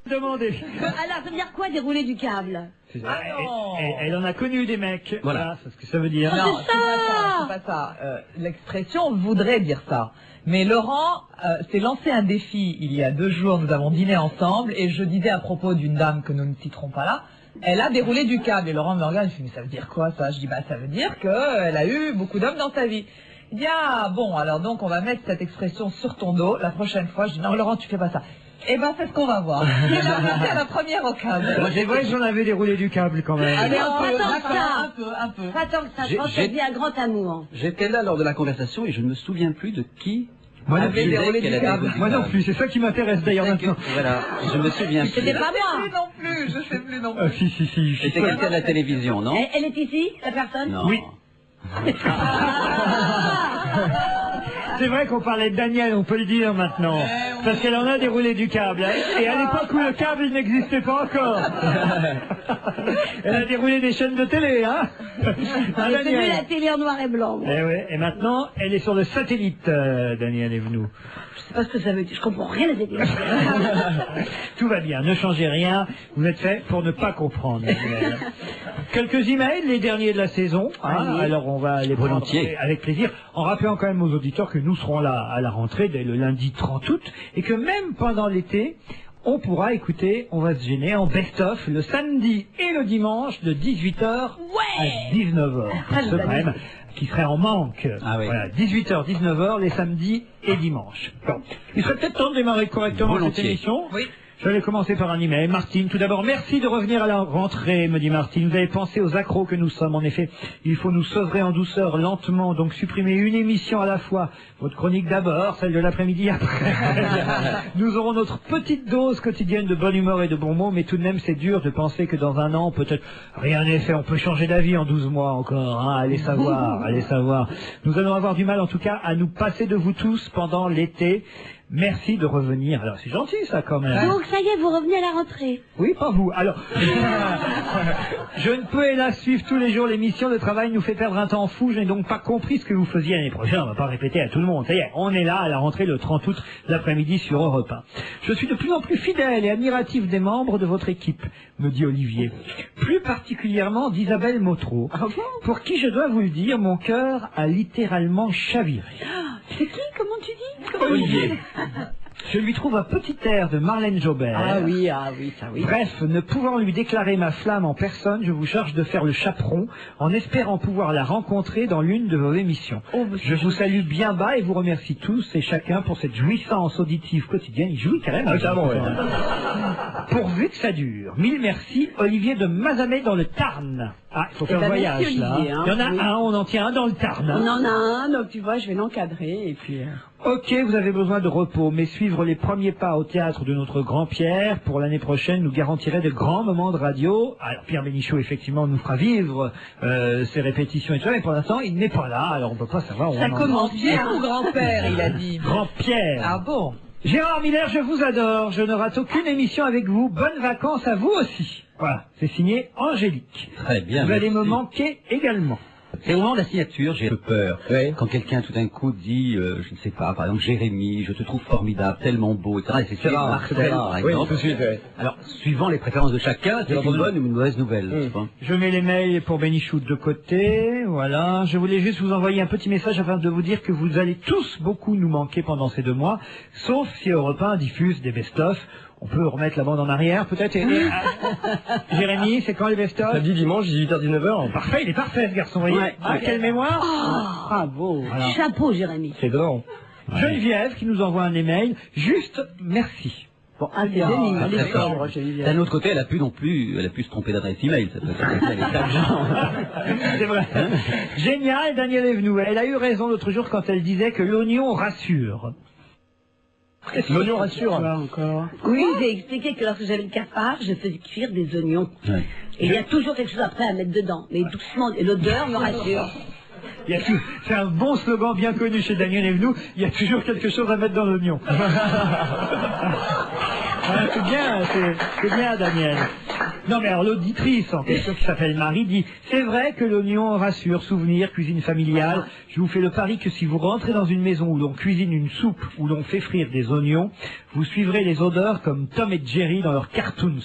Demandez. Alors, ça veut dire quoi, dérouler du câble? Elle en a connu des mecs. Voilà, c'est ce que ça veut dire. Non, c'est pas ça. L'expression voudrait dire ça. Mais Laurent s'est lancé un défi il y a 2 jours. Nous avons dîné ensemble et je disais à propos d'une dame que nous ne citerons pas là, elle a déroulé du câble. Et Laurent me regarde, il me dit, mais ça veut dire quoi ça? Je dis, bah ça veut dire qu'elle a eu beaucoup d'hommes dans sa vie. Il dit, ah bon, alors donc on va mettre cette expression sur ton dos la prochaine fois. Je dis, non Laurent, tu fais pas ça. Eh ben, c'est ce qu'on va voir. Il a passé à la première au câble. C'est vrai que j'en avais déroulé du câble quand même. Allez, un peu. Pas tant que ça, je pense que c'est un grand amour. J'étais là lors de la conversation et je ne me souviens plus de qui Moi non avait déroulé du câble. Moi non plus, c'est ça qui m'intéresse d'ailleurs maintenant. Voilà, je me souviens plus. C'était pas moi. Je sais plus non plus. Si. C'était quelqu'un de la télévision, non? Elle est ici, la personne? Non. Oui. C'est vrai qu'on parlait de Daniel, on peut le dire maintenant. Parce qu'elle en a déroulé du câble. Hein. Et à l'époque où le câble n'existait pas encore. Elle a déroulé des chaînes de télé, hein. J'ai vu la télé en noir et blanc. Et, ouais, et maintenant, elle est sur le satellite, Daniel Evenou. Je sais pas ce que ça veut dire, je comprends rien à cette télé. Tout va bien, ne changez rien, vous êtes fait pour ne pas comprendre. Quelques emails, les derniers de la saison, hein, alors on va les volontiers avec plaisir, en rappelant quand même aux auditeurs que nous serons là à la rentrée dès le lundi 30 août, et que même pendant l'été, on pourra écouter, on va se gêner, en best-of, le samedi et le dimanche de 18h à 19h. Ce même qui serait en manque. Ah oui. Voilà, 18h, 19h, les samedis et dimanches. Bon. Il serait peut-être temps de démarrer correctement cette émission. Oui. Je vais commencer par un email. Martine, tout d'abord, merci de revenir à la rentrée, me dit Martine. Vous avez pensé aux accros que nous sommes. En effet, il faut nous sevrer en douceur, lentement, donc supprimer une émission à la fois. Votre chronique d'abord, celle de l'après-midi après. Nous aurons notre petite dose quotidienne de bonne humeur et de bons mots, mais tout de même, c'est dur de penser que dans un an, peut-être, rien n'est fait. On peut changer d'avis en 12 mois encore. Hein. Allez savoir, allez savoir. Nous allons avoir du mal, en tout cas, à nous passer de vous tous pendant l'été. Merci de revenir. Alors, c'est gentil, ça, quand même. Donc, ça y est, vous revenez à la rentrée. Oui, pas vous. Alors, je ne peux hélas suivre tous les jours l'émission. Le travail nous fait perdre un temps fou. Je n'ai donc pas compris ce que vous faisiez l'année prochaine. On va pas répéter à tout le monde. Ça y est, on est là à la rentrée le 30 août l'après-midi sur Europe 1. Je suis de plus en plus fidèle et admiratif des membres de votre équipe, me dit Olivier. Plus particulièrement d'Isabelle Motreau, pour qui, je dois vous le dire, mon cœur a littéralement chaviré. C'est qui? Comment tu dis? Olivier. Je lui trouve un petit air de Marlène Jobert. Ah oui, ça oui. Bref, ne pouvant lui déclarer ma flamme en personne, je vous charge de faire le chaperon, en espérant pouvoir la rencontrer dans l'une de vos émissions. Je vous salue bien bas et vous remercie tous et chacun pour cette jouissance auditive quotidienne. Il jouit quand même. Pourvu que ça dure. Mille merci, Olivier de Mazamet dans le Tarn. Ah, il faut faire un voyage merci, là. Olivier, hein. Il y en a un, on en tient un dans le Tarn. On en a un, donc tu vois, je vais l'encadrer et puis... Ok, vous avez besoin de repos, mais suivre les premiers pas au théâtre de notre grand Pierre, pour l'année prochaine, nous garantirait de grands moments de radio. Alors, Pierre Bénichou, effectivement, nous fera vivre ses répétitions et tout ça, mais pour l'instant, il n'est pas là, alors on peut pas savoir où Ça on en commence Pierre ou grand-père, il a dit. Grand Pierre. Ah bon? Gérard Miller, je vous adore, je ne rate aucune émission avec vous. Bonnes vacances à vous aussi. Voilà, c'est signé Angélique. Très bien. Vous allez me merci. manquer également. C'est au moment de la signature, j'ai peur. Quand quelqu'un tout d'un coup dit, je ne sais pas, par exemple, Jérémy, je te trouve formidable, tellement beau, etc. Et c'est rare, Marcel, par exemple. Tout de suite, Alors, suivant les préférences de chacun, c'est une bonne ou une mauvaise nouvelle. n'est-ce pas? Je mets les mails pour Bénichou de côté, voilà. Je voulais juste vous envoyer un petit message afin de vous dire que vous allez tous beaucoup nous manquer pendant ces 2 mois, sauf si Europe 1 diffuse des best-of. On peut remettre la bande en arrière, peut-être. Jérémy, c'est quand les best-of? Samedi, dimanche, 18h-19h. Parfait, il est parfait ce garçon, vous voyez. Quelle mémoire. Bravo. Voilà. Chapeau, Jérémy. C'est étonnant. Geneviève qui nous envoie un email, juste merci. Bon, c'est génial. D'accord. D'un autre côté, elle a pu se tromper d'adresse email. Ça peut C'est vrai. Génial, Daniel Evenou. Elle a eu raison l'autre jour quand elle disait que l'oignon rassure. L'oignon rassure. Encore. Oui, j'ai expliqué que lorsque j'avais le cafard, je faisais cuire des oignons. Ouais. Et il y a toujours quelque chose après à mettre dedans. Mais doucement, et l'odeur me rassure. C'est un bon slogan bien connu chez Daniel Evenou. Il y a toujours quelque chose à mettre dans l'oignon. C'est bien, Daniel. Non mais alors l'auditrice en question qui s'appelle Marie dit « C'est vrai que l'oignon rassure, souvenir, cuisine familiale. Je vous fais le pari que si vous rentrez dans une maison où l'on cuisine une soupe, où l'on fait frire des oignons, vous suivrez les odeurs comme Tom et Jerry dans leurs cartoons.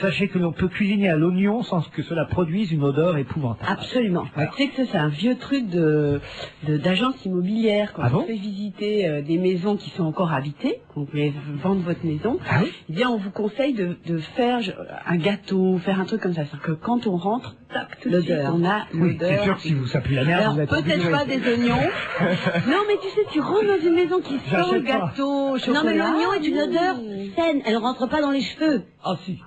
Sachez que l'on peut cuisiner à l'oignon sans que cela produise une odeur épouvantable. » Absolument. Ouais. Tu sais que ça, c'est un vieux truc d'agence immobilière. Quand on fait visiter des maisons qui sont encore habitées, quand vous voulez vendre votre maison, eh bien, on vous conseille de faire un gâteau, faire un truc comme ça. C'est-à-dire que quand on rentre, tac, tout de suite, on a Oui, l'odeur. c'est sûr que si vous ça pue la merde, Alors, vous êtes peut-être pas des oignons. Non, mais tu sais, tu rentres dans une maison qui sent le J'achète pas. gâteau, chocolat. Non, mais l'oignon est une odeur saine. Elle rentre pas dans les cheveux. Ah si.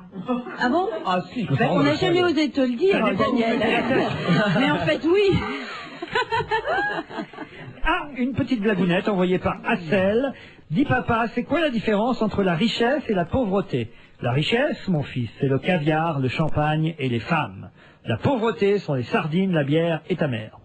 Ah bon? Ah si. On n'a jamais osé te le dire, Ça dépend où Daniel. vous mettez la tête. Mais en fait, oui. Ah, une petite blagounette envoyée par Assel. Dis papa, c'est quoi la différence entre la richesse et la pauvreté? La richesse, mon fils, c'est le caviar, le champagne et les femmes. La pauvreté sont les sardines, la bière et ta mère.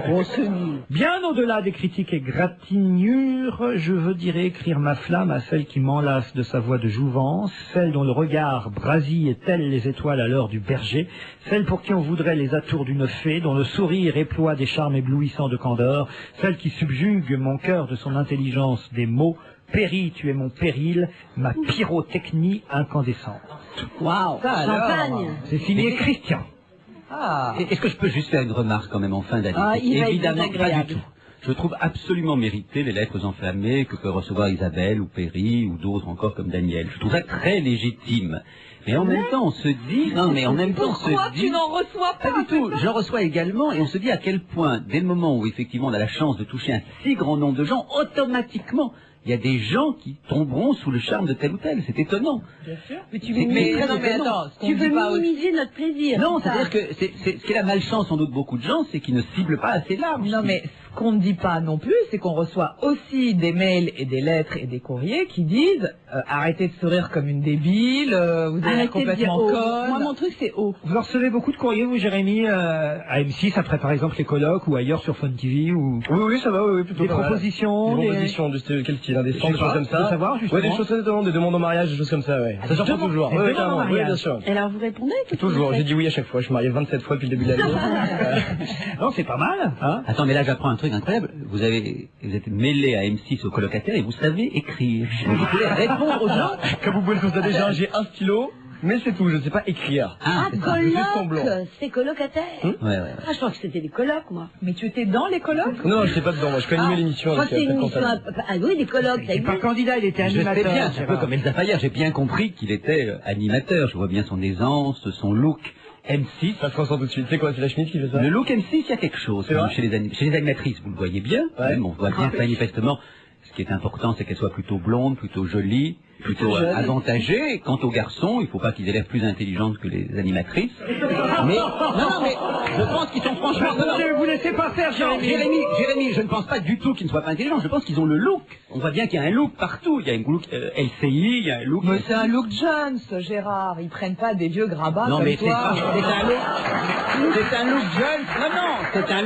Bon. C'est nul. Bien au-delà des critiques et gratignures, je veux dire écrire ma flamme à celle qui m'enlace de sa voix de jouvence, celle dont le regard brasille telles les étoiles à l'heure du berger, celle pour qui on voudrait les atours d'une fée, dont le sourire éploie des charmes éblouissants de candeur, celle qui subjugue mon cœur de son intelligence des mots. Péri, tu es mon péril, ma pyrotechnie incandescente. Waouh. Champagne. C'est signé Christian. Ah. Est-ce que je peux juste faire une remarque quand même en fin d'année? Ah, il va être Évidemment, pas désagréable. du tout. Je trouve absolument mérité les lettres enflammées que peut recevoir Isabelle ou Péri ou d'autres encore comme Daniel. Je trouve ça très légitime. Mais en même temps, on se dit... Non, mais en même temps, on se dit... Pourquoi tu n'en reçois pas? Pas du tout. Je reçois également, et on se dit à quel point, dès le moment où effectivement on a la chance de toucher un si grand nombre de gens, automatiquement, il y a des gens qui tomberont sous le charme de tel ou tel. C'est étonnant. Bien sûr. Mais tu C'est- mais non, mais attends, ce qu'on Tu dit veux pas aussi- minimiser notre plaisir. Non, c'est ça. c'est-à-dire que c'est ce qui est la malchance sans doute de beaucoup de gens, c'est qu'ils ne ciblent pas assez large. Non, mais ce qu'on ne dit pas non plus, c'est qu'on reçoit aussi des mails et des lettres et des courriers qui disent arrêtez de sourire comme une débile, vous êtes Arrêtez de complètement dire haut. conne. Moi, mon truc, c'est haut. Vous recevez beaucoup de courriers, vous, Jérémy, à M6, après par exemple les colloques ou ailleurs sur Fun TV ou Oui, ça va, oui, plutôt des pas mal. propositions, Des propositions de quel style, des Je stands, sais des choses pas, comme ça. de savoir, justement. Ouais, des choses étonnantes, des demandes en mariage, des choses comme ça, ouais. Ça surprend toujours. des Ouais, demandes en carrément. mariage. Ouais, bien sûr. Et alors, vous répondez? Qu'est-ce que Toujours, vous j'ai faites dit oui à chaque fois. Je suis marié 27 fois depuis le début de l'année. Non, c'est pas mal, hein. Attends, mais là j'apprends un truc incroyable. Vous êtes mêlé à M6 aux colocataires et vous savez écrire. Vous pouvez répondre aux gens. Comme vous pouvez le constater, j'ai un stylo, mais c'est tout, je ne sais pas écrire. Ah, c'est ça, juste semblant. coloc. C'est colocataire. Ouais. Ah, je pense que c'était des colocs, moi. Mais tu étais dans les colloques? Non, je sais pas dedans, moi je peux animer l'émission Je crois avec que c'est une Pascal émission. Cantal. Ah oui, des colocs, ça Il n'est pas existe. candidat, il était Je sais animateur. bien, c'est un peu comme Elsa Fayer, j'ai bien compris qu'il était animateur. Je vois bien son aisance, son look. M6. Ça se ressent tout de suite. C'est quoi, c'est la Schmitt qui fait ça? Le look M6, il y a quelque chose. C'est vrai Chez les animatrices, vous le voyez bien. Ouais. Même, on voit bien que manifestement, ce qui est important, c'est qu'elles soient plutôt blondes, plutôt jolies, plutôt avantagées. Quant aux garçons, il ne faut pas qu'ils aient l'air plus intelligentes que les animatrices. Mais, non, mais je pense qu'ils sont franchement... Ne vous laissez pas faire, Non, Jérémy. Jérémy, je ne pense pas du tout qu'ils ne soient pas intelligents. Je pense qu'ils ont le look. On voit bien qu'il y a un look partout. Il y a un look LCI, il y a un look... Mais c'est un look Jones, Gérard. Ils prennent pas des vieux grabats Non, comme mais c'est toi. un look jeune.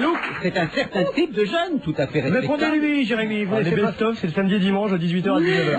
Non, c'est un certain type de jeune, tout à fait respectable. Répondez-lui, Jérémy, vous Les laissez pas... best-of, c'est le samedi et dimanche à 18h à 19h.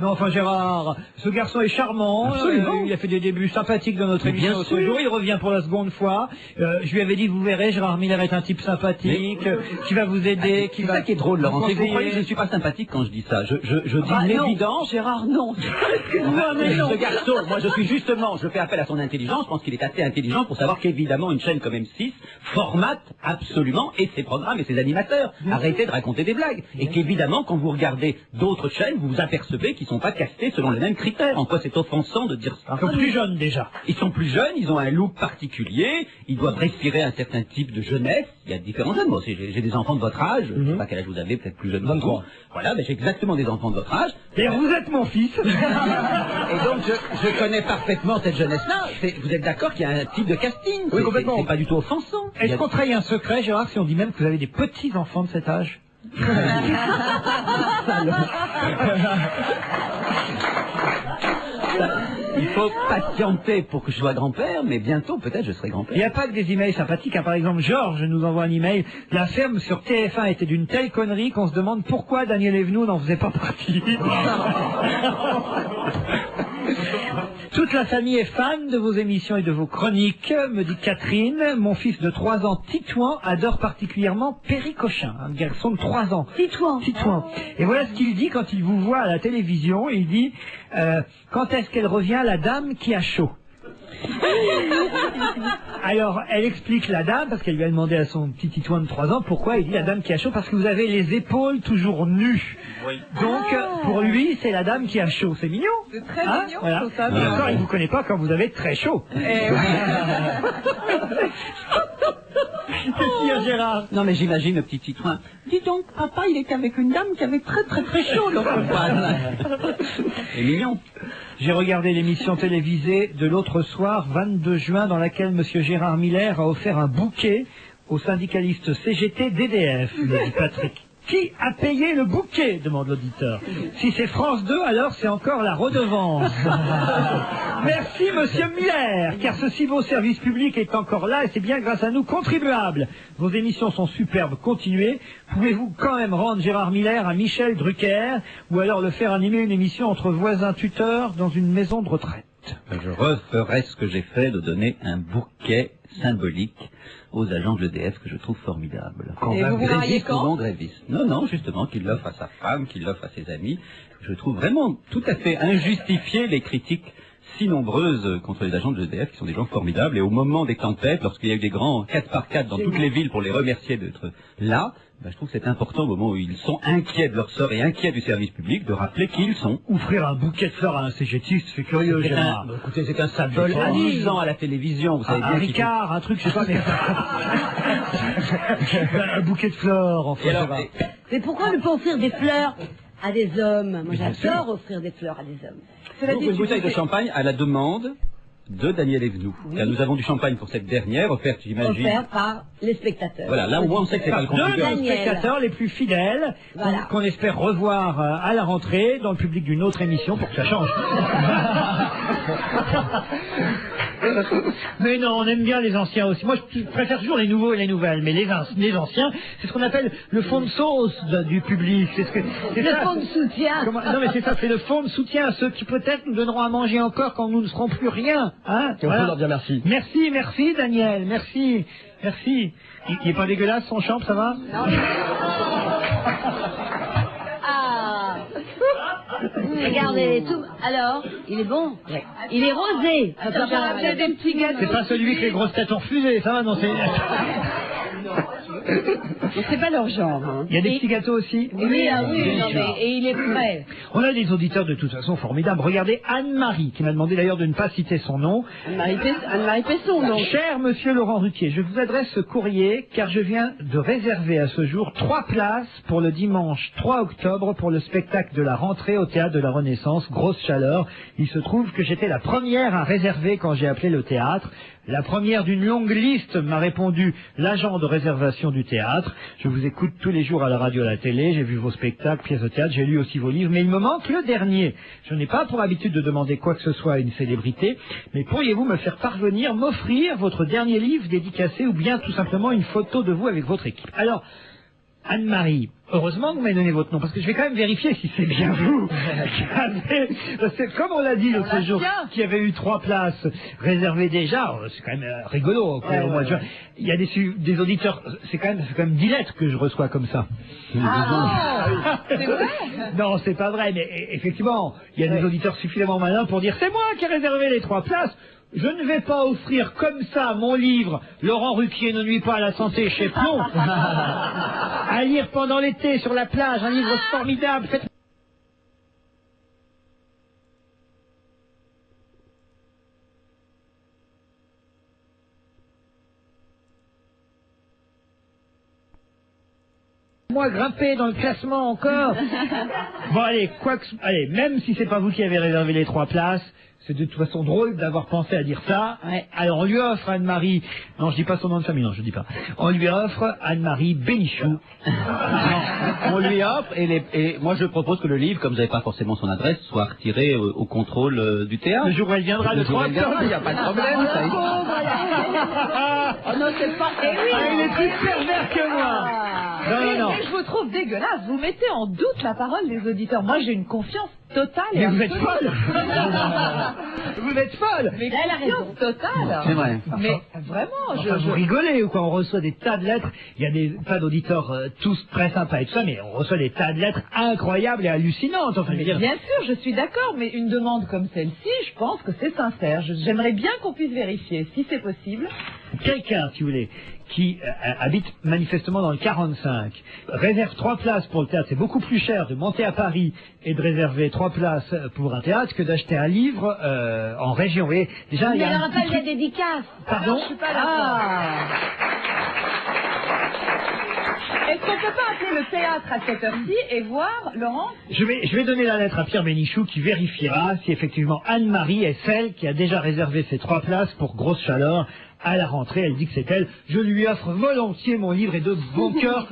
Non, enfin Gérard, ce garçon est charmant. Absolument. Il a fait des débuts sympathiques dans notre Mais émission bien l'autre sûr. jour. Il revient pour la seconde fois. Je lui avais dit, vous verrez, Gérard Miller est un type sympathique, qui va vous aider, qui C'est va... ça qui est drôle, Laurent. vous C'est que vous croyez que je conseiller. ne suis pas sympathique quand je dis ça. Je dis Ah, une non, évidence. Gérard, non. Enfin, ce garçon, moi je suis justement, je fais appel à son intelligence, je pense qu'il est assez intelligent pour savoir qu'évidemment une chaîne comme M6 formate absolument et ses programmes et ses animateurs. Arrêtez de raconter des blagues. Et qu'évidemment quand vous regardez d'autres chaînes, vous vous apercevez qu'ils ne sont pas castés selon les mêmes critères. En quoi c'est offensant de dire ça? Ils sont plus jeunes déjà. Ils sont plus jeunes, ils ont un look particulier, ils doivent respirer un certain type de jeunesse. Il y a différents jeunes. Moi aussi, j'ai des enfants de votre âge. Je ne sais pas quel âge vous avez, peut-être plus jeune que 23. vous. Voilà, mais j'ai exactement des enfants de votre âge. D'ailleurs, vous êtes mon fils. Et donc, je connais parfaitement cette jeunesse-là. Vous êtes d'accord qu'il y a un type de casting? Oui, complètement. C'est pas du tout offensant. Il y Est-ce a- qu'on trahit un secret, Gérard, si on dit même que vous avez des petits-enfants de cet âge? Il faut patienter pour que je sois grand-père, mais bientôt, peut-être, je serai Il grand-père. n'y a pas que des emails sympathiques, hein. Par exemple, Georges nous envoie un email. La ferme sur TF1 était d'une telle connerie qu'on se demande pourquoi Daniel Evenou n'en faisait pas partie. la famille est fan de vos émissions et de vos chroniques, me dit Catherine. Mon fils de 3 ans, Titouan, adore particulièrement Péricochin, un garçon de 3 ans. Titouan. Et voilà ce qu'il dit quand il vous voit à la télévision. Il dit quand est-ce qu'elle revient, la dame qui a chaud? Alors, elle explique la dame, parce qu'elle lui a demandé à son petit Titouan de 3 ans, pourquoi il dit la dame qui a chaud, parce que vous avez les épaules toujours nues. Oui. Donc, pour lui, c'est la dame qui a chaud. C'est mignon. C'est très mignon, voilà. ça. Et encore, il ne vous connaît pas quand vous avez très chaud. Qu'est-ce qu'il y a, Gérard? Non, mais j'imagine le petit Titouan. Dis donc, papa, il était avec une dame qui avait très chaud l'autre fois. C'est mignon. J'ai regardé l'émission télévisée de l'autre soir, 22 juin, dans laquelle M. Gérard Miller a offert un bouquet au syndicaliste CGT d'EDF, me dit Patrick. Qui a payé le bouquet, demande l'auditeur. Si c'est France 2, alors c'est encore la redevance. Merci, monsieur Miller, car ce si beau service public est encore là et c'est bien grâce à nous, contribuables. Vos émissions sont superbes, continuez. Pouvez-vous quand même rendre Gérard Miller à Michel Drucker ou alors le faire animer une émission entre voisins tuteurs dans une maison de retraite? Je referai ce que j'ai fait de donner un bouquet symbolique aux agents de l'EDF que je trouve formidable. Et vous vous mariez quand? Non, gréviste. Non, justement, qu'il l'offre à sa femme, qu'il l'offre à ses amis. Je trouve vraiment tout à fait injustifié les critiques si nombreuses contre les agents de l'EDF, qui sont des gens formidables. Et au moment des tempêtes, lorsqu'il y a eu des grands 4x4 dans toutes les villes pour les remercier d'être là, je trouve que c'est important au moment où ils sont inquiets de leur sort et inquiets du service public de rappeler qui ils sont. Offrir un bouquet de fleurs à un CGTiste, c'est curieux, Gérard. Écoutez, c'est un symbole amusant à la télévision. Vous savez bien un Ricard, un truc, je sais pas, mais... un bouquet de fleurs, enfin. Mais pourquoi ne pas offrir des fleurs à des hommes? Moi, j'adore offrir des fleurs à des hommes. Donc, une bouteille de champagne à la demande de Daniel Evenou. Oui. Car nous avons du champagne pour cette dernière, offerte, j'imagine. Offerte par les spectateurs. Voilà, là où on sait que c'est pas le contribuable. Deux spectateurs les plus fidèles, voilà, qu'on espère revoir à la rentrée dans le public d'une autre émission pour que ça change. Mais non, on aime bien les anciens aussi. Moi, je préfère toujours les nouveaux et les nouvelles, mais les anciens, c'est ce qu'on appelle le fond de sauce du public. C'est fond de soutien. Non, mais c'est ça, c'est le fond de soutien à ceux qui peut-être nous donneront à manger encore quand nous ne serons plus rien. Hein, et on peut leur dire merci. Merci, Daniel, merci. Il n'est pas dégueulasse, son champ, ça va? Non. Regardez, tout. Alors, il est bon. Ouais. Il est rosé. C'est pas celui que les grosses têtes ont refusé, ça va? Non, c'est... C'est pas leur genre. Hein. Il y a des petits gâteaux aussi. Oui, oui, non, mais, et il est prêt. On a des auditeurs de toute façon formidables. Regardez Anne-Marie, qui m'a demandé d'ailleurs de ne pas citer son nom. Anne-Marie Pesson, non. Cher monsieur Laurent Ruquier, je vous adresse ce courrier car je viens de réserver à ce jour 3 places pour le dimanche 3 octobre pour le spectacle de la rentrée au Théâtre de la Renaissance. Grosse chaleur. Il se trouve que j'étais la première à réserver quand j'ai appelé le théâtre. La première d'une longue liste, m'a répondu l'agent de réservation du théâtre. Je vous écoute tous les jours à la radio, à la télé, j'ai vu vos spectacles, pièces de théâtre, j'ai lu aussi vos livres, mais il me manque le dernier. Je n'ai pas pour habitude de demander quoi que ce soit à une célébrité, mais pourriez-vous me faire parvenir, m'offrir votre dernier livre dédicacé ou bien tout simplement une photo de vous avec votre équipe? Alors, Anne-Marie, heureusement que vous m'avez donné votre nom, parce que je vais quand même vérifier si c'est bien vous. Parce que comme on l'a dit l'autre jour, qu'il y avait eu 3 places réservées déjà, c'est quand même rigolo au mois de juin. Il y a des auditeurs, c'est quand même 10 lettres que je reçois comme ça. Ah, c'est vrai? Non, c'est pas vrai, mais effectivement, il y a des auditeurs suffisamment malins pour dire c'est moi qui ai réservé les 3 places. Je ne vais pas offrir comme ça mon livre « Laurent Ruquier ne nuit pas à la santé chez Plomb » à lire pendant l'été sur la plage, un livre formidable. Moi grimper dans le classement encore. Bon allez, allez, même si c'est pas vous qui avez réservé les 3 places, c'est de toute façon drôle d'avoir pensé à dire ça. Ouais. Alors on lui offre Anne-Marie, non je dis pas son nom de famille, non je dis pas. On lui offre Anne-Marie Bénichou. On lui offre et moi je propose que le livre, comme vous n'avez pas forcément son adresse, soit retiré au contrôle du théâtre. Le jour où elle viendra, le 3 octobre. Il n'y a pas de problème. Ça oh non, c'est pas... Eh oui, il est plus pervers que moi. Non. Mais je vous trouve dégueulasse. Vous mettez en doute la parole des auditeurs. Moi, j'ai une confiance totale. Mais vous êtes folle. Vous êtes folle. Mais confiance totale. C'est vrai. Mais vraiment, Enfin, vous rigolez ou quoi? On reçoit des tas de lettres. Il y a des tas d'auditeurs tous très sympas et tout ça, mais on reçoit des tas de lettres incroyables et hallucinantes. Enfin, je veux dire. Bien sûr, je suis d'accord, mais une demande comme celle-ci, je pense que c'est sincère. J'aimerais bien qu'on puisse vérifier, si c'est possible. Quelqu'un, si vous voulez, qui habite manifestement dans le 45, réserve 3 places pour le théâtre. C'est beaucoup plus cher de monter à Paris et de réserver 3 places pour un théâtre que d'acheter un livre en région. Vous voyez, déjà, Mais il y a alors un après, petit il y a truc- des dédicaces. Pardon. Je suis pas d'accord. Est-ce qu'on peut pas appeler le théâtre à cette heure-ci et voir, Laurent? Je vais donner la lettre à Pierre Bénichou qui vérifiera si effectivement Anne-Marie est celle qui a déjà réservé ses 3 places pour Grosse Chaleur à la rentrée. Elle dit que c'est elle. Je lui offre volontiers mon livre et de bon cœur,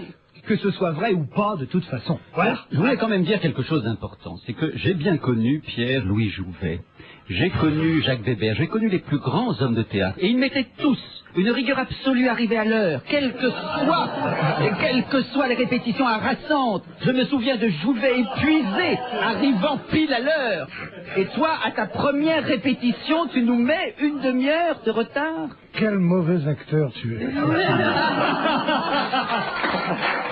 que ce soit vrai ou pas, de toute façon. Voilà. Je voulais quand même dire quelque chose d'important. C'est que j'ai bien connu Pierre-Louis Jouvet. J'ai connu Jacques Weber. J'ai connu les plus grands hommes de théâtre. Et ils mettaient tous une rigueur absolue à arriver à l'heure, quelles que soient les répétitions harassantes. Je me souviens de Jouvet épuisé, arrivant pile à l'heure. Et toi, à ta première répétition, tu nous mets une demi-heure de retard. Quel mauvais acteur tu es.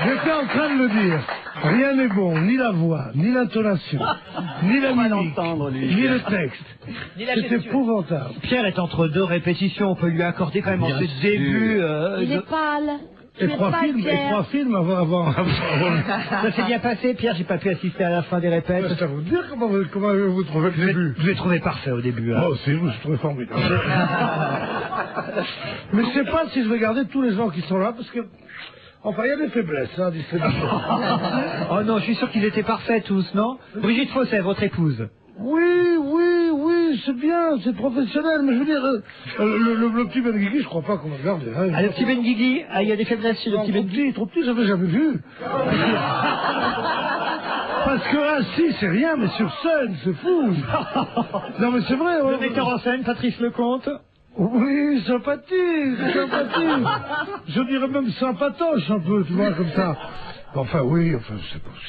J'étais en train de le dire. Rien n'est bon, ni la voix, ni l'intonation, ni la mimique, ni le texte. C'est épouvantable. Pierre est entre 2 répétitions. On peut lui accorder quand même en ce début. Il est pâle. Et 3 films avant. Ça s'est bien passé, Pierre. J'ai pas pu assister à la fin des répètes. C'est à vous dire comment vous trouvez le début. Je l'ai trouvé parfait au début. Hein. Oh, c'est vous, je trouve formidable. Mais je sais pas si je vais garder tous les gens qui sont là, parce que... Enfin, il y a des faiblesses, hein, Oh non, je suis sûr qu'ils étaient parfaits tous, non? Brigitte Fosset, votre épouse. Oui, c'est bien, c'est professionnel, mais je veux dire, le petit Benguigui, je crois pas qu'on va le garder. Hein, Ah, le petit Benguigui, il y a des faiblesses chez le petit Benguigui. Trop petit, j'avais jamais vu. Parce que là, si, c'est rien, mais sur scène, c'est fou. Non, mais c'est vrai. Le metteur en scène, Patrice Lecomte. Oui, sympathique. Je dirais même sympatoche un peu, tu vois, comme ça. Enfin, oui, enfin,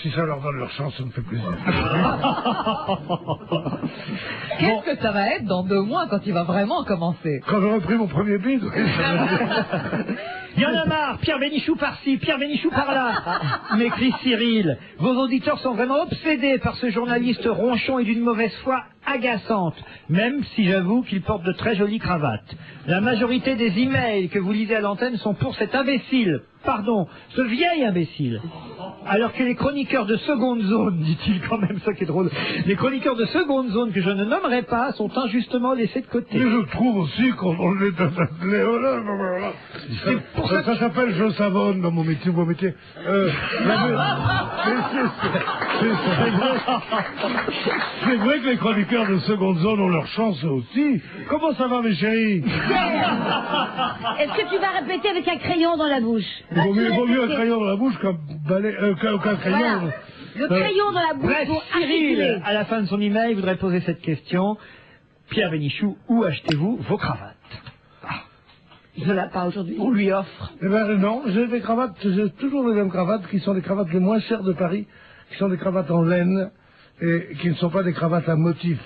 si ça leur donne leur chance, ça me fait plaisir. Qu'est-ce que ça va être dans 2 mois quand il va vraiment commencer? Quand j'aurai pris mon premier bide, oui, ça va être... Il y en a marre, Pierre Bénichou par-ci, Pierre Bénichou par-là. M'écrit Cyril, vos auditeurs sont vraiment obsédés par ce journaliste ronchon et d'une mauvaise foi agaçante, même si j'avoue qu'il porte de très jolies cravates. La majorité des emails que vous lisez à l'antenne sont pour cet imbécile, pardon, ce vieil imbécile. Alors que les chroniqueurs de seconde zone, dit-il quand même, ça qui est drôle, les chroniqueurs de seconde zone que je ne nommerai pas sont injustement laissés de côté. Mais je trouve aussi qu'on est appelé... C'est pour ça que ça s'appelle je savonne dans mon métier, mon métier. C'est vrai que les chroniqueurs de seconde zone ont leur chance aussi. Comment ça va, mes chéris? Est-ce que tu vas répéter avec un crayon dans la bouche? Il vaut mieux un crayon dans la bouche qu'un crayon. Voilà. Le crayon dans la bouche Bref, pour Cyril, articuler. à la fin de son email, voudrait poser cette question. Pierre Bénichou, où achetez-vous vos cravates? Je l'ai pas aujourd'hui. On lui offre. Eh ben non, j'ai des cravates, j'ai toujours les mêmes cravates qui sont les cravates les moins chères de Paris, qui sont des cravates en laine et qui ne sont pas des cravates à motifs.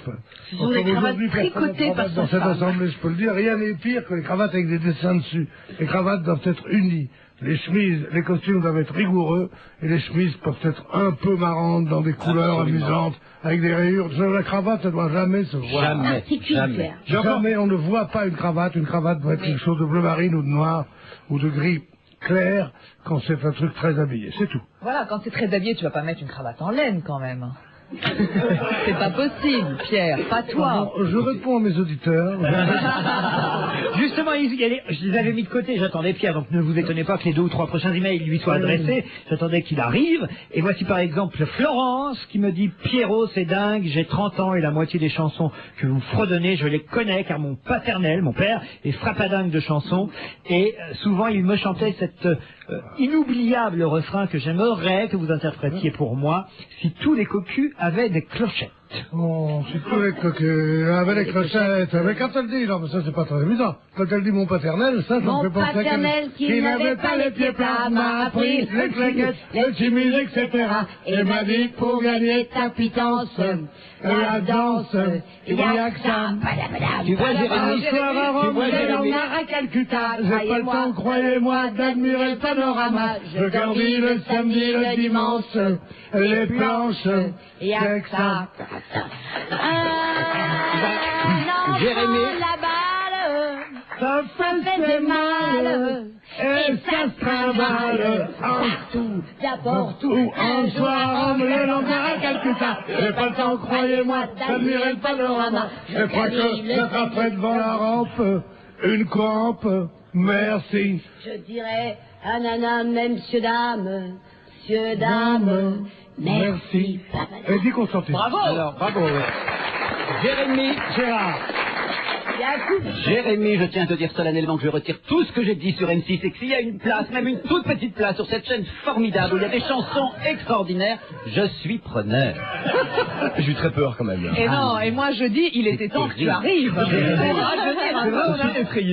Ce sont des cravates Aujourd'hui, personne n'a de tricotées par cravate dans sa cette femme. assemblée, je peux le dire. Rien n'est pire que les cravates avec des dessins dessus. Les cravates doivent être unies. Les chemises, les costumes doivent être rigoureux et les chemises peuvent être un peu marrantes dans des couleurs amusantes avec des rayures. La cravate, elle doit jamais se voir. Jamais, Articule, jamais. Pierre. Jamais on ne voit pas une cravate. Une cravate doit être quelque chose de bleu marine ou de noir ou de gris clair quand c'est un truc très habillé. C'est tout. Voilà, quand c'est très habillé, tu vas pas mettre une cravate en laine quand même. C'est pas possible, Pierre, pas toi. Bon, je réponds à mes auditeurs. Justement, je les avais mis de côté, j'attendais Pierre, donc ne vous étonnez pas que les 2 ou 3 prochains emails lui soient adressés, j'attendais qu'il arrive, et voici par exemple Florence qui me dit « Pierrot, c'est dingue, j'ai 30 ans et la moitié des chansons que vous fredonnez, je les connais car mon paternel, mon père, est frappadingue de chansons, et souvent il me chantait cette inoubliable refrain que j'aimerais que vous interprétiez pour moi, si tous les cocus avaient des clochettes. » Oh, c'est tout les coquets, avec les clochettes. Mais quand elle dit, non, mais ça c'est pas très amusant. Quand elle dit mon paternel, ça me fait penser à Mon paternel qui n'avait pas les pieds plats m'a appris les claquettes, les timides, etc. Et m'a dit pour gagner ta pitance, la danse, il n'y a que ça. Tu vois, Jérémy, tu vois, Jérémy. À Calcutta, J'ai pas le temps, croyez-moi, d'admirer le panorama. Je grandis le samedi, le dimanche, les planches, il n'y a que ça. Jérémy. La balle, ça fait fait du mal. et ça se travaille Partout, n'importe où, ou un soir, en me lendemain à Calcutta. J'ai pas le temps, croyez-moi, d'admirer le panorama. Je crois que d'être après devant la rampe, une crampe, merci. Je dirais, anana, messieurs, dames, monsieur, dames, merci. Et dis qu'on sortit. Bravo. Alors, bravo, ouais. Jérémy, Gérard. Jérémy, je tiens à te dire solennellement que je retire tout ce que j'ai dit sur M6 et que s'il y a une place, même une toute petite place sur cette chaîne formidable où il y a des chansons extraordinaires, je suis preneur. J'ai eu très peur quand même. Et non, et moi je dis, il était temps que tu arrives.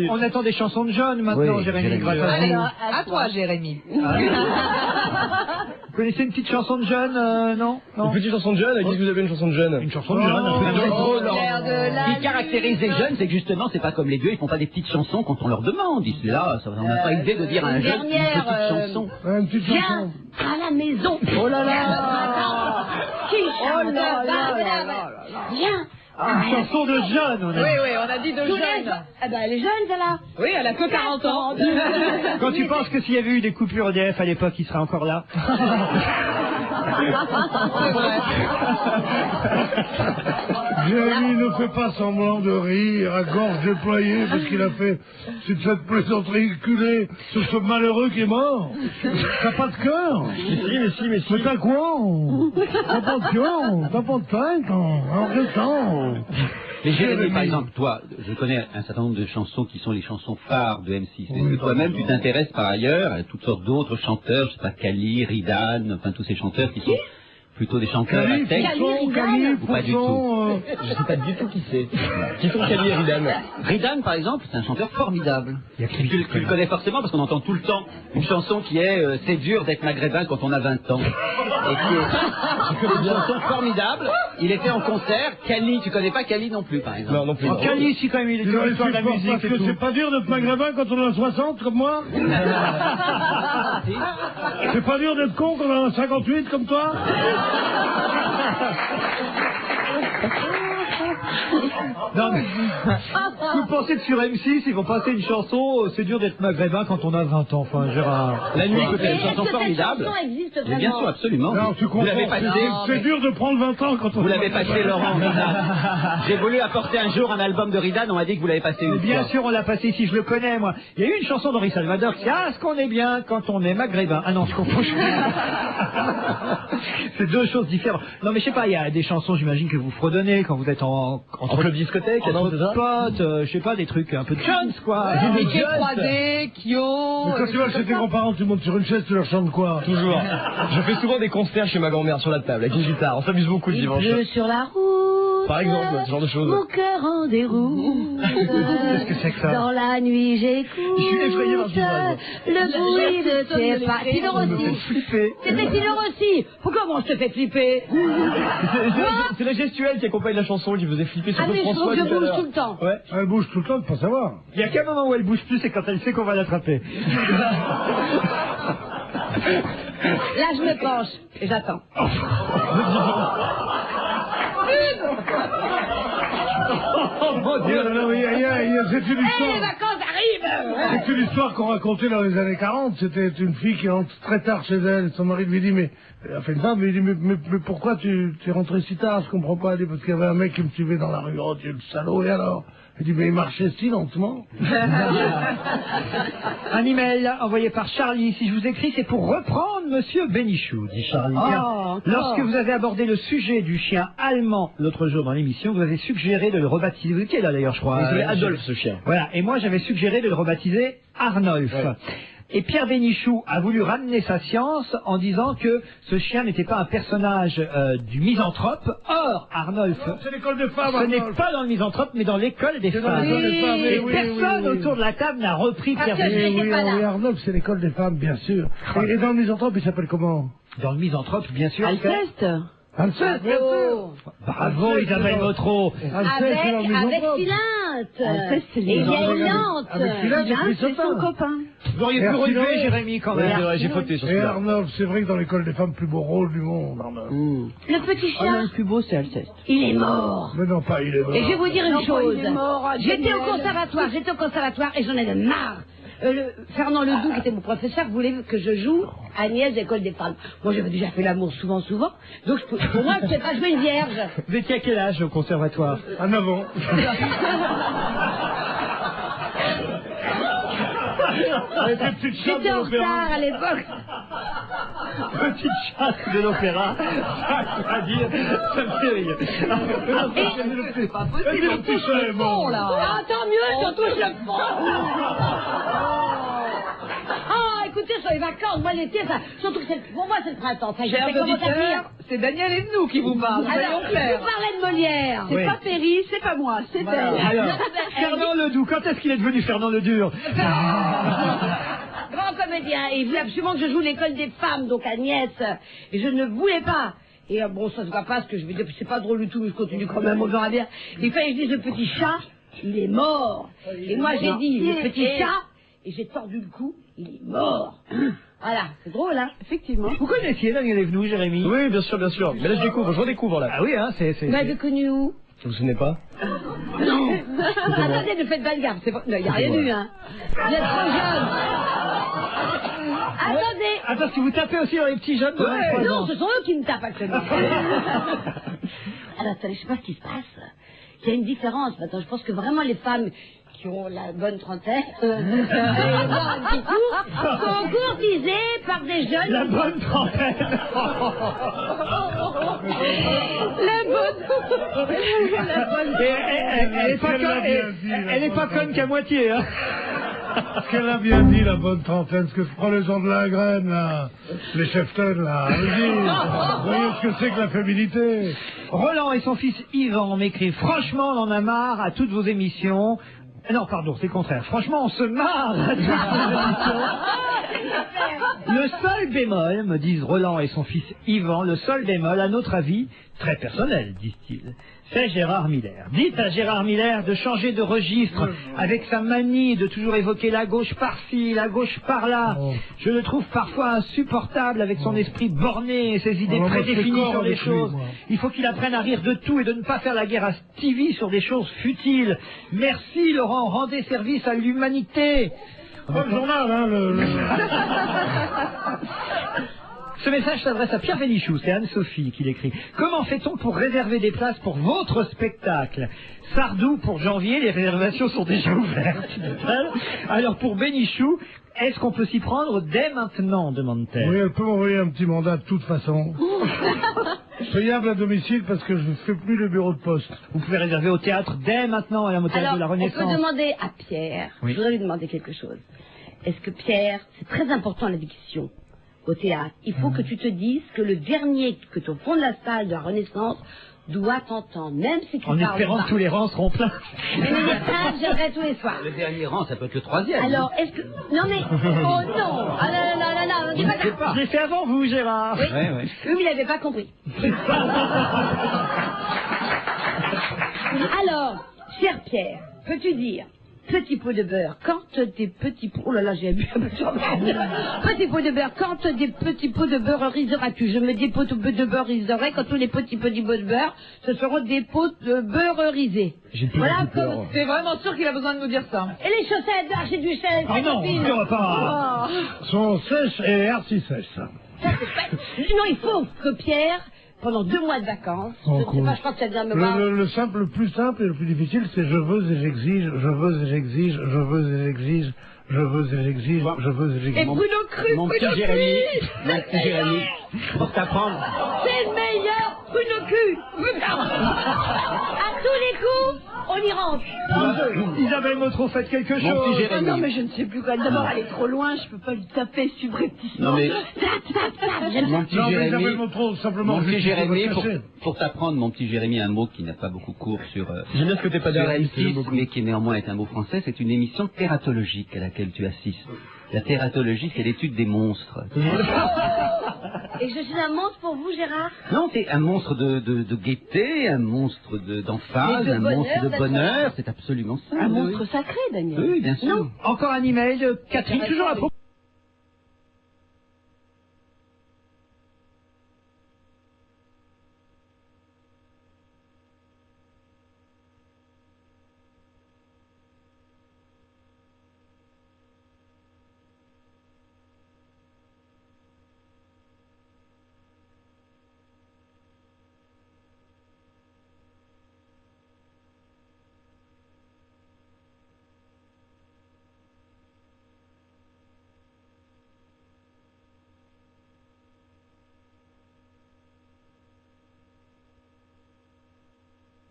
On attend des chansons de jeunes maintenant, Oui, Jérémy, grâce à Allez, vous. à toi, Jérémy. Vous connaissez une petite chanson de jeunes, non? Une petite chanson de jeune, à qui vous avez une chanson de jeune? Une chanson de jeunes. Ce qui caractérise les jeunes, c'est que justement, c'est pas comme les vieux, ils font pas des petites chansons quand on leur demande. Ils disent là, on n'a pas idée de dire à un jeune une dernière, petite chanson. Une petite Viens chanson. à la maison. Oh là là. Qui chante Viens. Une chanson de jeunes, on a dit. Oui, on a dit de Tous les jeunes. Eh ben, elle est jeune, celle-là. Oui, elle a que 40 ans. Quand tu penses que s'il y avait eu des coupures EDF à l'époque, il serait encore là. C'est vrai. Jérémy ne fait pas semblant de rire à gorge déployée parce qu'il a fait cette plaisanterie culée sur ce malheureux qui est mort. T'as pas de cœur? Mais si. Mais t'as quoi? T'as pas de cœur? T'as pas de tête? En restant. Mais Jérémy, par exemple, toi, je connais un certain nombre de chansons qui sont les chansons phares de M6. Est-ce que toi-même, tu t'intéresses par ailleurs à toutes sortes d'autres chanteurs, je sais pas, Cali, Ridan, enfin tous ces chanteurs qui sont plutôt des chanteurs à texte? Cali, Ou pas du Pousson, Je sais pas du tout qui c'est. Qui sont Cali et Ridan? Ridan, par exemple, c'est un chanteur formidable. Tu le connais forcément parce qu'on entend tout le temps une chanson qui est c'est dur d'être maghrébin quand on a 20 ans. Et qui est une chanson formidable. Il était en concert. Cali, tu connais pas Cali non plus, par exemple? Non, non plus. Oh, Cali, si quand même, il est dans l'histoire de la musique parce et que tout. c'est pas dur d'être maghrébin quand on en a 60 comme moi? C'est pas dur d'être con quand on en a 58 comme toi? Non, mais vous pensez que sur M6, ils vont passer une chanson, c'est dur d'être maghrébin quand on a 20 ans, enfin, Gérard. La nuit, Et c'est une est-ce chanson que cette formidable. chanson existe Mais bien sûr, vraiment? absolument. Non, tu Vous l'avez comprends. passé. C'est dur de prendre 20 ans quand on... Vous l'avez passé, Laurent. J'ai voulu apporter un jour un album de Ridan, on m'a dit que vous l'avez passé une Bien fois. sûr, on l'a passé ici, je le connais, moi. Il y a eu une chanson d'Henri Salvador qui dit ah, est-ce qu'on est bien quand on est maghrébin? Ah non, je comprends. C'est deux choses différentes. Non, mais je sais pas, il y a des chansons, j'imagine, que vous fredonnez quand vous êtes entre club discothèque, non, c'est ça? potes, je sais pas, des trucs un peu de Jones, quoi. Mickey 3D, Kyo. Mais quand tu vas chez tes grands-parents, tu montes sur une chaise, tu leur chantes quoi? Toujours. Je fais souvent des concerts chez ma grand-mère sur la table, avec une guitare. On s'amuse beaucoup le Il dimanche. pleut sur la route. Par exemple, ce genre de choses. Mon cœur en déroute. Qu'est-ce que c'est que ça? Dans la nuit, j'écoute. Je suis effrayé par ce visage. Le bruit de tes pas. Tino Ça me fait Rossi. flipper. C'était Tino Rossi. Comment je te fais flipper? C'est la gestuelle qui accompagne la chanson qui faisait flipper sur Ah, mais je François trouve que je tout à bouge l'heure. tout le temps. Ouais. Elle bouge tout le temps de pas savoir. Il y a qu'un moment où elle bouge plus, c'est quand elle sait qu'on va l'attraper. Là, je me penche et j'attends. Oh mon Dieu! Non, mais c'est une Hé, les histoire. vacances arrivent! C'est une histoire qu'on racontait dans les années 40. C'était une fille qui rentre très tard chez elle. Son mari lui dit, mais, elle a fait une femme, lui dit, mais pourquoi tu es rentré si tard? Je comprends pas. Elle dit, parce qu'il y avait un mec qui me suivait dans la rue. Oh, tu es le salaud, et alors? Elle dit, mais il marchait si lentement. Un email envoyé par Charlie. Si je vous écris, c'est pour reprendre Monsieur Bénichou, dit Charlie. Tiens, encore. lorsque vous avez abordé le sujet du chien allemand l'autre jour dans l'émission, vous avez suggéré de le rebaptiser. Vous étiez là d'ailleurs, je crois. Il s'appelait Adolphe, ce chien. Voilà. Et moi, j'avais suggéré de le rebaptiser Arnolphe. Ouais. Et Pierre Bénichou a voulu ramener sa science en disant que ce chien n'était pas un personnage du misanthrope. Or, Arnolphe, c'est l'école des femmes. ce n'est pas dans le misanthrope, mais dans l'école des femmes. Et personne autour de la table n'a repris Pierre Bénichou. Oui, Arnolphe, c'est l'école des femmes, bien sûr. Et dans le misanthrope, il s'appelle comment? Dans le misanthrope, bien sûr. Alceste. Alceste, bien sûr. Bravo, Isabelle Vautreau. Avec Philinte. Et Vieillante. Avec Philinte, C'est son copain. Vous auriez pu relever, Jérémy, quand même. Ouais, j'ai fauté sur Et ça. Arnolphe, c'est vrai que dans l'école des femmes, plus beau rôle du monde, Arnolphe. Le petit Oh non, chat, le plus beau, c'est Alceste. il est mort. Mais non, pas il est mort. Et je vais vous dire une chose. il est mort, J'étais au Daniel. conservatoire et j'en ai de marre. Fernand Ledoux, qui était mon professeur, voulait que je joue Agnès d'école des femmes. Moi, j'avais déjà fait l'amour souvent. Donc, pour moi, je ne pouvais pas jouer une vierge. Vous étiez à quel âge au conservatoire? À 9 ans. Avec les petites chats J'étais de en l'opéra. retard à l'époque. Petite chatte de l'opéra. Ça veut dire, ça me fait rire. C'est pas possible, on touche le fond, là. Ah, tant mieux, si on touche le fond. Ah, écoutez, sur les vacances, moi l'été, surtout que pour moi c'est le printemps. Ça, Chers auditeurs, c'est Daniel et nous qui vous parlent, Alors, soyons vous clairs. parlez de Molière. C'est Oui. pas Péry, c'est pas moi, c'est Voilà. elle. Alors, Fernand Ledoux, quand est-ce qu'il est devenu Fernand Ledur? Grand comédien, et il voulait absolument que je joue l'école des femmes, donc Agnès, et je ne voulais pas. Et bon, ça se voit pas, ce que je vais dire, c'est pas drôle du tout, mais je continue quand même, on verra bien. Il fallait que je dise le petit chat, il est mort. Et moi j'ai dit le petit chat, et j'ai tordu le cou, il est mort. Voilà, c'est drôle, hein. Effectivement. Vous connaissiez Daniel Evenou, Jérémy? Oui, bien sûr, bien sûr. Mais là, je redécouvre là. Ah oui, hein, c'est... Vous m'avez connu où? Vous vous souvenez pas? Non. Attendez, ne faites pas de gaffe, c'est pas... Non, il n'y a rien eu, hein. Vous êtes trop jeune. Attendez. Ah, parce que vous tapez aussi dans les petits jeunes de 23 Non, ans. ce sont eux qui me tapent actuellement. Alors, attendez, je sais pas ce qui se passe. Il y a une différence. Maintenant, je pense que vraiment les femmes qui ont la bonne trentaine, sont courtisées par des jeunes. La bonne trentaine. Elle est pas conne qu'à moitié, hein. Ce qu'elle a bien dit, la bonne trentaine, ce que prend les gens de la graine, là, les cheftaines, là, allez-y. Vous voyez ce que c'est que la féminité. Roland et son fils Yvan m'écrivent: franchement, on en a marre à toutes vos émissions. Non, pardon, c'est le contraire. Franchement, on se marre à toutes vos émissions. Le seul bémol, me disent Roland et son fils Yvan, le seul bémol, à notre avis, très personnel, disent-ils, c'est Gérard Miller. Dites à Gérard Miller de changer de registre avec sa manie de toujours évoquer la gauche par-ci, la gauche par-là. Je le trouve parfois insupportable avec son esprit borné et ses idées Moi, je prédéfinies suis sur les avec lui, choses. moi. Il faut qu'il apprenne à rire de tout et de ne pas faire la guerre à Stevie sur des choses futiles. Merci Laurent, rendez service à l'humanité. Pas le journal, hein, le... Ce message s'adresse à Pierre Bénichou, c'est Anne-Sophie qui l'écrit. Comment fait-on pour réserver des places pour votre spectacle? Sardou, pour janvier, les réservations sont déjà ouvertes. Alors pour Bénichou, est-ce qu'on peut s'y prendre dès maintenant, demande-t-elle. Oui, elle peut m'envoyer un petit mandat de toute façon. Payable à domicile parce que je ne fais plus le bureau de poste. Vous pouvez réserver au théâtre dès maintenant, à la Théâtre Alors, de la on Renaissance. peut demander à Pierre, Oui. je voudrais lui demander quelque chose. Est-ce que Pierre, c'est très important la diction au théâtre, il faut que tu te dises que le dernier, que au fond de la salle de la Renaissance doit t'entendre, même si tu En parles espérant pas. que tous les rangs seront pleins. Mais les messages, j'aimerais tous les soirs. Le dernier rang, ça peut être le troisième. Alors, est-ce que... Non mais... Oh non. Ah là là là là, on dit pas ça. Je l'ai fait avant vous, Gérard. Oui, Ouais, ouais. oui, mais il n'avait pas compris. Alors, cher Pierre, peux-tu dire, petit pot de beurre, quand des petits pots... Oh là là, j'ai bu un peu de petit pot de beurre, quand des petits pots de beurre riseras-tu? Je me dis pots de beurre riserai, quand tous les petits pots de beurre, ce seront des pots de beurre risés. Voilà comme... C'est vraiment sûr qu'il a besoin de nous dire ça. Et les chaussettes d'Archiduchesse, Ah non, on va pas... Sont sèches et archi sèches, ça. Sinon, il faut que Pierre, pendant 2 mois de vacances, je ne sais pas, je crois que ça vient me voir. Le plus simple et le plus difficile, c'est je veux et j'exige, je veux et j'exige, je veux et j'exige, je veux et j'exige, je veux et Et j'exige. Bruno Cru, Mon Bruno petit Jérémy, Cru, mon petit Jérémy, pour t'apprendre. c'est le meilleur prune le cul. À tous les coups, on y rentre. Isabelle Motro, faites quelque chose. Mon petit Jérémy. Non, mais je ne sais plus quoi. D'abord, elle est trop loin, je peux pas lui taper subrepticement. Non, mais- J'aime Mon petit Non, mais Jérémy, Isabelle Motro, simplement, mon petit juste Jérémy, pour cacher. pour t'apprendre, mon petit Jérémy, un mot qui n'a pas beaucoup cours sur, J'aime bien ce que t'es pas sur derrière. M6, mais qui néanmoins est un mot français, c'est une émission tératologique à laquelle tu assistes. La tératologie, c'est l'étude des monstres. Et je suis un monstre pour vous, Gérard? Non, c'est un monstre de gaieté, un monstre d'emphase, Et de un bonheur, monstre de d'être bonheur, c'est absolument ça. un oui. monstre sacré, Daniel. Oui, bien sûr. Non. Encore un email de Catherine, toujours à propos.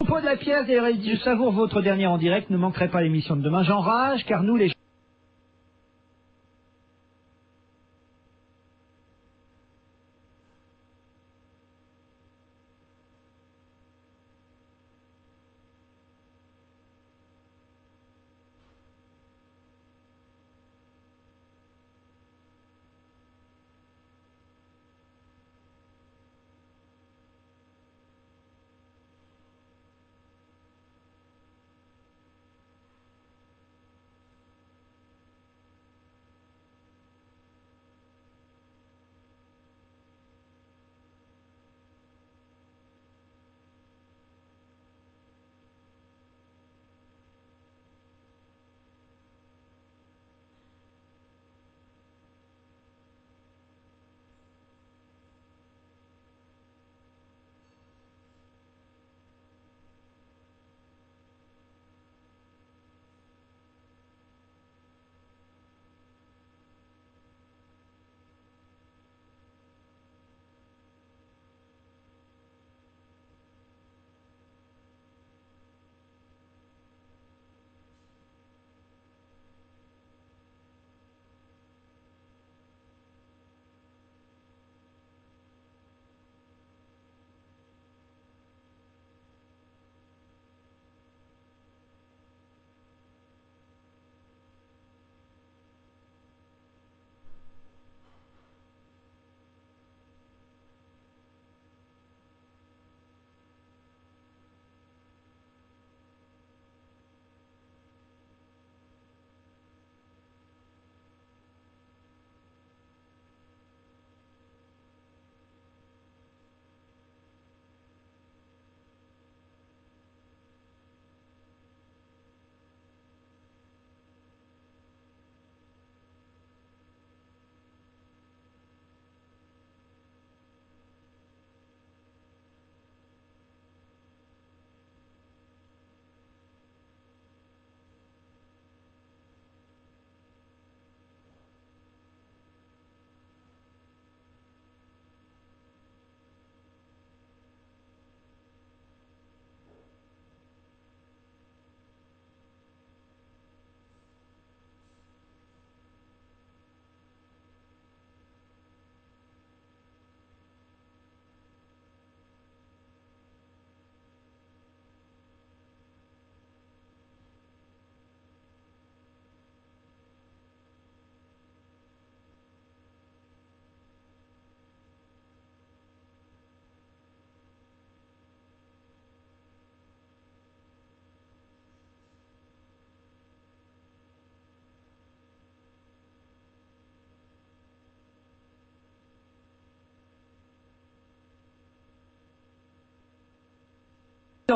Au propos de la pièce, d'ailleurs, il dit, je savoure votre dernier en direct, ne manquerait pas l'émission de demain. J'enrage, car nous, les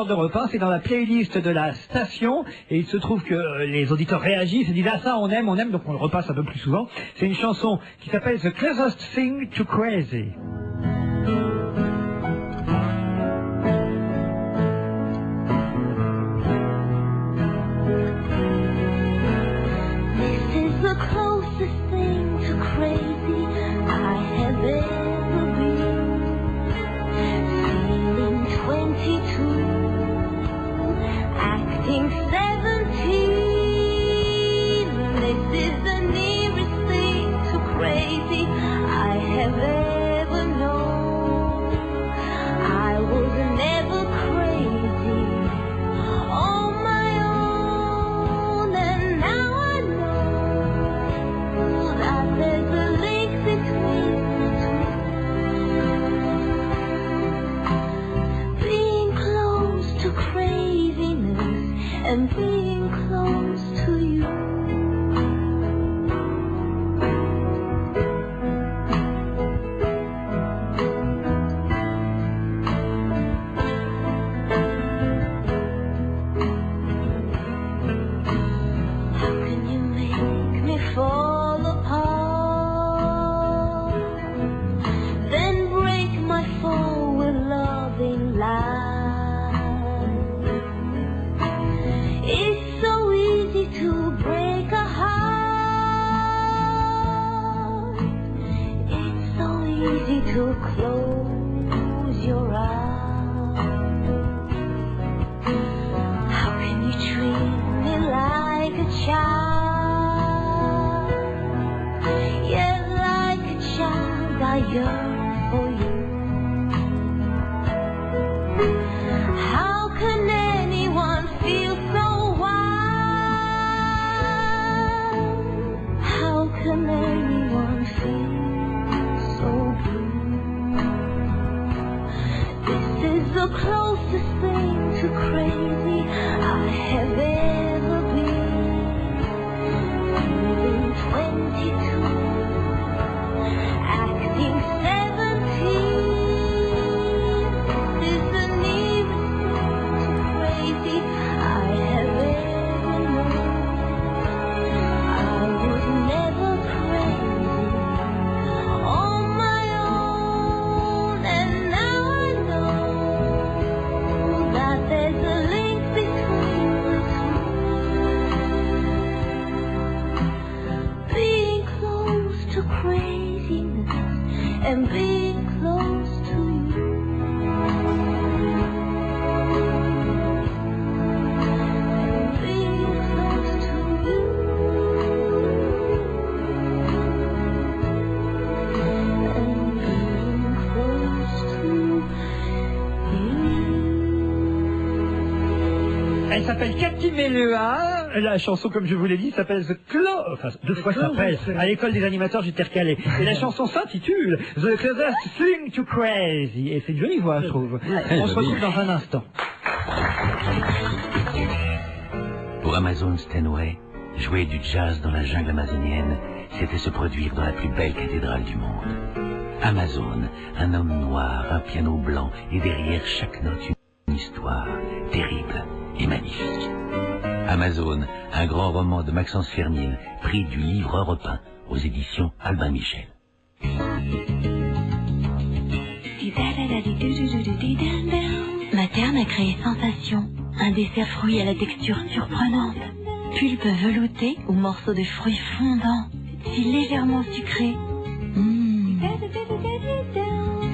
de repas, c'est dans la playlist de la station, et il se trouve que les auditeurs réagissent et disent ah ça on aime, donc on le repasse un peu plus souvent. C'est une chanson qui s'appelle The Closest Thing to Crazy. This is the closest thing to crazy I have ever been. Feeling and being close to you. How can you make me fall apart, then break my fall with loving lies? It's so easy to break a heart. It's so easy to close your eyes. How can you treat me like a child? Yeah, like a child, I yearn for you. How can anyone feel so wild? How can anyone feel so blue? This is the closest thing to crazy I have ever been. Feeling 22, acting 17. This is the nearest thing to crazy I have ever known. I was never crazy on my own, and now I know that there's a link between the two. Being close to craziness and being close to you. Being close to you. And being close to you. Elle s'appelle Cathy Melua. La chanson, comme je vous l'ai dit, s'appelle The Close. Enfin, deux fois s'appelle. À l'école des animateurs, j'étais recalé. Et la chanson s'intitule The Closest Thing to Crazy. Et c'est une jolie voix, je trouve. On se retrouve dans un instant. Pour Amazon Steinway, jouer du jazz dans la jungle amazonienne, c'était se produire dans la plus belle cathédrale du monde. Amazon, un homme noir, un piano blanc, et derrière chaque note une histoire terrible et magnifique. Amazon, un grand roman de Maxence Fermil, prix du livre européen aux éditions Albin Michel. Materne a créé Sensation, un dessert fruit à la texture surprenante. Pulpe veloutée ou morceaux de fruits fondants, si légèrement sucrés.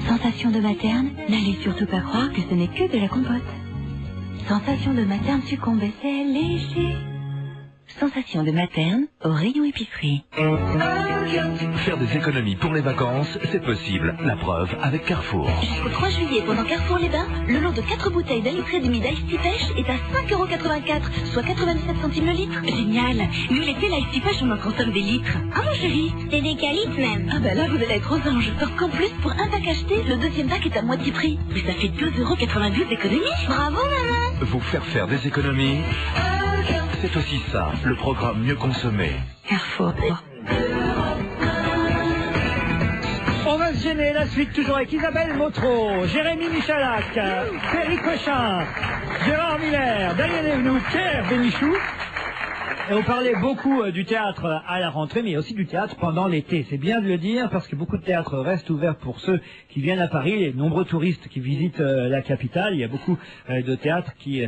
Sensation de Materne, n'allez surtout pas croire que ce n'est que de la compote. Sensation de Materne succombe, c'est léger. Sensation de Materne au rayon épicerie. Faire des économies pour les vacances, c'est possible. La preuve avec Carrefour. Jusqu'au 3 juillet, pendant Carrefour les Bains, le lot de 4 bouteilles d'un litre et demi d'Ice Pêche est à 5,84 €, soit 97 centimes le litre. Génial. Nous, l'été, l'Ice Pêche, on en consomme des litres. Ah, mon chéri. C'est des calitres même. Ah, ben là, vous allez être aux anges. Sauf qu'en plus, pour un pack acheté, le deuxième pack est à moitié prix. Mais ça fait 2,92 € d'économie. Bravo, maman. Vous faire des économies, c'est aussi ça, le programme mieux consommé. Carrefour. On va se gêner, la suite toujours avec Isabelle Motro, Jérémy Michalak, Ferry Cochin, Gérard Miller, Daniel Evenou, Pierre Bénichou. Et on parlait beaucoup du théâtre à la rentrée, mais aussi du théâtre pendant l'été. C'est bien de le dire, parce que beaucoup de théâtres restent ouverts pour ceux qui viennent à Paris, les nombreux touristes qui visitent la capitale. Il y a beaucoup de théâtres qui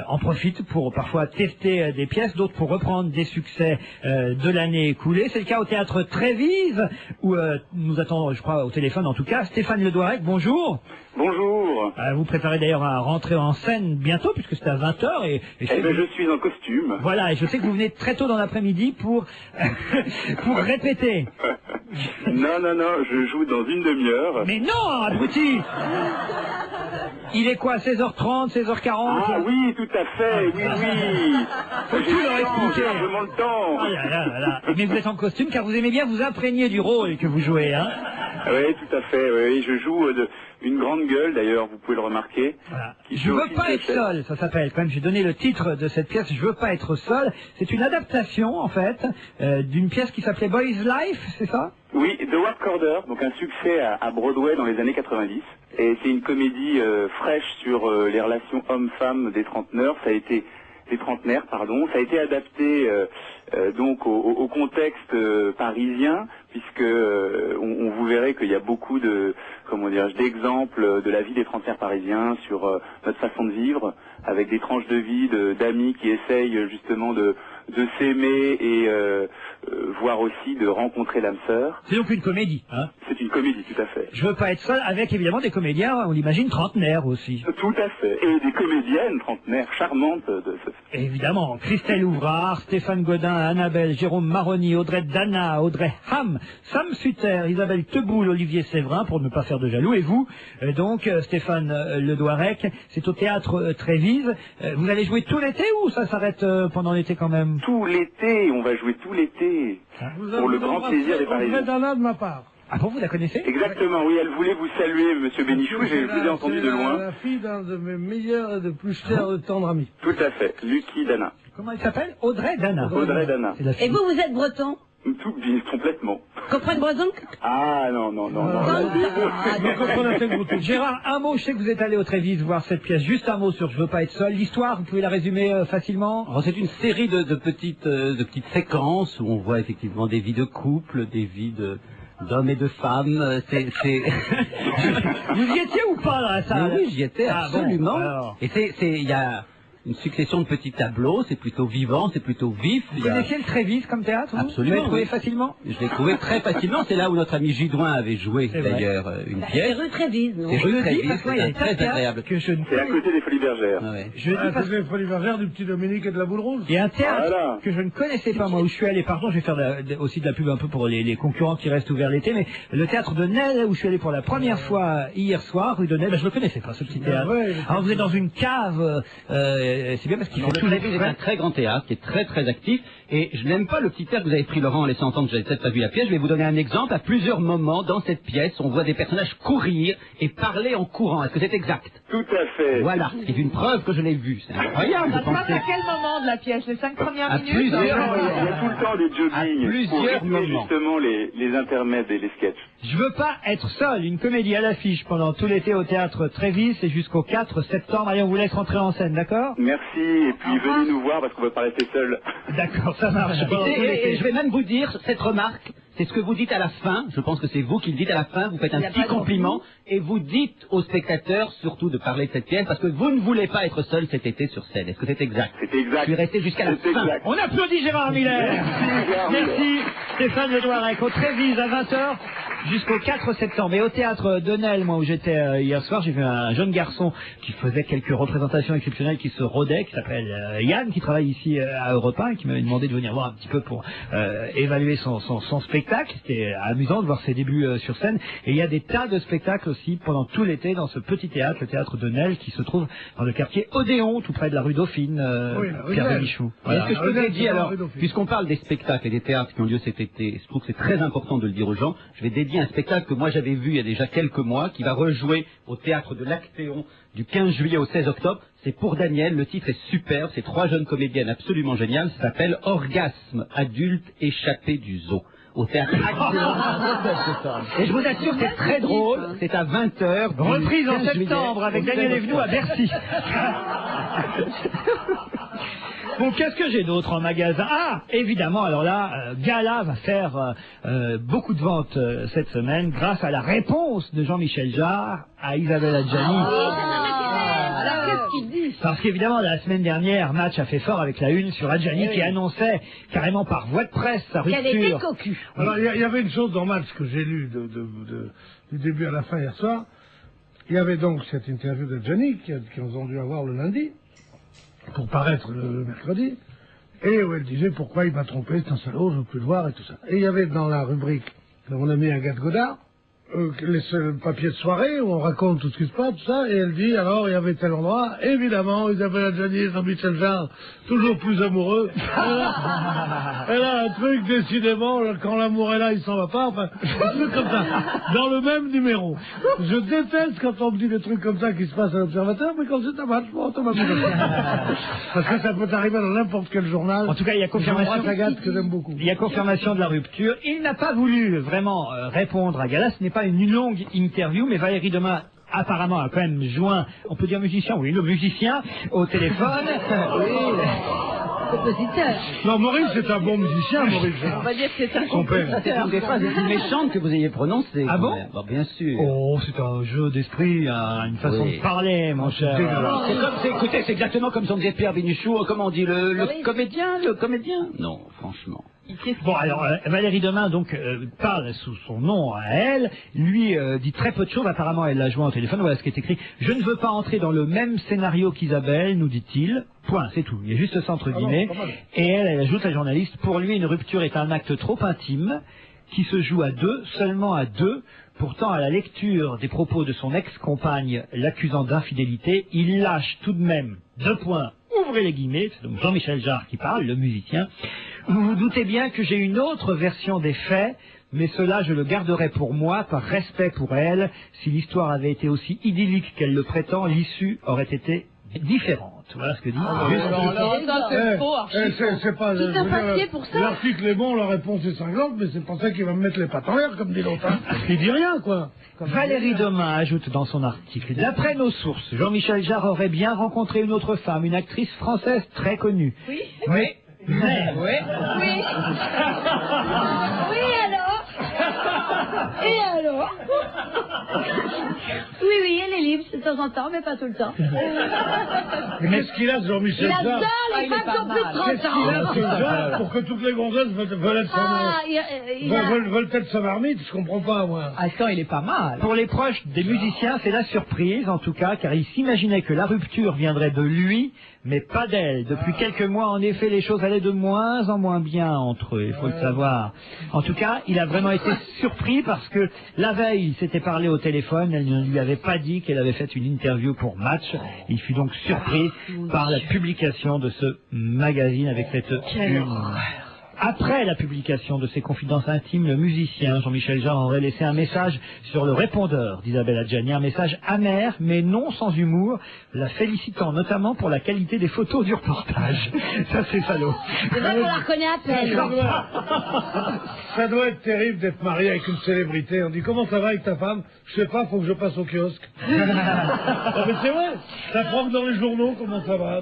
en profitent pour parfois tester des pièces, d'autres pour reprendre des succès de l'année écoulée. C'est le cas au théâtre Trévise, où nous attendons, je crois, au téléphone en tout cas, Stéphane Ledouarec. Bonjour. Bonjour. Vous préparez d'ailleurs à rentrer en scène bientôt, puisque c'est à 20h. Et je suis en costume. Voilà, et je sais que vous venez très tôt dans l'après-midi pour répéter. Non, je joue dans une demi-heure. Mais non, abruti. Il est quoi, 16h30, 16h40? Ah oui, tout à fait, oui. Faut tout leur expliquer. J'ai largement le temps. Oh là. Mais vous êtes en costume car vous aimez bien vous imprégner du rôle que vous jouez, hein? Oui, tout à fait, oui. Je joue une grande gueule, d'ailleurs, vous pouvez le remarquer. Voilà. Je veux pas être seul, ça s'appelle. Quand même, j'ai donné le titre de cette pièce, Je veux pas être seul. C'est une adaptation, en fait, d'une pièce qui s'appelait Boy's Life, c'est ça? Oui, The Workorder, donc un succès à Broadway dans les années 90. Et c'est une comédie fraîche sur les relations hommes-femmes des trentenaires. Ça a été ça a été adapté donc au contexte parisien, puisque on vous verrez qu'il y a beaucoup de d'exemples de la vie des trentenaires parisiens sur notre façon de vivre, avec des tranches de vie d'amis qui essayent justement de s'aimer et voire aussi de rencontrer l'âme sœur. C'est donc une comédie, hein? C'est une comédie, tout à fait. Je veux pas être seul, avec évidemment des comédiens, on l'imagine, trentenaires aussi. Tout à fait. Et des comédiennes trentenaires charmantes de ce... Évidemment, Christelle Ouvrard, Stéphane Godin, Annabelle, Jérôme Maroni, Audrey Dana, Audrey Ham, Sam Sutter, Isabelle Teboul, Olivier Séverin, pour ne pas faire de jaloux, et vous, donc Stéphane Le Douarec, c'est au théâtre Trévise. Vous allez jouer tout l'été ou ça s'arrête pendant l'été quand même? Tout l'été, on va jouer tout l'été, pour le grand plaisir des Parisiens. Audrey Dana de ma part. Ah bon, vous la connaissez? Exactement, oui, elle voulait vous saluer, Monsieur Bénichou, je vous ai entendu de loin. C'est la fille d'un de mes meilleurs et de plus chers tendres amis. Tout à fait, Lucky Dana. Comment elle s'appelle? Audrey Dana. Audrey Dana. Et vous, vous êtes breton? Tout bien, complètement. Comprenez breton? Ah non. Gérard, un mot, je sais que vous êtes allé au Trévise voir cette pièce, juste un mot sur Je veux pas être seul. L'histoire, vous pouvez la résumer facilement? Alors, c'est une série de petites séquences où on voit effectivement des vies de couple, des vies d'hommes et de femmes. Vous y étiez ou pas là, ça? Oui, j'y étais absolument. Bon, et il y a une succession de petits tableaux, c'est plutôt vivant, c'est plutôt vif. Vous connaissiez le Trévise comme théâtre? Absolument. Vous l'avez trouvé facilement? Je l'ai trouvé très facilement. C'est là où notre ami Gidouin avait joué d'ailleurs une pièce. C'est rue Trévise, non? C'est rue Trévise, c'est très agréable. C'est à côté des Folies Bergères. Je dis parce les Folies Bergères du petit Dominique et de la Boule Rouge. Il y a un théâtre que je ne connaissais pas moi où je suis allé. Pardon, je vais faire aussi de la pub un peu pour les concurrents qui restent ouverts l'été, mais le théâtre de Nesle où je suis allé pour la première fois hier soir, rue de Nesle, je ne le connaissais pas ce petit théâtre. Alors vous êtes dans une cave, c'est bien parce qu'il Le Trévise est un très grand théâtre qui est très très actif, et je n'aime pas le petit air que vous avez pris, Laurent, en laissant entendre que j'avais peut-être pas vu la pièce. Je vais vous donner un exemple. À plusieurs moments dans cette pièce, on voit des personnages courir et parler en courant. Est-ce que c'est exact? Tout à fait. Voilà, c'est une preuve que je l'ai vu. C'est incroyable. Ça se passe à quel moment de la pièce? Les 5 premières minutes? Il y a tout le temps des joggings pour rythmer justement les intermèdes et les sketchs. Je veux pas être seul, une comédie à l'affiche pendant tout l'été au théâtre Trévise, c'est jusqu'au 4 septembre. Allez, on vous laisse rentrer en scène, d'accord? Merci, et puis venez nous voir parce qu'on va pas rester seul. D'accord, ça marche. Et je vais même vous dire, cette remarque, c'est ce que vous dites à la fin, je pense que c'est vous qui le dites à la fin, vous faites un petit compliment, et vous dites aux spectateurs surtout de parler de cette pièce, parce que vous ne voulez pas être seul cet été sur scène. Est-ce que c'est exact? C'est exact. Je suis resté jusqu'à la fin. Exact. On applaudit Gérard Miller. Merci Stéphane Le Douarec, au Trévise à 20h jusqu'au 4 septembre. Et au théâtre de Nesle, moi où j'étais hier soir, j'ai vu un jeune garçon qui faisait quelques représentations exceptionnelles, qui se rodait, qui s'appelle Yann, qui travaille ici à Europe 1, et qui m'avait demandé de venir voir un petit peu pour évaluer son spectacle. C'était amusant de voir ses débuts sur scène. Et il y a des tas de spectacles aussi pendant tout l'été dans ce petit théâtre, le théâtre de Nesle, qui se trouve dans le quartier Odéon, tout près de la rue Dauphine, Pierre Bénichou. Voilà. Est-ce que je peux dédier, alors, puisqu'on parle des spectacles et des théâtres qui ont lieu cet été, je trouve que c'est très important de le dire aux gens, je vais dédier un spectacle que moi j'avais vu il y a déjà quelques mois, qui va rejouer au théâtre de l'Actéon du 15 juillet au 16 octobre. C'est pour Daniel, le titre est superbe, c'est 3 jeunes comédiennes absolument géniales, ça s'appelle Orgasme adulte échappé du zoo. Au théâtre Actéon. Et je vous assure, c'est très drôle, c'est à 20h. Reprise en septembre avec Daniel Evenou à Bercy. Bon, qu'est-ce que j'ai d'autre en magasin? Ah, évidemment, alors là, Gala va faire beaucoup de ventes cette semaine grâce à la réponse de Jean-Michel Jarre à Isabelle Adjani. Alors, qu'est-ce qu'il dit? Parce qu'évidemment, la semaine dernière, Match a fait fort avec la une sur Adjani qui annonçait carrément par voie de presse sa rupture. Qu'elle était cocu. Alors, il y avait une chose dans Match que j'ai lu du début à la fin hier soir. Il y avait donc cette interview d'Adjani qu'ils ont dû avoir le lundi, pour paraître le mercredi, et où elle disait pourquoi il m'a trompé, c'est un salaud, je veux plus le voir et tout ça. Et il y avait dans la rubrique de mon ami Agathe Godard, le papier de soirée où on raconte tout ce qui se passe, tout ça, et elle dit, alors, il y avait tel endroit, évidemment, Isabelle Adjani et Jean-Michel Jarre, toujours plus amoureux. Elle a un truc, décidément, quand l'amour est là, il s'en va pas, enfin, un truc comme ça, dans le même numéro. Je déteste quand on me dit des trucs comme ça qui se passent à l'Observateur, mais quand c'est un match, bon, on m'a mis parce que ça peut arriver dans n'importe quel journal. En tout cas, il y a confirmation que j'aime beaucoup. Il y a confirmation de la rupture. Il n'a pas voulu vraiment répondre à Gala. Ce n'est pas une longue interview, mais Valérie Demain apparemment a quand même joint, on peut dire musicien, oui, le musicien au téléphone. Compositeur. Non, Maurice c'est un bon musicien, Maurice. On va dire que c'est un Son père. C'est une des phrases les plus méchantes que vous ayez prononcées. Ah bon? Bon, bien sûr. Oh, c'est un jeu d'esprit, une façon de parler, mon cher. C'est comme, écoutez, c'est exactement comme si on disait Pierre Bénichou, comment on dit, le comédien? Non, franchement. Bon, alors, Valérie Demain, donc, parle sous son nom à elle. Lui dit très peu de choses. Apparemment, elle l'a joint au téléphone. Voilà ce qui est écrit. Je ne veux pas entrer dans le même scénario qu'Isabelle, nous dit-il. Point, c'est tout. Il y a juste ça entre guillemets. Et elle ajoute, la journaliste, pour lui, une rupture est un acte trop intime qui se joue à deux, seulement à deux. Pourtant, à la lecture des propos de son ex-compagne l'accusant d'infidélité, il lâche tout de même 2 points. Ouvrez les guillemets, c'est donc Jean-Michel Jarre qui parle, le musicien. Vous vous doutez bien que j'ai une autre version des faits, mais cela je le garderai pour moi, par respect pour elle. Si l'histoire avait été aussi idyllique qu'elle le prétend, l'issue aurait été différente. Voilà ce que dit. C'est pas. Tout un papier pour ça. L'article est bon, la réponse est cinglante, mais c'est pour ça qu'il va me mettre les pattes en l'air, comme dit l'autre. Il dit rien, quoi. Valérie Demain ajoute dans son article, d'après nos sources, Jean-Michel Jarre aurait bien rencontré une autre femme, une actrice française très connue. Oui. Mais Oui, alors? Et alors? Oui, elle est libre de temps en temps, mais pas tout le temps. Mais qu'est-ce qu'il a, ce Jean-Michel Il Jarre? adore les femmes qui ont plus de 30 Qu'est-ce qu'il a, ce Jarre, pour que toutes les gonzesses veulent être sa marmite? Je comprends pas, moi. Attends, il est pas mal. Pour les proches des musiciens, c'est la surprise, en tout cas, car ils s'imaginaient que la rupture viendrait de lui, mais pas d'elle. Depuis quelques mois, en effet, les choses allaient de moins en moins bien entre eux, il faut le savoir. En tout cas, il a vraiment été surpris parce que la veille, il s'était parlé au téléphone, elle ne lui avait pas dit qu'elle avait fait une interview pour Match. Il fut donc surpris par la publication de ce magazine avec cette une. Après la publication de ses confidences intimes, le musicien Jean-Michel Jarre aurait laissé un message sur le répondeur d'Isabelle Adjani, un message amer mais non sans humour, la félicitant notamment pour la qualité des photos du reportage. Ça c'est salaud. C'est vrai qu'on la reconnaît à peine. Ça doit être terrible d'être marié avec une célébrité. On dit comment ça va avec ta femme? Je sais pas, faut que je passe au kiosque. Non mais c'est vrai, ça prend dans les journaux comment ça va.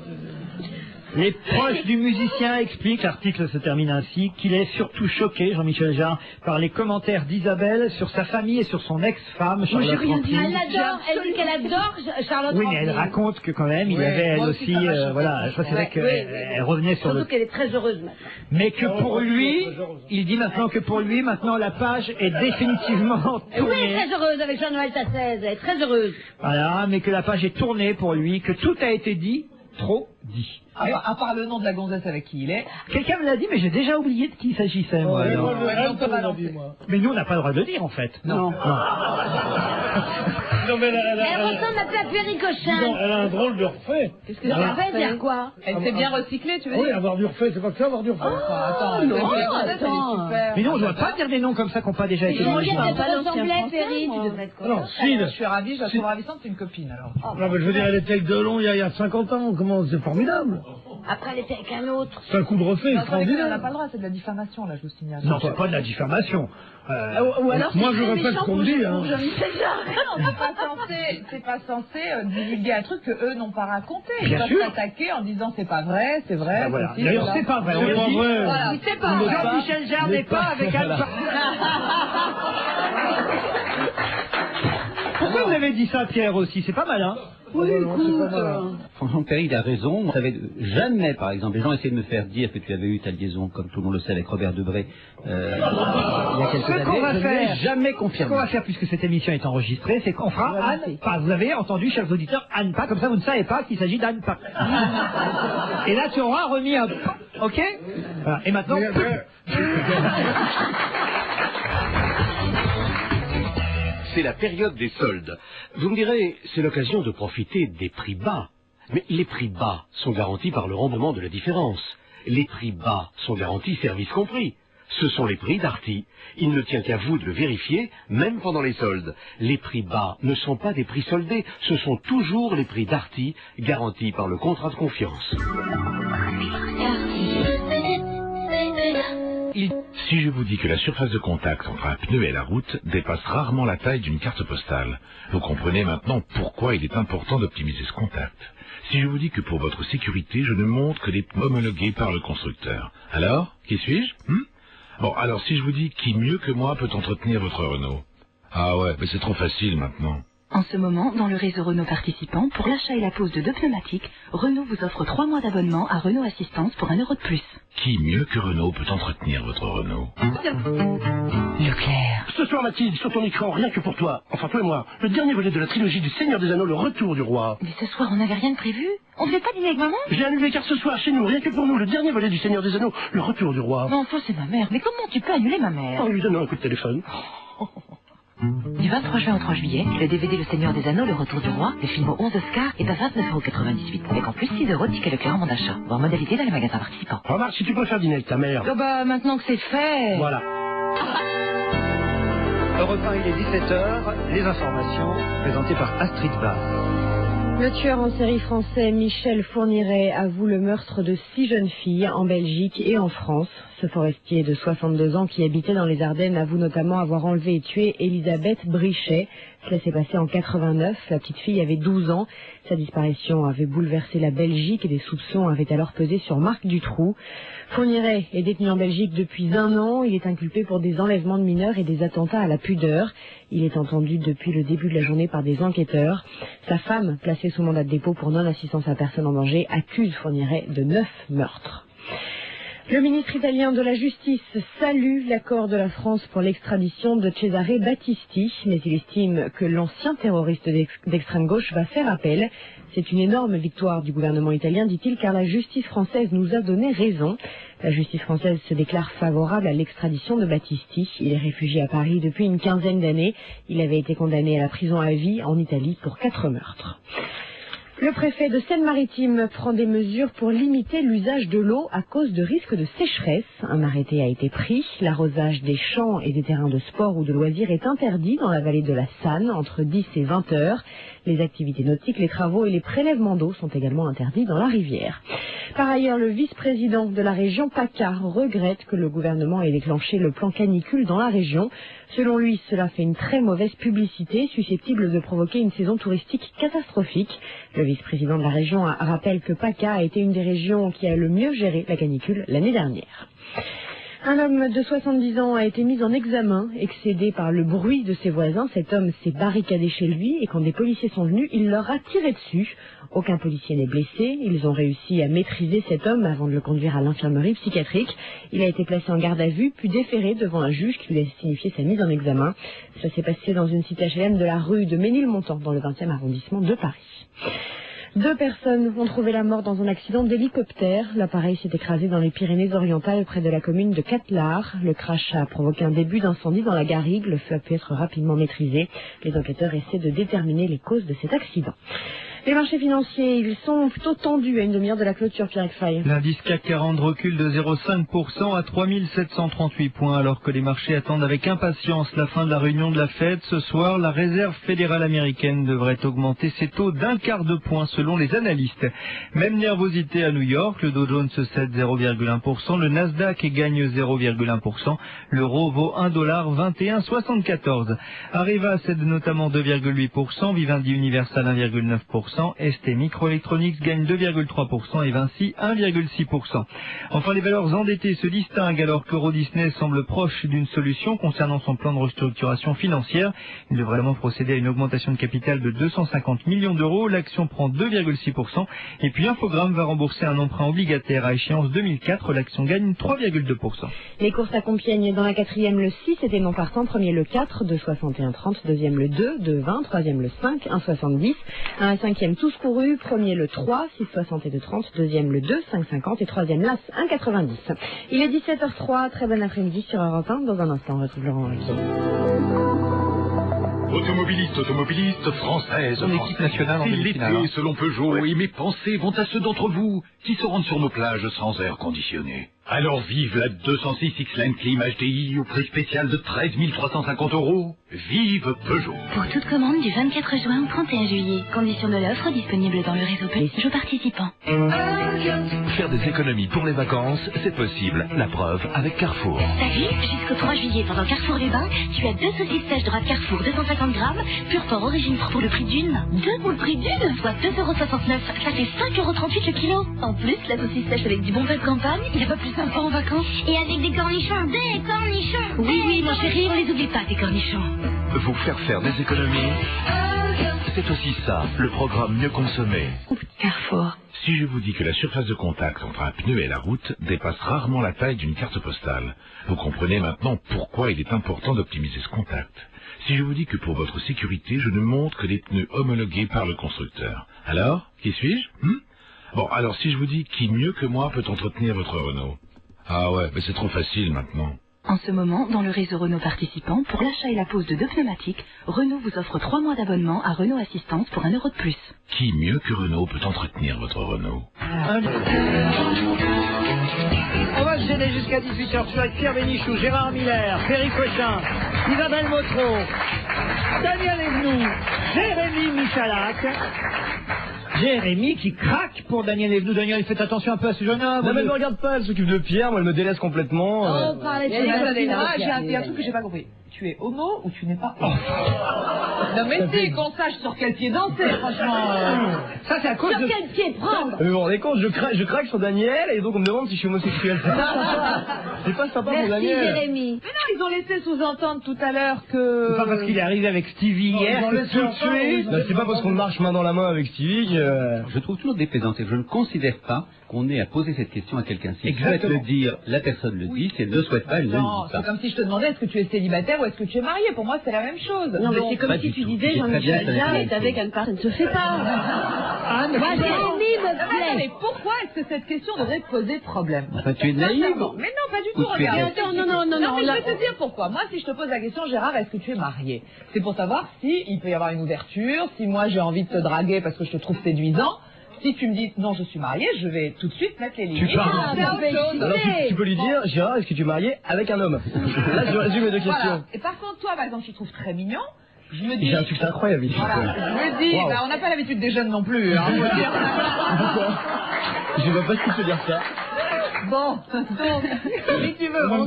Les proches du musicien expliquent, l'article se termine ainsi, qu'il est surtout choqué, Jean-Michel Jarre, par les commentaires d'Isabelle sur sa famille et sur son ex-femme, Charlotte Rampling. Elle l'adore, elle dit qu'elle adore Charlotte Oui, mais elle raconte que quand même, il y avait elle aussi, voilà, je crois que c'est vrai qu'elle revenait sur surtout qu'elle est très heureuse maintenant. Mais que pour lui, il dit maintenant que pour lui, maintenant la page est définitivement tournée. Oui, elle est très heureuse avec Jean-Noël Tassez, elle est très heureuse. Voilà, mais que la page est tournée pour lui, que tout a été dit, trop dit. À part le nom de la gonzesse avec qui il est. Quelqu'un me l'a dit, mais j'ai déjà oublié de qui il s'agissait, moi. Mais nous, on n'a pas le droit de le dire, en fait. Non. Non, mais Elle ressemble à Pierre Ricochet. Elle a un drôle de refait. Qu'est-ce que ça veut dire, quoi? Elle s'est bien recyclée, tu veux dire? Oui, avoir du refait, c'est pas que ça, avoir du refait. Attends, attends. Mais non, on ne doit pas dire des noms comme ça qui n'ont pas déjà été Mais dit. ça te ressemblait, Perry, tu devrais être Non, si. Je suis ravie, je la trouve ravissante, c'est une copine, alors. Non, mais je veux dire, elle était avec Delon il y a 50 ans. Comment, c'est formidable. Après, elle était avec un autre. C'est un coup de refait Elle n'a extraordinaire. pas le droit, c'est de la diffamation, là, je vous signale. Non, c'est pas de la diffamation. Ou alors, moi, je répète ce qu'on me dit. Hein. Non, c'est pas censé divulguer un truc que eux n'ont pas raconté. Ils Bien peuvent sûr. s'attaquer en disant c'est pas vrai, c'est vrai. Ah, voilà. c'est ci, D'ailleurs, voilà. c'est pas vrai. C'est pas vrai. Voilà. C'est pas vrai. Jean-Michel Jarre n'est pas avec Anne. Pourquoi vous avez dit ça, Pierre, aussi? C'est pas mal, hein? Oui, écoute. Franchement, Perry, il a raison. On savait jamais, par exemple, les gens essaient de me faire dire que tu avais eu ta liaison, comme tout le monde le sait, avec Robert Debré, il y a quelques Ce qu'on va années. Je ne l'ai faire, jamais Ce qu'on confirmé. va faire, puisque cette émission est enregistrée, c'est qu'on fera Anne pas. Vous avez entendu, chers auditeurs, Anne pas, comme ça vous ne savez pas qu'il s'agit d'Anne pas. Et là, tu auras remis un pas, ok? Voilà. Et maintenant... c'est la période des soldes. Vous me direz, c'est l'occasion de profiter des prix bas. Mais les prix bas sont garantis par le rendement de la différence. Les prix bas sont garantis, service compris. Ce sont les prix Darty. Il ne tient qu'à vous de le vérifier, même pendant les soldes. Les prix bas ne sont pas des prix soldés, ce sont toujours les prix Darty, garantis par le contrat de confiance. Si je vous dis que la surface de contact entre un pneu et la route dépasse rarement la taille d'une carte postale, vous comprenez maintenant pourquoi il est important d'optimiser ce contact. Si je vous dis que pour votre sécurité, je ne montre que des pneus homologués par le constructeur. Alors, qui suis-je? Bon, alors si je vous dis qui mieux que moi peut entretenir votre Renault? Ah ouais, mais c'est trop facile maintenant. En ce moment, dans le réseau Renault participant, pour l'achat et la pose de 2 pneumatiques, Renault vous offre 3 mois d'abonnement à Renault Assistance pour 1 € de plus. Qui mieux que Renault peut entretenir votre Renault? Leclerc. Ce soir, Mathilde, sur ton écran, rien que pour toi, enfin toi et moi, le dernier volet de la trilogie du Seigneur des Anneaux, le retour du roi. Mais ce soir, on n'avait rien de prévu. On ne devait pas dîner avec maman? J'ai annulé car ce soir, chez nous, rien que pour nous, le dernier volet du Seigneur des Anneaux, le retour du roi. Mais enfin, c'est ma mère. Mais comment tu peux annuler ma mère? En lui donnant un coup de téléphone. Du 23 juin au 3 juillet, le DVD Le Seigneur des Anneaux, le retour du roi, le film aux 11 Oscars est à 29,98 €, avec en plus 6 € de ticket Leclerc en bon d'achat. Voir modalité dans les magasins participants. Remarque, si tu préfères dîner avec ta mère. Oh bah, maintenant que c'est fait. Voilà. Europe 1, il est 17h, les informations présentées par Astrid Barr. Le tueur en série français Michel Fourniret avoue le meurtre de 6 jeunes filles en Belgique et en France. Ce forestier de 62 ans qui habitait dans les Ardennes avoue notamment avoir enlevé et tué Elisabeth Brichet. Cela s'est passé en 89. La petite fille avait 12 ans. Sa disparition avait bouleversé la Belgique et des soupçons avaient alors pesé sur Marc Dutroux. Fourniret est détenu en Belgique depuis 1 an. Il est inculpé pour des enlèvements de mineurs et des attentats à la pudeur. Il est entendu depuis le début de la journée par des enquêteurs. Sa femme, placée sous mandat de dépôt pour non-assistance à personne en danger, accuse Fourniret de 9 meurtres. Le ministre italien de la Justice salue l'accord de la France pour l'extradition de Cesare Battisti, mais il estime que l'ancien terroriste d'extrême gauche va faire appel. C'est une énorme victoire du gouvernement italien, dit-il, car la justice française nous a donné raison. La justice française se déclare favorable à l'extradition de Battisti. Il est réfugié à Paris depuis une quinzaine d'années. Il avait été condamné à la prison à vie en Italie pour 4 meurtres. Le préfet de Seine-Maritime prend des mesures pour limiter l'usage de l'eau à cause de risques de sécheresse. Un arrêté a été pris. L'arrosage des champs et des terrains de sport ou de loisirs est interdit dans la vallée de la Sanne entre 10 et 20 heures. Les activités nautiques, les travaux et les prélèvements d'eau sont également interdits dans la rivière. Par ailleurs, le vice-président de la région PACA regrette que le gouvernement ait déclenché le plan canicule dans la région. Selon lui, cela fait une très mauvaise publicité, susceptible de provoquer une saison touristique catastrophique. Le vice-président de la région rappelle que PACA a été une des régions qui a le mieux géré la canicule l'année dernière. Un homme de 70 ans a été mis en examen, excédé par le bruit de ses voisins. Cet homme s'est barricadé chez lui et quand des policiers sont venus, il leur a tiré dessus. Aucun policier n'est blessé. Ils ont réussi à maîtriser cet homme avant de le conduire à l'infirmerie psychiatrique. Il a été placé en garde à vue, puis déféré devant un juge qui lui a signifié sa mise en examen. Ça s'est passé dans une cité HLM de la rue de Ménilmontant, dans le 20e arrondissement de Paris. 2 personnes ont trouvé la mort dans un accident d'hélicoptère. L'appareil s'est écrasé dans les Pyrénées-Orientales près de la commune de Catelard. Le crash a provoqué un début d'incendie dans la garrigue. Le feu a pu être rapidement maîtrisé. Les enquêteurs essaient de déterminer les causes de cet accident. Les marchés financiers, ils sont plutôt tendus à une demi-heure de la clôture, Pierre Fay. L'indice CAC 40 recule de 0,5% à 3738 points, alors que les marchés attendent avec impatience la fin de la réunion de la Fed. Ce soir, la Réserve fédérale américaine devrait augmenter ses taux d'1/4 de point selon les analystes. Même nervosité à New York, le Dow Jones cède 0,1%, le Nasdaq gagne 0,1%, l'euro vaut $1,2174. Arriva cède notamment 2,8%, Vivendi Universal 1,9%. ST Microelectronics gagne 2,3% et Vinci 1,6%. Enfin, les valeurs endettées se distinguent alors qu'Euro Disney semble proche d'une solution concernant son plan de restructuration financière. Il devrait vraiment procéder à une augmentation de capital de 250 millions d'euros. L'action prend 2,6%. Et puis Infogrames va rembourser un emprunt obligataire à échéance 2004. L'action gagne 3,2%. Les courses à Compiègne dans la 4e, le 6 était non partant. Premier le 4, 2,61,30. Deuxième le 2, 2,20. Troisième le 5, 1,70. Un 5e tous courus, premier le 3, 6,60 et 2,30, deuxième le 2, 5,50 et troisième l'As, 1,90. Il est 17h03, très bon après-midi sur Europe 1. Dans un instant, on retrouve Laurent Ruquier. Automobilistes françaises, Une équipe nationale en c'est demi-finale, l'été hein. selon Peugeot, et mes pensées vont à ceux d'entre vous qui se rendent sur nos plages sans air conditionné. Alors vive la 206 X-Line Clim HDI au prix spécial de 13 350 €. Vive Peugeot. Pour toute commande du 24 juin au 31 juillet. Conditions de l'offre disponible dans le réseau Peugeot participant. Faire des économies pour les vacances, c'est possible. La preuve avec Carrefour. Salut, jusqu'au 3 juillet pendant Carrefour Les Bains, tu as 2 saucisses sèches droite Carrefour 250 grammes, pur porc origine pour le prix d'une. 2 pour le prix d'une, soit 2,69 €. Ça fait 5,38 € le kilo. En plus, la saucisse sèche avec du bon pain de campagne, il n'y a pas plus sympa en vacances. Et avec des cornichons, Oui, mon chéri, on les oublie pas, tes cornichons. Vous faire des économies, c'est aussi ça, le programme mieux consommé. Carrefour. Si je vous dis que la surface de contact entre un pneu et la route dépasse rarement la taille d'une carte postale, vous comprenez maintenant pourquoi il est important d'optimiser ce contact. Si je vous dis que pour votre sécurité, je ne montre que des pneus homologués par le constructeur. Alors, qui suis-je Bon, alors si je vous dis qui mieux que moi peut entretenir votre Renault? Ah ouais, mais c'est trop facile maintenant. En ce moment, dans le réseau Renault participant, pour l'achat et la pose de 2 pneumatiques, Renault vous offre 3 mois d'abonnement à Renault Assistance pour 1 € de plus. Qui mieux que Renault peut entretenir votre Renault? On va se gêner jusqu'à 18h. Je suis avec Pierre Bénichou, Gérard Miller, Ferry Cochin, Isabelle Motro, Daniel Evenou, Jérémy Michalak. Jérémy qui craque pour Daniel Evenou. Daniel, faites attention un peu à ce jeune homme. Non, mais elle me regarde pas, elle s'occupe de Pierre, moi elle me délaisse complètement. Oh, parlez de j'ai un truc que j'ai pas compris. Tu es homo ou tu n'es pas homo? Non mais si, qu'on sache sur quel pied danser, franchement. Ça c'est à cause sur quel pied prendre? Mais vous vous rendez compte, je craque sur Daniel et donc on me demande si je suis homosexuel. C'est pas sympa. C'est pas sympa pour Daniel. Jérémy. Mais non, ils ont laissé sous-entendre tout à l'heure que... C'est pas parce qu'il est arrivé avec Stevie hier que tout de suite... C'est pas parce qu'on marche main dans la main avec Stevie que... Je trouve toujours déplaisant, c'est que je ne considère pas qu'on ait à poser cette question à quelqu'un. Si elle souhaite le dire, la personne le dit. Si elle ne souhaite pas, elle ne le dit pas. C'est comme si je te demandais est-ce que tu es célibataire ou est-ce que tu es marié. Pour moi, c'est la même chose. Non, mais c'est comme si tu disais Jean-Michel Jarre est avec Anne-Part. Ça ne se fait pas. Moi, Jérémy me plaît. Mais pourquoi est-ce que cette question devrait poser problème? Enfin, tu es naïve. Mais non, pas du tout. Regarde. Attends, non. Mais je vais te dire pourquoi. Moi, si je te pose la question, Gérard, est-ce que tu es marié? C'est pour savoir si il peut y avoir une ouverture, si moi j'ai envie de te draguer parce que je te trouve séduisant. Si tu me dis non, je suis marié, je vais tout de suite mettre les limites. Tu parles. Alors tu peux lui dire, Gérard, est-ce que tu es marié avec un homme? Là, je résume les deux questions. Voilà. Et par contre, toi, par exemple, tu trouves très mignon. Je me dis. J'ai un succès incroyable ici. Voilà. Je me dis, Wow. on n'a pas l'habitude des jeunes non plus. Hein, faut dire. Je ne vois pas ce qu'il peut dire ça. Bon, donc, si tu veux, En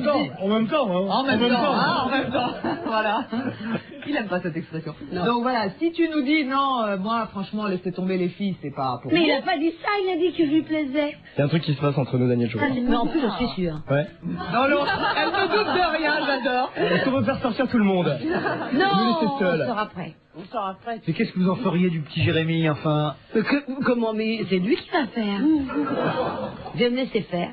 même temps. En même temps. Voilà. Il aime pas cette expression. Non. Donc voilà, si tu nous dis non, moi franchement laissez tomber les filles, c'est pas pour Mais moi. il a pas dit ça, il a dit que je lui plaisais. Il y a un truc qui se passe entre nous, Daniel, je crois. Mais en plus, je suis sûre. Ouais. Non, elle ne doute de rien, j'adore. Est-ce qu'on veut faire sortir tout le monde? Non, Vous laissez on seul. sera prêt. On sera prêt. Mais qu'est-ce que vous en feriez du petit Jérémy, enfin? Comment? Mais c'est lui qui va faire. Je vais me laisser faire.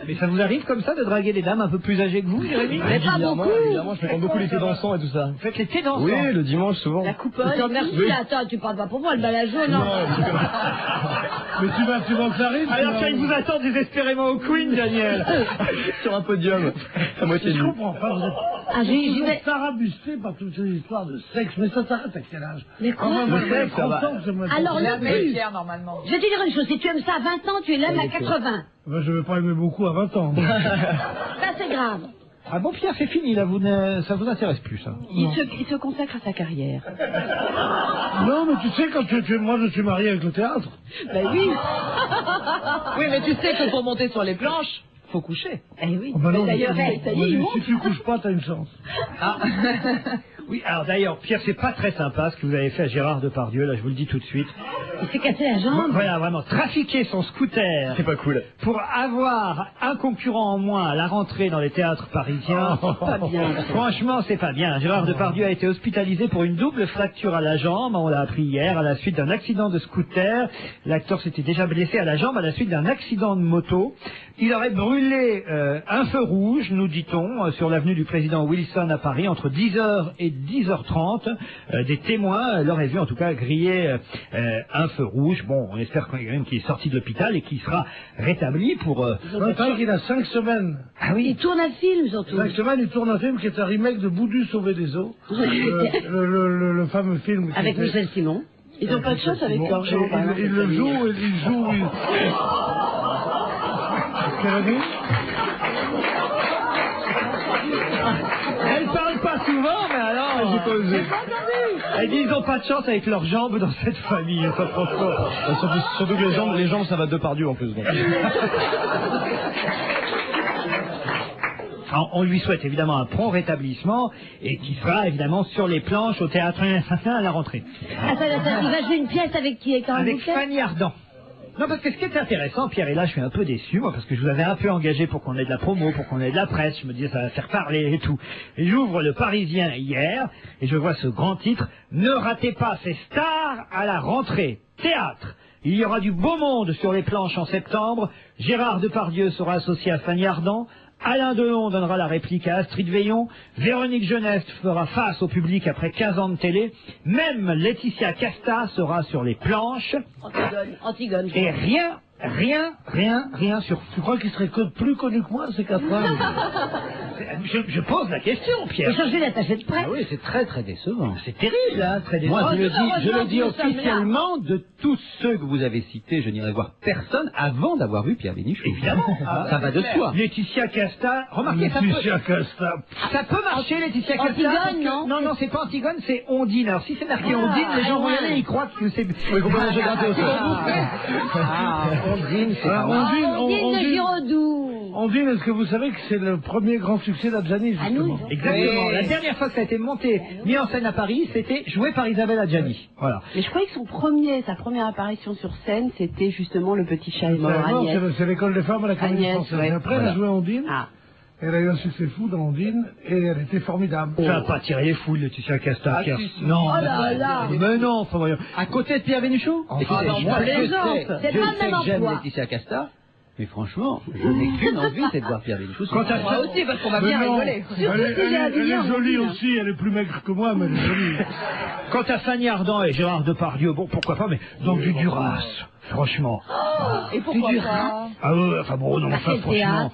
Mais ça vous arrive comme ça de draguer des dames un peu plus âgées que vous, Jérémy? Mais pas beaucoup. Évidemment, je fréquente beaucoup l'été dansant et tout ça. Vous faites l'été dansant? Oui, le dimanche souvent. La coupole. Merci, attends, tu parles pas pour moi, le balageau, non? Mais tu vas souvent que ça arrive. Alors qu'il vous attend désespérément au Queen, Daniel. Sur un podium. À moitié Je nu. comprends pas. Vous êtes j'y vais. tarabusté par toutes ces histoires de sexe. Mais ça s'arrête à quel âge? Mais quoi? Moi, Le sexe, ça va. Alors, La le plus. Pierre, normalement. Je vais te dire une chose, si tu aimes ça à 20 ans, tu l'aimes à 80. Ben, je vais pas aimer beaucoup à 20 ans. Ça, c'est grave. Ah bon, Pierre, c'est fini, là, ça vous intéresse plus, ça? Il se consacre à sa carrière. Non, mais tu sais, quand moi je suis marié avec le théâtre. Ben oui. Oui, mais tu sais que pour monter sur les planches, faut coucher. Eh oui. Oh, ben non, D'ailleurs, mais ça y est, il monte. si tu couches pas, t'as une chance. Ah. Oui, alors d'ailleurs, Pierre, c'est pas très sympa ce que vous avez fait à Gérard Depardieu, là, je vous le dis tout de suite. Il s'est cassé la jambe. Voilà, vraiment, trafiquer son scooter. C'est pas cool. Pour avoir un concurrent en moins à la rentrée dans les théâtres parisiens. Pas bien. Franchement, c'est pas bien. Gérard Depardieu a été hospitalisé pour une double fracture à la jambe, on l'a appris hier, à la suite d'un accident de scooter. L'acteur s'était déjà blessé à la jambe à la suite d'un accident de moto. Il aurait brûlé un feu rouge, nous dit-on, sur l'avenue du président Wilson à Paris, entre 10h et 10h30. Des témoins l'auraient vu en tout cas griller un feu rouge. Bon, on espère qu'il est sorti de l'hôpital et qu'il sera rétabli pour... Il a 5 semaines. Ah oui. Il tourne un film surtout. 5 semaines, il tourne un film qui est un remake de Boudu sauvé des eaux. Le fameux film. Avec Michel Simon. Ils n'ont pas de chance avec leur genre. Il le joue, il joue. Qu'elle a dit? Elle parle pas souvent, mais alors... J'ai pas osé. Elle dit ils n'ont pas de chance avec leurs jambes dans cette famille, ça franchement. Surtout que les jambes, ça va de par Dieu en plus. Donc. Alors, on lui souhaite évidemment un prompt rétablissement et qui sera évidemment sur les planches au Théâtre Saint-Saint à la rentrée. Attends, il va jouer une pièce avec qui? Avec Fanny Ardant. Non, parce que ce qui est intéressant, Pierre, et là je suis un peu déçu, moi, parce que je vous avais un peu engagé pour qu'on ait de la promo, pour qu'on ait de la presse, je me disais ça va faire parler et tout. Et j'ouvre le Parisien hier, et je vois ce grand titre, ne ratez pas ces stars à la rentrée. Théâtre. Il y aura du beau monde sur les planches en septembre, Gérard Depardieu sera associé à Fanny Ardant, Alain Delon donnera la réplique à Astrid Veillon, Véronique Jeunesse fera face au public après 15 ans de télé, même Laetitia Casta sera sur les planches. Antigone. Et rien sur... Tu crois qu'il serait plus connu que moi, ces 4 femmes? Je pose la question, Pierre. Faut changer d'attaché de presse. Ah oui, c'est très très décevant. C'est terrible, hein, très décevant. Moi, je le dis officiellement, de tous ceux que vous avez cités, je n'irai voir personne avant d'avoir vu Pierre Bénichou. Évidemment. Ça va de soi. Laetitia Casta, remarquez, ça peut marcher, Laetitia Casta. Antigone, non? Non, c'est pas Antigone, c'est Ondine. Alors si c'est marqué Ondine, les gens vont y aller, ils croient que c'est... Oui, complètement, j'ai gratté au sol. Ondine de Giraudoux. Ondine, est-ce que vous savez que c'est le premier grand succès d'Adjani, justement? Exactement. La dernière fois que ça a été mis en scène à Paris, c'était joué par Isabelle Adjani. Voilà. Mais je croyais que sa première apparition sur scène, c'était justement Le Petit Chat est mort, Agnès. C'est l'école des femmes à la Comédie Française. Ouais. Après, elle a joué Ondine. Elle a eu un succès fou dans Ondine et elle était formidable. Ça n'a pas tiré les foules, Laetitia Casta. Non. Oh là là. Mais non, enfin voyons. À côté de Pierre Bénichou? C'est pas le même J'aime emploi. Laetitia Casta. Mais franchement, je n'ai qu'une envie, c'est de voir Pierre Bénichou. Moi aussi, parce qu'on va bien rigoler. Elle est jolie aussi, elle est plus maigre que moi, mais elle est jolie. Quant à Fanny Ardant et Gérard Depardieu, bon, pourquoi pas, mais dans du Duras, franchement. Et pourquoi pas? Ah ouais, enfin bon, non, enfin, franchement.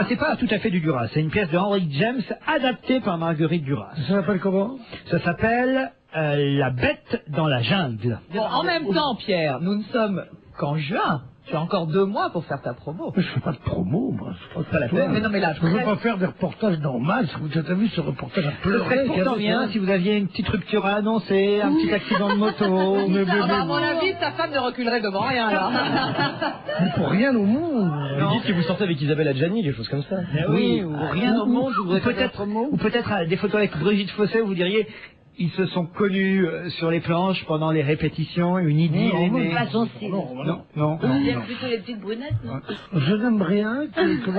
C'est pas tout à fait du Duras, c'est une pièce de Henry James adaptée par Marguerite Duras. Ça s'appelle comment? Ça s'appelle La Bête dans la jungle. Bon, en même temps, Pierre, nous ne sommes qu'en juin. Tu as encore 2 mois pour faire ta promo. Mais je fais pas de promo, moi. C'est pas la peine. Mais non, mais là, je ne veux pas faire des reportages normaux. Vous avez vu ce reportage à pleurer? Ce serait pourtant bien si vous aviez une petite rupture à annoncer, un petit accident de moto. À mon avis, ta femme ne reculerait devant rien, là. Mais pour rien au monde. Dites si vous sortez avec Isabelle Adjani, des choses comme ça. Oui, ou rien au monde. Ou peut-être des photos avec Brigitte Fossé, vous diriez... Ils se sont connus sur les planches pendant les répétitions, une idylle est née. Non. Plutôt les petites brunettes, non? Je n'aime rien que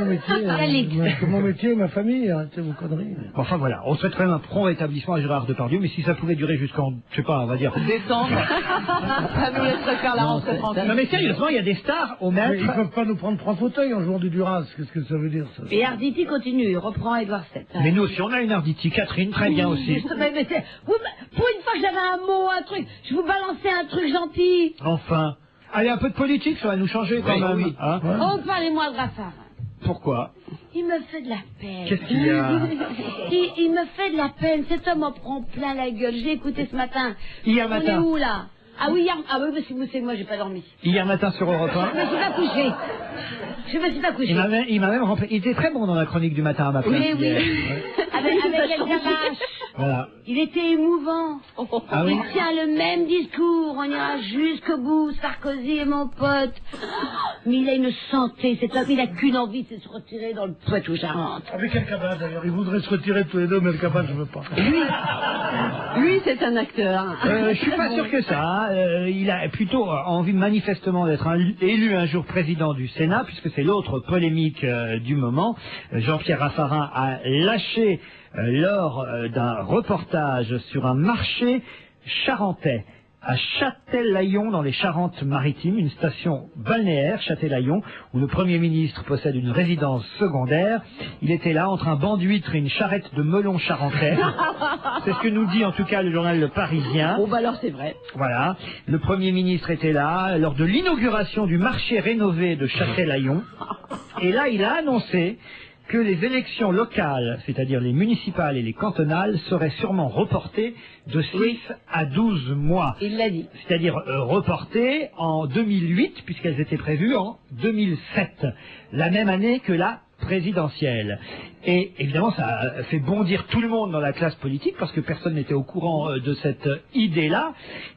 mon métier et ma famille, arrêtez vos conneries. Enfin voilà, on souhaite quand même un prompt rétablissement à Gérard Depardieu, mais si ça pouvait durer jusqu'en, je sais pas, on va dire... Décembre. Ça nous laisserait faire la rentrée tranquille. Non mais sérieusement, il y a des stars au maître... Ils peuvent pas nous prendre 3 fauteuils en jouant du Duras, qu'est-ce que ça veut dire ça? Et Arditi continue, il reprend Édouard VII. Mais nous aussi, on a une Arditi, Catherine, très bien aussi. Pour une fois que j'avais un mot, un truc, je vous balançais un truc gentil. Enfin. Allez, un peu de politique, ça va nous changer quand même. Oui. Hein? Oh, parlez-moi de Raffarin. Pourquoi? Il me fait de la peine. Qu'est-ce qu'il y a? il me fait de la peine. Cet homme en prend plein la gueule. J'ai écouté ce matin. Hier matin. On est où, là? Ah oui, hier... Ah oui, parce que moi, j'ai pas dormi. Hier matin sur Europe 1. Je me suis pas couché. Il m'a même rempli. Il était très bon dans la chronique du matin à ma place. Oui. Avec Elsa Vache. Voilà. Il était émouvant. Ah oui. Il tient le même discours. On ira jusqu'au bout. Sarkozy est mon pote. Mais il a une santé. Cet homme, il a qu'une envie, c'est de se retirer dans le Poitou-Charentes. Avec Elkabbach, d'ailleurs. Il voudrait se retirer tous les deux, mais Elkabbach, je veux pas. Lui, c'est un acteur. Je suis pas sûr que ça. Il a plutôt envie manifestement d'être élu un jour président du Sénat, puisque c'est l'autre polémique du moment. Jean-Pierre Raffarin a lâché lors d'un reportage sur un marché charentais à Châtelaillon dans les Charentes-Maritimes, une station balnéaire, Châtelaillon, où le Premier ministre possède une résidence secondaire. Il était là entre un banc d'huîtres et une charrette de melons charentais. C'est ce que nous dit en tout cas le journal Le Parisien. Bon bah alors c'est vrai. Voilà, le Premier ministre était là lors de l'inauguration du marché rénové de Châtelaillon. Et là, il a annoncé que les élections locales, c'est-à-dire les municipales et les cantonales, seraient sûrement reportées de 6 à 12 mois. Il l'a dit. C'est-à-dire reportées en 2008, puisqu'elles étaient prévues en 2007, la même année que la présidentielle. Et évidemment, ça fait bondir tout le monde dans la classe politique, parce que personne n'était au courant de cette idée-là.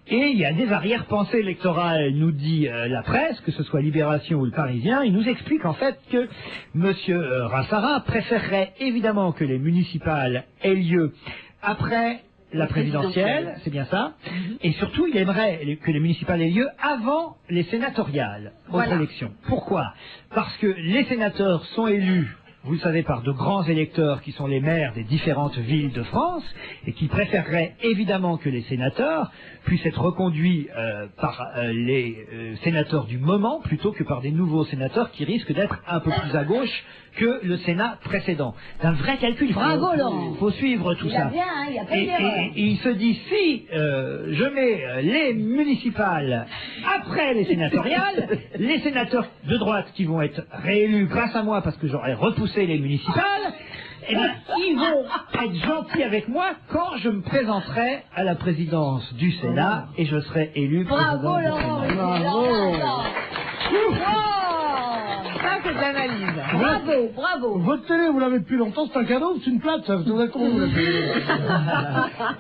Et il y a des arrière-pensées électorales, nous dit la presse, que ce soit Libération ou Le Parisien. Il nous explique en fait que M. Rassarin préférerait évidemment que les municipales aient lieu après la présidentielle, c'est bien ça. Et surtout, il aimerait que les municipales aient lieu avant les sénatoriales, autre élection. Pourquoi? Parce que les sénateurs sont élus, vous le savez, par de grands électeurs qui sont les maires des différentes villes de France et qui préféreraient évidemment que les sénateurs puissent être reconduits par les sénateurs du moment plutôt que par des nouveaux sénateurs qui risquent d'être un peu plus à gauche que le Sénat précédent. C'est un vrai calcul. Bravo, Laurent. Il faut suivre tout ça. Bien, hein, il y a pas d'erreur. Et il se dit, si je mets les municipales après les sénatoriales, les sénateurs de droite qui vont être réélus grâce à moi parce que j'aurai repoussé les municipales, eh bien, ils vont être gentils avec moi quand je me présenterai à la présidence du Sénat et je serai élu président Bravo, du Laurent. Sénat. Ça, c'est de l'analyse. Bravo, bravo. Votre télé, vous l'avez depuis longtemps, c'est un cadeau ou c'est une plate, ça? Vous êtes comment vous l'avez?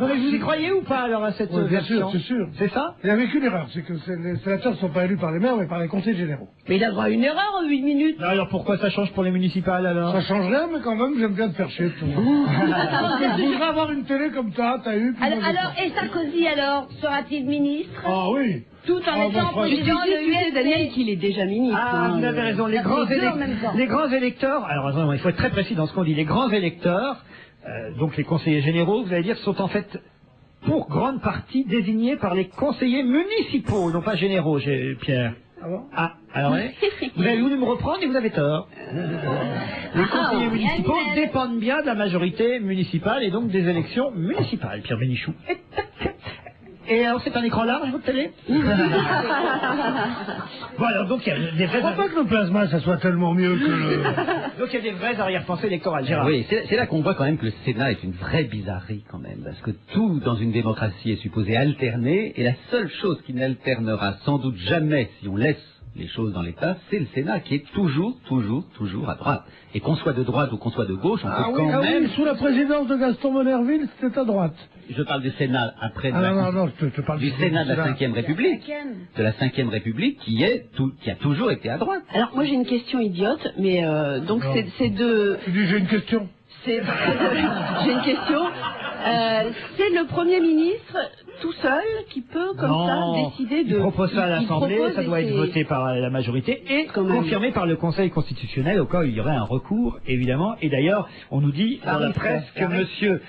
Non, mais vous y croyez ou pas alors à cette Bien sûr, version? c'est sûr. C'est ça? Il y avait qu'une erreur, c'est que les sénateurs ne sont pas élus par les maires, mais par les conseils généraux. Mais il a droit à une erreur en 8 minutes. Alors pourquoi ça change pour les municipales alors? Ça change rien, mais quand même, j'aime bien te faire chier. Je voudrais avoir une télé comme ça, t'as eu. Alors, et Sarkozy alors, sera-t-il ministre? Ah oui. Tout en étant président de Daniel qu'il est déjà ministre. Ah, vous avez raison, les grands électeurs, alors non, il faut être très précis dans ce qu'on dit, les grands électeurs, donc les conseillers généraux, vous allez dire, sont en fait pour grande partie désignés par les conseillers municipaux, non pas généraux, Pierre. Ah bon? Ah, alors ouais. Vous avez voulu me reprendre et vous avez tort. Les conseillers municipaux dépendent bien de la majorité municipale et donc des élections municipales, Pierre Bénichou. Et alors, c'est un écran large, votre télé? Voilà, donc il y a des vrais... Je crois pas que le plasma, ça soit tellement mieux que le... Donc il y a des vraies arrière-pensées électorales, Gérard. Oui, c'est là qu'on voit quand même que le Sénat est une vraie bizarrerie quand même, parce que tout dans une démocratie est supposé alterner, et la seule chose qui n'alternera sans doute jamais si on laisse les choses dans l'État, c'est le Sénat qui est toujours à droite. Et qu'on soit de droite ou qu'on soit de gauche, on peut quand même... Oui, sous la présidence de Gaston Monnerville, c'était à droite. Je parle du Sénat après je parle du Sénat de la Ve République, de la Ve République qui a toujours été à droite. Alors moi j'ai une question idiote, mais donc c'est de... Tu dis j'ai une question. J'ai une question. C'est le Premier ministre tout seul qui peut comme ça décider de... Il propose ça à l'Assemblée, ça doit être voté par la majorité et confirmé par le Conseil constitutionnel au cas où il y aurait un recours, évidemment. Et d'ailleurs, on nous dit dans la presse que M.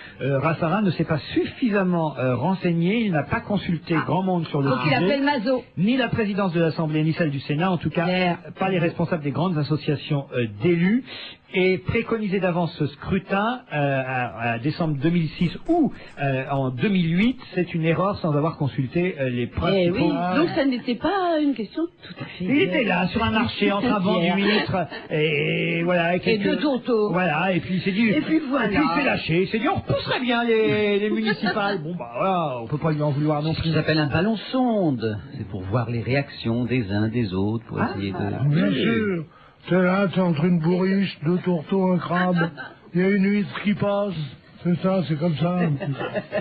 Rassarin ne s'est pas suffisamment renseigné, il n'a pas consulté grand monde sur le sujet. Il appelle Mazo. Ni la présidence de l'Assemblée, ni celle du Sénat, en tout cas, pas les responsables des grandes associations d'élus. Et préconiser d'avance ce scrutin à décembre 2006 ou en 2008, c'est une erreur sans avoir consulté les principaux... oui, donc ça n'était pas une question tout à fait... Il était là, sur un marché, entre un banc du ministre, et voilà... Et deux tontons. Voilà, et puis il s'est dit... Et puis voilà. Et puis il s'est lâché, il s'est dit, on repousserait bien les municipales. Bon bah voilà, on peut pas lui en vouloir non plus. Ça s'appelle un ballon sonde. C'est pour voir les réactions des uns des autres, pour essayer de... Bien sûr. T'es là, t'es entre une bourriche, deux tourteaux, un crabe, il y a une huître qui passe, c'est ça, c'est comme ça.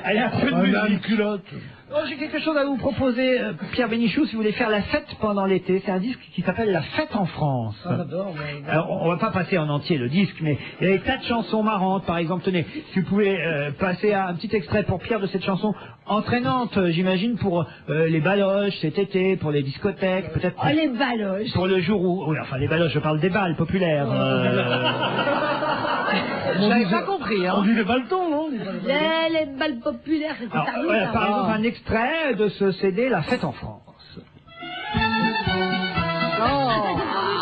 Elle a peu de musique. Une culotte. Oh, j'ai quelque chose à vous proposer, Pierre Bénichou, si vous voulez faire la fête pendant l'été. C'est un disque qui s'appelle La Fête en France. J'adore. Alors, on va pas passer en entier le disque, mais il y a des tas de chansons marrantes. Par exemple, tenez, si vous pouvez passer un petit extrait pour Pierre de cette chanson entraînante, j'imagine, pour les baloches cet été, pour les discothèques, peut-être. Oh, les baloches. Pour le jour où... Oui, enfin, les baloches, je parle des balles populaires. J'avais pas compris, hein. On dit les baltons, non? Les balles populaires, c'est Alors, tardif, voilà, ça. par exemple, un extrait de ce CD, La Fête en France.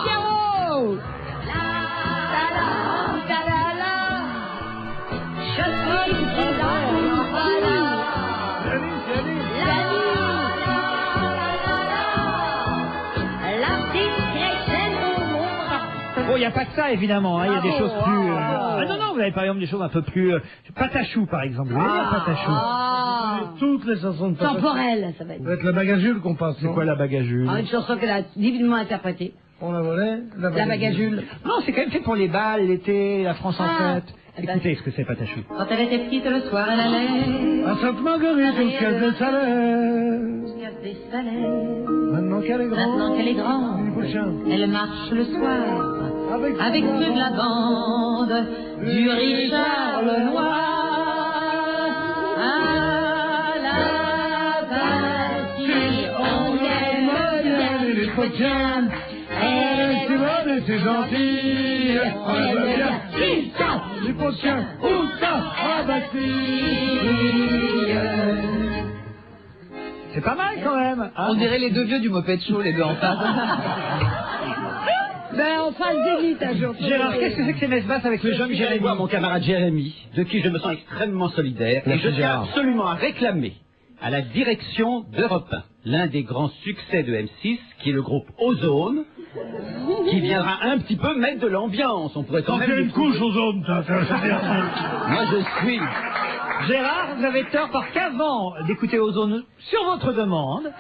Pierrot. Bon, il n'y a pas que ça, évidemment. Il y a des choses plus... Ah non, non, vous avez par exemple des choses un peu plus... Patachou, par exemple. Vous voyez bien Patachou? Toutes les chansons de Patachou. Temporel, ça va être. Ça va être la bagajule qu'on passe. C'est quoi la bagajule? Une chanson qu'elle a divinement interprétée. On la volait, La bagajule. Non, c'est quand même fait pour les balles, l'été, la France en fête. Écoutez ce que c'est Patachou. Quand elle était petite, le soir, elle allait à Sainte-Marguerite, au Casse des Salaires. des salaires. Maintenant qu'elle est grande, Maintenant qu'elle est grande, elle marche le soir avec ceux de la bande du Richard Lenoir. À la Bastille, on aime bien les chrétiens. elle est si bonne et si gentille, on aime bien. Qui ça? Les potiens, où ça? À Bastille. C'est pas mal quand même. Hein? On dirait les deux vieux du Moped Show, les deux en face. Ben, on fasse des vite un jour. Gérard, qu'est-ce que c'est que ces messes basses avec le jeune Jérémy? Voir mon camarade Jérémy, de qui je me sens extrêmement solidaire, et je tiens absolument à réclamer à la direction d'Europe 1 l'un des grands succès de M6, qui est le groupe Ozone, qui viendra un petit peu mettre de l'ambiance. On pourrait quand même... une couche Ozone, ça. Moi, je suis... Gérard, vous avez tort parce qu'avant d'écouter Ozone sur votre demande,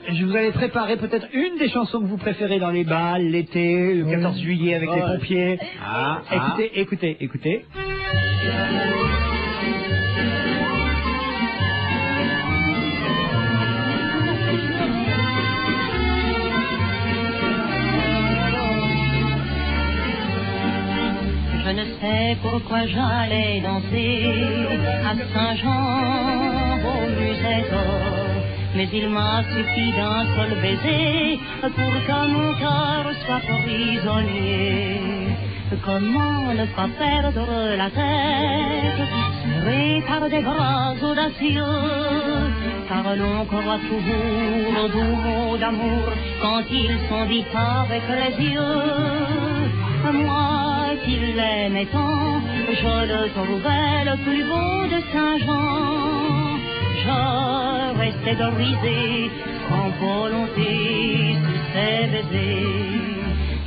je vous avais préparé peut-être une des chansons que vous préférez dans les balles, l'été, le 14 juillet avec les pompiers. Écoutez. Je ne sais pourquoi j'allais danser à Saint-Jean au musette, mais il m'a suffi d'un seul baiser pour que mon cœur soit prisonnier. Comment ne pas perdre la tête, serré par des bras audacieux, car l'on croit toujours aux doux mots d'amour quand ils sont dits avec les yeux. Moi qui l'aimais tant, je le trouvais le plus beau de Saint-Jean. Je restais brisé, sans volonté, sous ses baisers.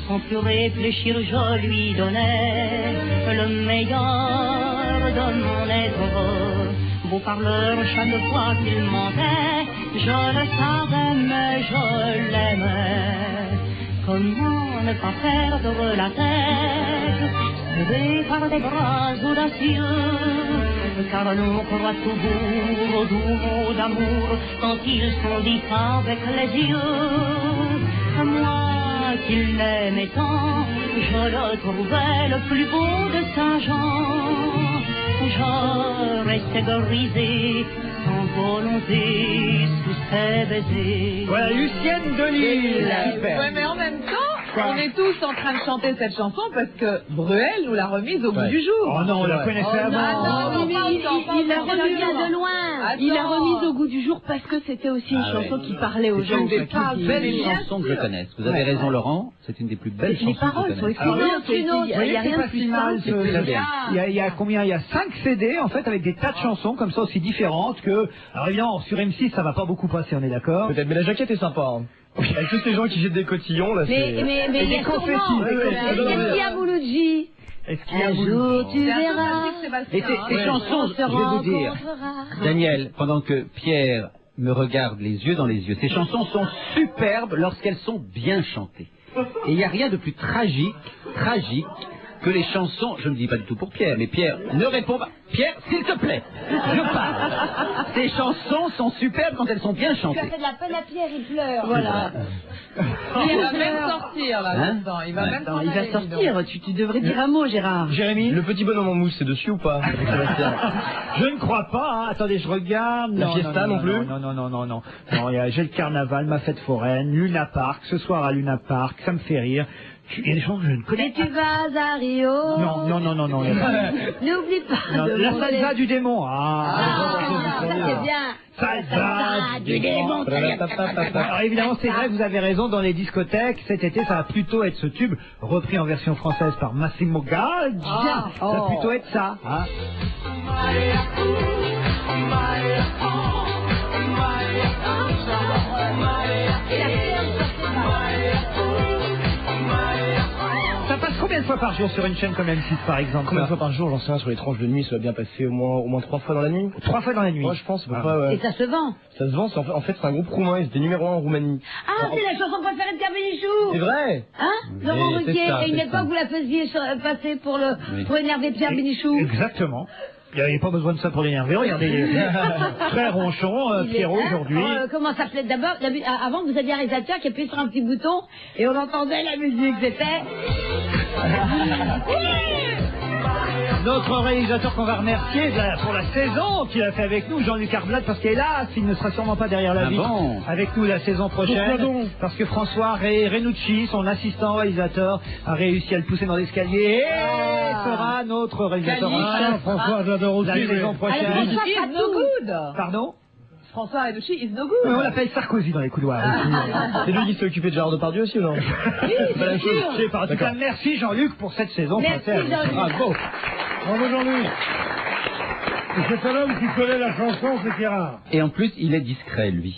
Sans plus réfléchir, je lui donnais le meilleur de mon être. Beau parleur, chaque fois qu'il mentait, je le savais, mais je l'aimais. Comment ne pas perdre la tête, serré par des bras audacieux, car l'on croit toujours aux doux mots d'amour quand ils sont dits avec les yeux. Moi qui l'aimais tant, je le trouvais le plus beau de Saint-Jean. Je restais brisé, sans volonté, sous ses baisers. Voilà, Lucienne Delisle. Ouais, mais en même temps, on est tous en train de chanter cette chanson parce que Bruel nous l'a remise au bout du jour. Oh non, on la connaissait avant. Il l'a remise de loin. Il l'a remise au goût du jour parce que c'était aussi une chanson qui parlait aux gens. C'est une des plus belles chansons que je connaisse. Vous avez raison, Laurent, c'est une des plus belles chansons que je connaisse. Il n'y a rien de plus mal. Il y a combien? Il y a 5 CD en fait avec des tas de chansons comme ça aussi différentes que... Alors évidemment sur M6 ça va pas beaucoup passer, on est d'accord? Peut-être, mais la jaquette est sympa. Hein. Avec tous ces gens qui jettent des cotillons là, mais il y a sûrement. Est-ce qu'il y a Mouloudji? Un jour tu verras. Et ces chansons, je vais vous dire, Daniel, pendant que Pierre me regarde les yeux dans les yeux, ces chansons sont superbes lorsqu'elles sont bien chantées. Et il n'y a rien de plus tragique que les chansons, je ne dis pas du tout pour Pierre, mais Pierre ne répond pas. Pierre, s'il te plaît, je parle. Ces chansons sont superbes quand elles sont bien chantées. Tu as fait de la peine à Pierre, il pleure. Voilà. Il va même sortir là, maintenant. Il va même Il va sortir. Tu devrais dire un mot, Gérard. Jérémy? Le petit bonhomme en mousse, c'est dessus ou pas? Je ne crois pas, hein. Attendez, je regarde. La fiesta non plus? Non, j'ai le carnaval, ma fête foraine, Luna Park, ce soir à Luna Park, ça me fait rire. Il y a des chansons que je ne connais Et tu vas à Rio. Non. N'oublie pas Non, de la montrer- salsa du démon. Ça c'est bien. Salsa du démon. Alors évidemment, c'est vrai, vous avez raison, dans les discothèques, cet été, ça va plutôt être ce tube, repris en version française par Massimo Gaggi. Ça va plutôt être ça. Hein. Ça passe combien de fois par jour sur une chaîne comme M6 par exemple? Combien de fois par jour? J'en sais rien, sur les tranches de nuit, ça va bien passer au moins 3 fois dans la nuit. 3 fois dans la nuit? Moi je pense, à peu près, ouais. Et ça se vend. Ça se vend, en fait c'est un groupe roumain, ils étaient numéro 1 en Roumanie. Ah, c'est la chanson préférée de Pierre Bénichou. C'est vrai? Hein? Oui, Laurent c'est Ruquier, ça, et une c'est époque ça. vous la faisiez passer pour énerver Pierre Bénichou. Exactement. Il n'y avait pas besoin de ça pour l'énerver. Regardez les frères Ronchon, Pierrot aujourd'hui. Comment ça s'appelait d'abord? Avant, vous aviez un réalisateur qui appuyait sur un petit bouton et on entendait la musique. C'était... Notre réalisateur qu'on va remercier pour la saison qu'il a fait avec nous, Jean-Luc Arblade, parce qu'hélas, il ne sera sûrement pas derrière la vitre avec nous la saison prochaine. Parce que François Renucci, son assistant réalisateur, a réussi à le pousser dans l'escalier et sera notre réalisateur en chef. François, j'adore aussi. La saison prochaine. Is no good. Pardon? François Renucci is no good. On l'appelle Sarkozy dans les couloirs. C'est lui qui s'est occupé de Gérard Depardieu aussi ou non? Oui, bien sûr. Je sais pas. En tout cas, merci Jean-Luc pour cette saison. Merci Jean-Luc. Bravo. Bravo Jean-Luc. Et c'est un homme qui connaît la chanson, c'est qui est rare. Et en plus, il est discret, lui.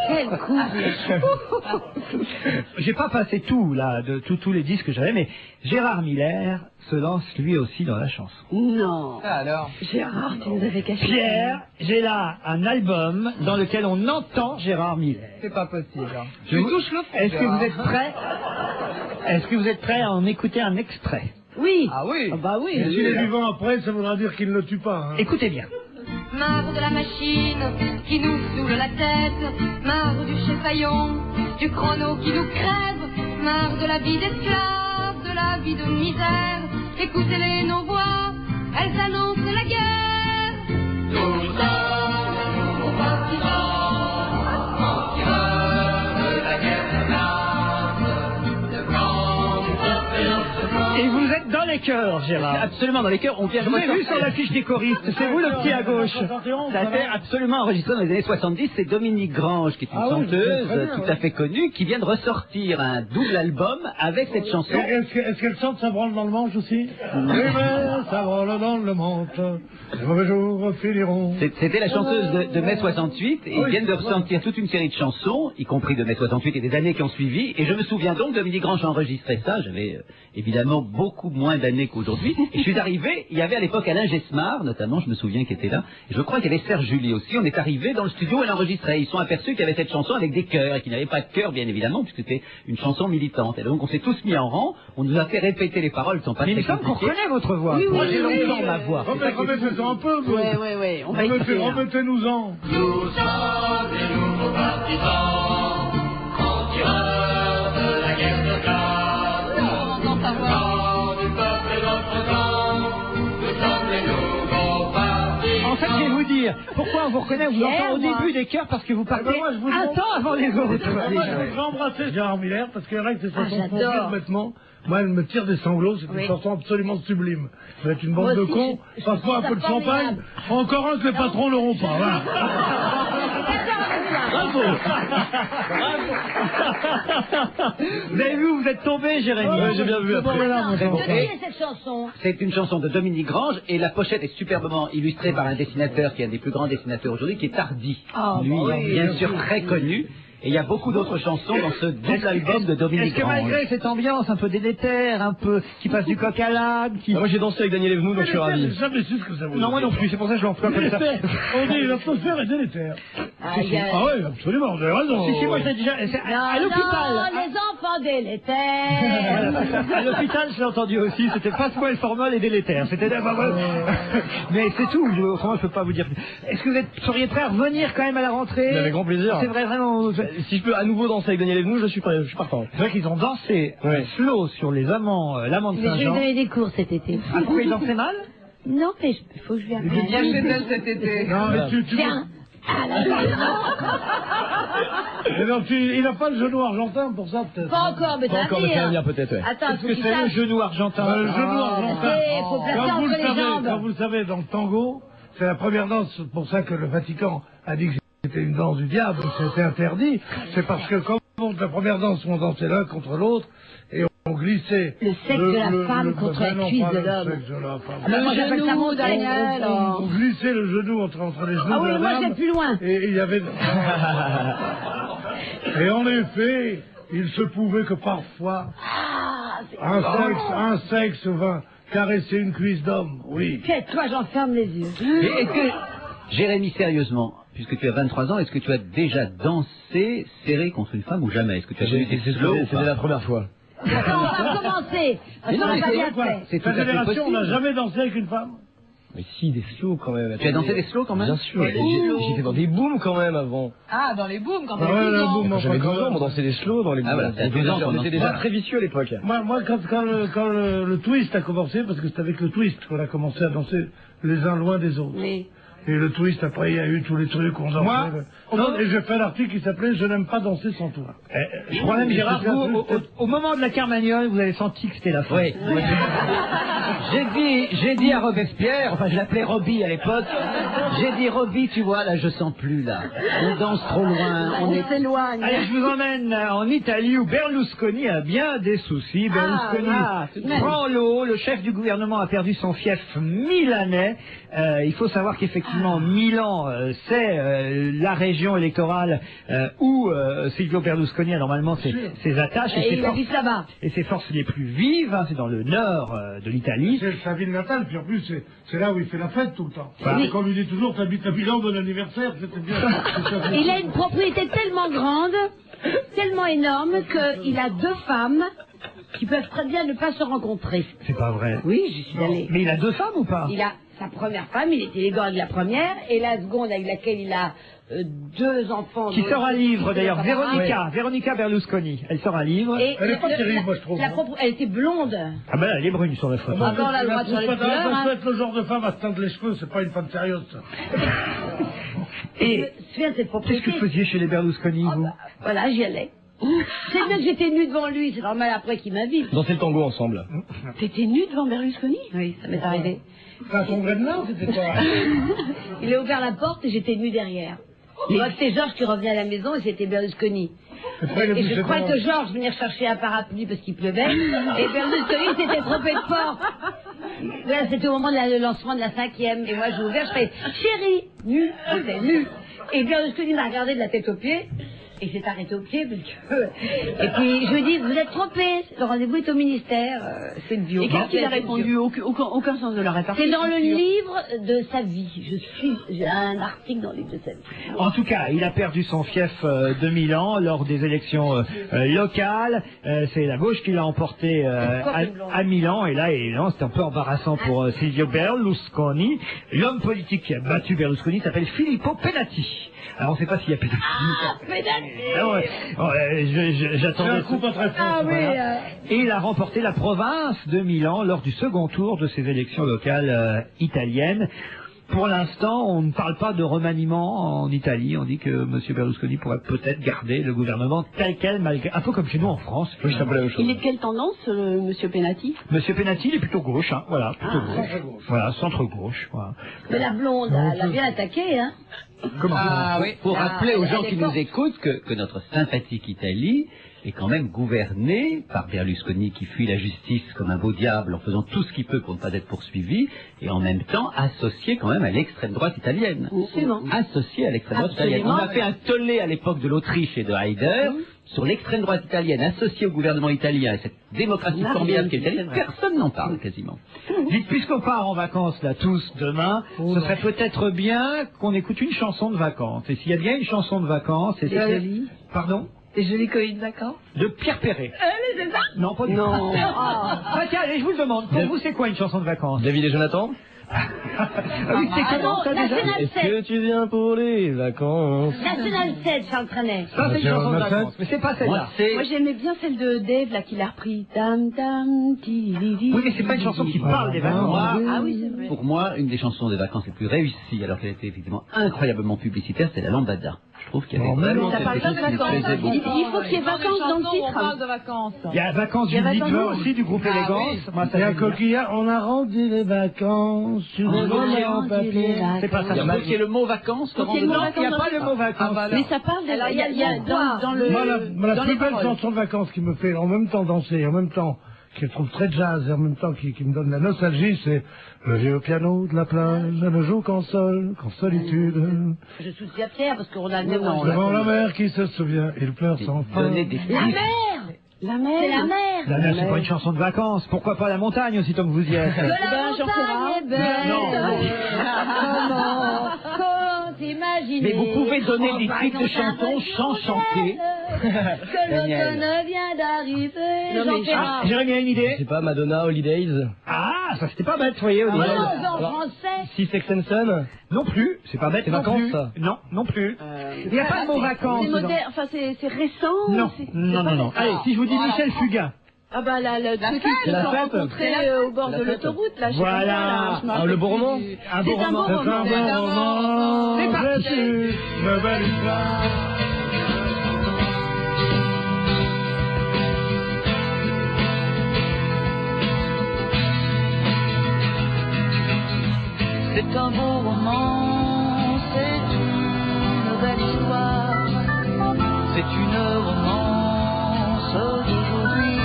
Quel couple. J'ai pas passé tout, là, de tous les disques que j'avais, mais Gérard Miller se lance lui aussi dans la chanson. Non. Alors. Gérard, tu nous avais caché. Pierre, j'ai là un album dans lequel on entend Gérard Miller. C'est pas possible. Je vous touche le fond. Est-ce que vous êtes prêts? Est-ce que vous êtes prêts à en écouter un extrait? Oui. Ah oui. Ah bah oui. Et s'il est vivant après, ça voudra dire qu'il ne le tue pas. Hein. Écoutez bien. Marre de la machine qui nous saoule la tête, marre du chef-faillon, du chrono qui nous crève, marre de la vie d'esclave, de la vie de misère. Écoutez-les, nos voix, elles annoncent la guerre. Nous sommes les nouveaux partisans, tireurs de la guerre de glace, de grands peuple. Et vous êtes dans les chœurs, Gérard. Absolument, dans les chœurs, on vient Je vous ai vu sur la fiche des choristes, c'est vous le petit à gauche. Ça a été absolument enregistré dans les années 70. C'est Dominique Grange, qui est une chanteuse tout à fait connue, qui vient de ressortir un double album avec cette chanson. Est-ce qu'elle chante Ça branle dans le manche aussi? Oui, mais ça branle dans le manche, les mauvais jours finiront. C'était la chanteuse de mai 68, et ils viennent de ressortir toute une série de chansons, y compris de mai 68 et des années qui ont suivi. Et je me souviens donc, Dominique Grange a enregistré ça, j'avais évidemment beaucoup moins d'années qu'aujourd'hui. Et je suis arrivé, il y avait à l'époque Alain Gesmar, notamment, je me souviens, qui était là. Et je crois qu'il y avait Serge Julie aussi. On est arrivé dans le studio, elle enregistrait. Ils sont aperçus qu'il y avait cette chanson avec des chœurs, et qu'il n'y avait pas de chœur, bien évidemment, puisque c'était une chanson militante. Et donc on s'est tous mis en rang, on nous a fait répéter les paroles, qui sont pas Mais il me très semble qu'on compliquées. reconnaît votre voix. Oui, Moi j'ai oui, longtemps ma voix. Remettez-en un peu, vous. Ouais. On va écouter. Remettez-nous-en. Nous sommes les nouveaux partisans, grands tireurs de la guerre de glace. Nous entend ta voix du peuple et notre camp. Nous sommes les nouveaux partisans. En fait, je vais vous dire, pourquoi on vous reconnaît, on vous entend au début des chœurs, parce que vous partez un temps avant les autres. Moi, je voudrais embrasser Gérard Miller, parce que avec ses chansons j'adore. complètement, moi, elle me tire des sanglots, c'est une chanson absolument sublime. Vous êtes une bande Moi de aussi, cons, je passe-moi un trouve peu de ça champagne, encore un que les patrons n'auront pas, voilà. Bravo. Vous avez vu où vous êtes tombé, Jérémy? J'ai bien vu après. De qui est cette chanson? C'est une chanson de Dominique Grange, et la pochette est superbement illustrée par un dessinateur qui est un des plus grands dessinateurs aujourd'hui, qui est Tardy. Lui, bien sûr, très connu. Et il y a beaucoup d'autres chansons dans ce double album de Dominique Est-ce que Grange. malgré cette ambiance un peu délétère, un peu qui passe du coq à l'âne, qui... Moi j'ai dansé avec Daniel Evenou, donc je suis ravi. J'ai jamais su ce que ça voulait Non, moi non plus, c'est pour ça que je l'emploie comme ça. On dit l'atmosphère est délétère. Ah oui, absolument, vous avez raison. Si, moi je l'ai déjà... À l'hôpital. Non, les enfants délétères. À l'hôpital, je l'ai entendu aussi, c'était Pasquale Formol et délétère. C'était... Mais c'est tout, autrement je peux pas vous dire. Est-ce que vous seriez prêt à revenir quand même à la rentrée? Mais avec grand plaisir. C'est vrai, vraiment... Si je peux à nouveau danser avec Daniel Evenou, je suis partant. C'est vrai qu'ils ont dansé slow sur les amants, l'amant de Mais je vais Saint-Jean. donner des cours cet été. Ah, pourquoi ils dansaient mal? Non, mais il faut que je vienne. Il y a chez elle cet été. Non, mais tu Tiens. Et donc, il n'a pas le genou argentin pour ça, peut-être. Pas encore, mais ça va venir. peut-être, ouais. Attends, Qu'est-ce que c'est le genou argentin? Le genou argentin. Il faut placer Comme vous, entre les jambes. comme vous le savez, dans le tango, c'est la première danse, pour ça que le Vatican a dit que c'était une danse du diable, c'était interdit. C'est parce que comme la première danse, on dansait l'un contre l'autre, et on glissait... Le sexe de la femme contre la cuisse de l'homme. Le genou dans les gueules. On glissait le genou entre les genoux Ah oui, de la moi dame, j'ai plus loin. et il y avait... Et en effet, il se pouvait que parfois, un sexe vint caresser une cuisse d'homme, oui. Tais-toi, j'en ferme les yeux. Mais est-ce que, Jérémy, sérieusement, puisque tu as 23 ans, est-ce que tu as déjà dansé serré contre une femme ou jamais? Est-ce que tu as connu des slow ou pas? C'était la première fois. Attends, on va commencer. Mais non, On mais va c'est bien quoi? fait. C'est tout Ta à fait génération n'a possible. jamais dansé avec une femme? Mais si, des slows quand même. Tu as dansé des slows quand même? Bien sûr. Des slows. J'étais dans des booms quand même avant. Ah, dans les booms, quand Ah ouais, t'avais 12 le ans. boom, Quand j'avais enfin, 12 ans, on dansait des slows dans les booms. Ah voilà, t'as 12 ans, on était déjà très vicieux à l'époque. Moi quand le twist a commencé, parce que c'est avec le twist qu'on a commencé à danser les uns loin des autres. Oui. Et le twist, après, il y a eu tous les trucs qu'on dansait. Moi, Non, et j'ai fait un article qui s'appelait « Je n'aime pas danser sans toi ». Je crois même, Gérard, vous, au moment de la Carmagnole, vous avez senti que c'était la fin. Oui. J'ai dit à Robespierre, enfin je l'appelais Robbie à l'époque, j'ai dit Robbie, tu vois, là je sens plus là. On danse trop loin, on est... s'éloigne. Allez, je vous emmène en Italie où Berlusconi a bien des soucis. Berlusconi prend l'eau, le chef du gouvernement a perdu son fief milanais. Il faut savoir qu'effectivement Milan, c'est la région électorale où Silvio Berlusconi a normalement ses attaches Et il habite là-bas. et ses forces les plus vives. Hein, c'est dans le nord de l'Italie. C'est sa ville natale, puis en plus, c'est là où il fait la fête tout le temps. Bah. Et qu'on lui dit toujours « T'habites à Milan, bon anniversaire », c'était bien. Il a une propriété tellement grande, tellement énorme, qu'il a 2 femmes qui peuvent très bien ne pas se rencontrer. C'est pas vrai. Oui, j'y suis allée. Mais il a 2 femmes ou pas? Il a sa première femme, il était élégant avec la première, et la seconde avec laquelle il a 2 enfants. Qui sort un livre d'ailleurs, Véronica. Véronica Berlusconi. Elle sort un livre. Elle est pas terrible, moi je trouve. Elle était blonde. Ah ben elle est brune sur la photo. Ah ben on a le droit de changer de couleur. Ça Hein. peut être le genre de femme à se teindre les cheveux, c'est pas une femme sérieuse, ça. Et Je me souviens de cette qu'est-ce propriété. que vous faisiez chez les Berlusconi, vous? Voilà, j'y allais. C'est bien que j'étais nue devant lui, c'est normal après qu'il m'invite. Danser le tango ensemble. T'étais nue devant Berlusconi? Oui, ça m'est arrivé. T'as son vrai de main, c'était quoi? Il a ouvert la porte et j'étais nue derrière. Moi, c'était Georges qui revenait à la maison et c'était Berlusconi. Et je crois que Georges venait chercher un parapluie parce qu'il pleuvait. Et Berlusconi s'était trompé de porte. Là, c'était au moment de le lancement de la 5e. Et moi, j'ai ouvert, je fais chérie, nue, j'étais nue. Et Berlusconi m'a regardé de la tête aux pieds. Et s'est arrêté au pied parce que... Et puis je lui dis, vous êtes trompé, le rendez-vous est au ministère, c'est le bio. Et qu'est-ce qu'il a répondu? Aucun sens de la répartie. C'est dans le livre de sa vie. J'ai un article dans le livre de sa vie. En tout cas, il a perdu son fief de Milan lors des élections locales. C'est la gauche qui l'a emporté à Milan. Et là, c'est un peu embarrassant pour Silvio Berlusconi. L'homme politique qui a battu Berlusconi s'appelle Filippo Penati. Alors on ne sait pas s'il y a Penati. J'attendais. C'est un coup pas très fort. Ah oui. Voilà. Et il a remporté la province de Milan lors du second tour de ces élections locales italiennes. Pour l'instant, on ne parle pas de remaniement en Italie. On dit que M. Berlusconi pourrait peut-être garder le gouvernement tel quel, malgré un peu comme chez nous en France. Oui, c'est un peu la même chose. Il est de quelle tendance, monsieur Penati? Monsieur Penati, il est plutôt gauche, hein. Voilà, plutôt gauche. Voilà, centre-gauche. Voilà. Mais la blonde, elle a bien attaqué, hein. Comment Pour rappeler aux gens qui nous écoutent que notre sympathique Italie est quand même gouvernée par Berlusconi qui fuit la justice comme un beau diable en faisant tout ce qu'il peut pour ne pas être poursuivi et en même temps associé quand même à l'extrême droite italienne. Absolument. Associé à l'extrême droite italienne. On a fait un tollé à l'époque de l'Autriche et de Haider sur l'extrême droite italienne associée au gouvernement italien et cette démocratie formidable qu'est l'Italie. Personne n'en parle quasiment. Dites, puisqu'on part en vacances là tous demain, ce serait peut-être bien qu'on écoute une chanson de vacances. Et s'il y a bien une chanson de vacances, c'est celle... Pardon? Des jolies colonies de vacances. De Pierre Perret. C'est ça? Non, pas du tout. Non. Ah, tiens, allez, je vous le demande. Pour vous, c'est quoi une chanson de vacances? David et Jonathan? Oui, c'est comment ça déjà? Est-ce que tu viens pour les vacances? National 7, Charles Trenet. Ça, c'est une chanson de vacances, mais c'est pas celle-là. Moi, j'aimais bien celle de Dave, là, qui l'a repris. Dam, dam, ti, li, li. Oui, mais c'est pas une chanson qui parle des vacances. Ah oui, c'est vrai. Pour moi, une des chansons des vacances les plus réussies, alors qu'elle était effectivement incroyablement publicitaire, c'est la Lambada. Je trouve qu'il y avait vraiment Ça parle quelque pas chose de qui me vacances. plaisait beaucoup. Il faut qu'il y ait vacances dans le titre. On parle de vacances. Il y a vacances du Libre aussi, du groupe Élégance. Moi, ça Il y a j'aime bien. Coquillard, on a rendu les vacances sur le volet en papier. C'est pas ça. Il y a marqué le mot vacances, Laurent, Il y a le mot dedans. Il n'y a pas le mot vacances. Mais ça parle de... Alors, Il y a dans le... Moi, la dans plus les belle paroles. chanson de vacances qui me fait en même temps danser, en même temps qui je trouve très jazz et en même temps qui me donne la nostalgie, c'est le vieux piano de la plage, ne joue qu'en sol, qu'en solitude. Je soutiens Pierre parce qu'on a le Devant la mer qui se souvient, il pleure sans fin. Donner des La mer. La mer. C'est la mer. La mer, c'est pas une chanson de vacances. Pourquoi pas la montagne aussi, tant que vous y êtes? Que la montagne est belle. Comment t'imaginer? Mais vous pouvez donner des en titres de vacances chansons sans chanter. Que l'automne vient d'arriver. Non, mais Ah, Jérémy a une idée? Je sais pas, Madonna, Holidays? Ah, ça c'était pas bête, vous voyez, au Oh, début. en Alors, français. Six Sex and Son? Non plus, c'est pas bête C'est non vacances, plus. ça. Non, non plus. Il n'y a pas de mot vacances. C'est dedans. moderne, enfin c'est récent. Non, non. Allez, si je vous dis Michel Fugain. Ah bah ceux qui se la sont fête. rencontrés au bord de l'autoroute, là, je sais Voilà. pas, là, je me Ah, rappelle le beau plus roman. du- Un beau C'est un beau roman. roman. C'est un bon roman, C'est parti. c'est une belle histoire. C'est un beau roman, c'est une belle histoire, c'est une romance d'aujourd'hui.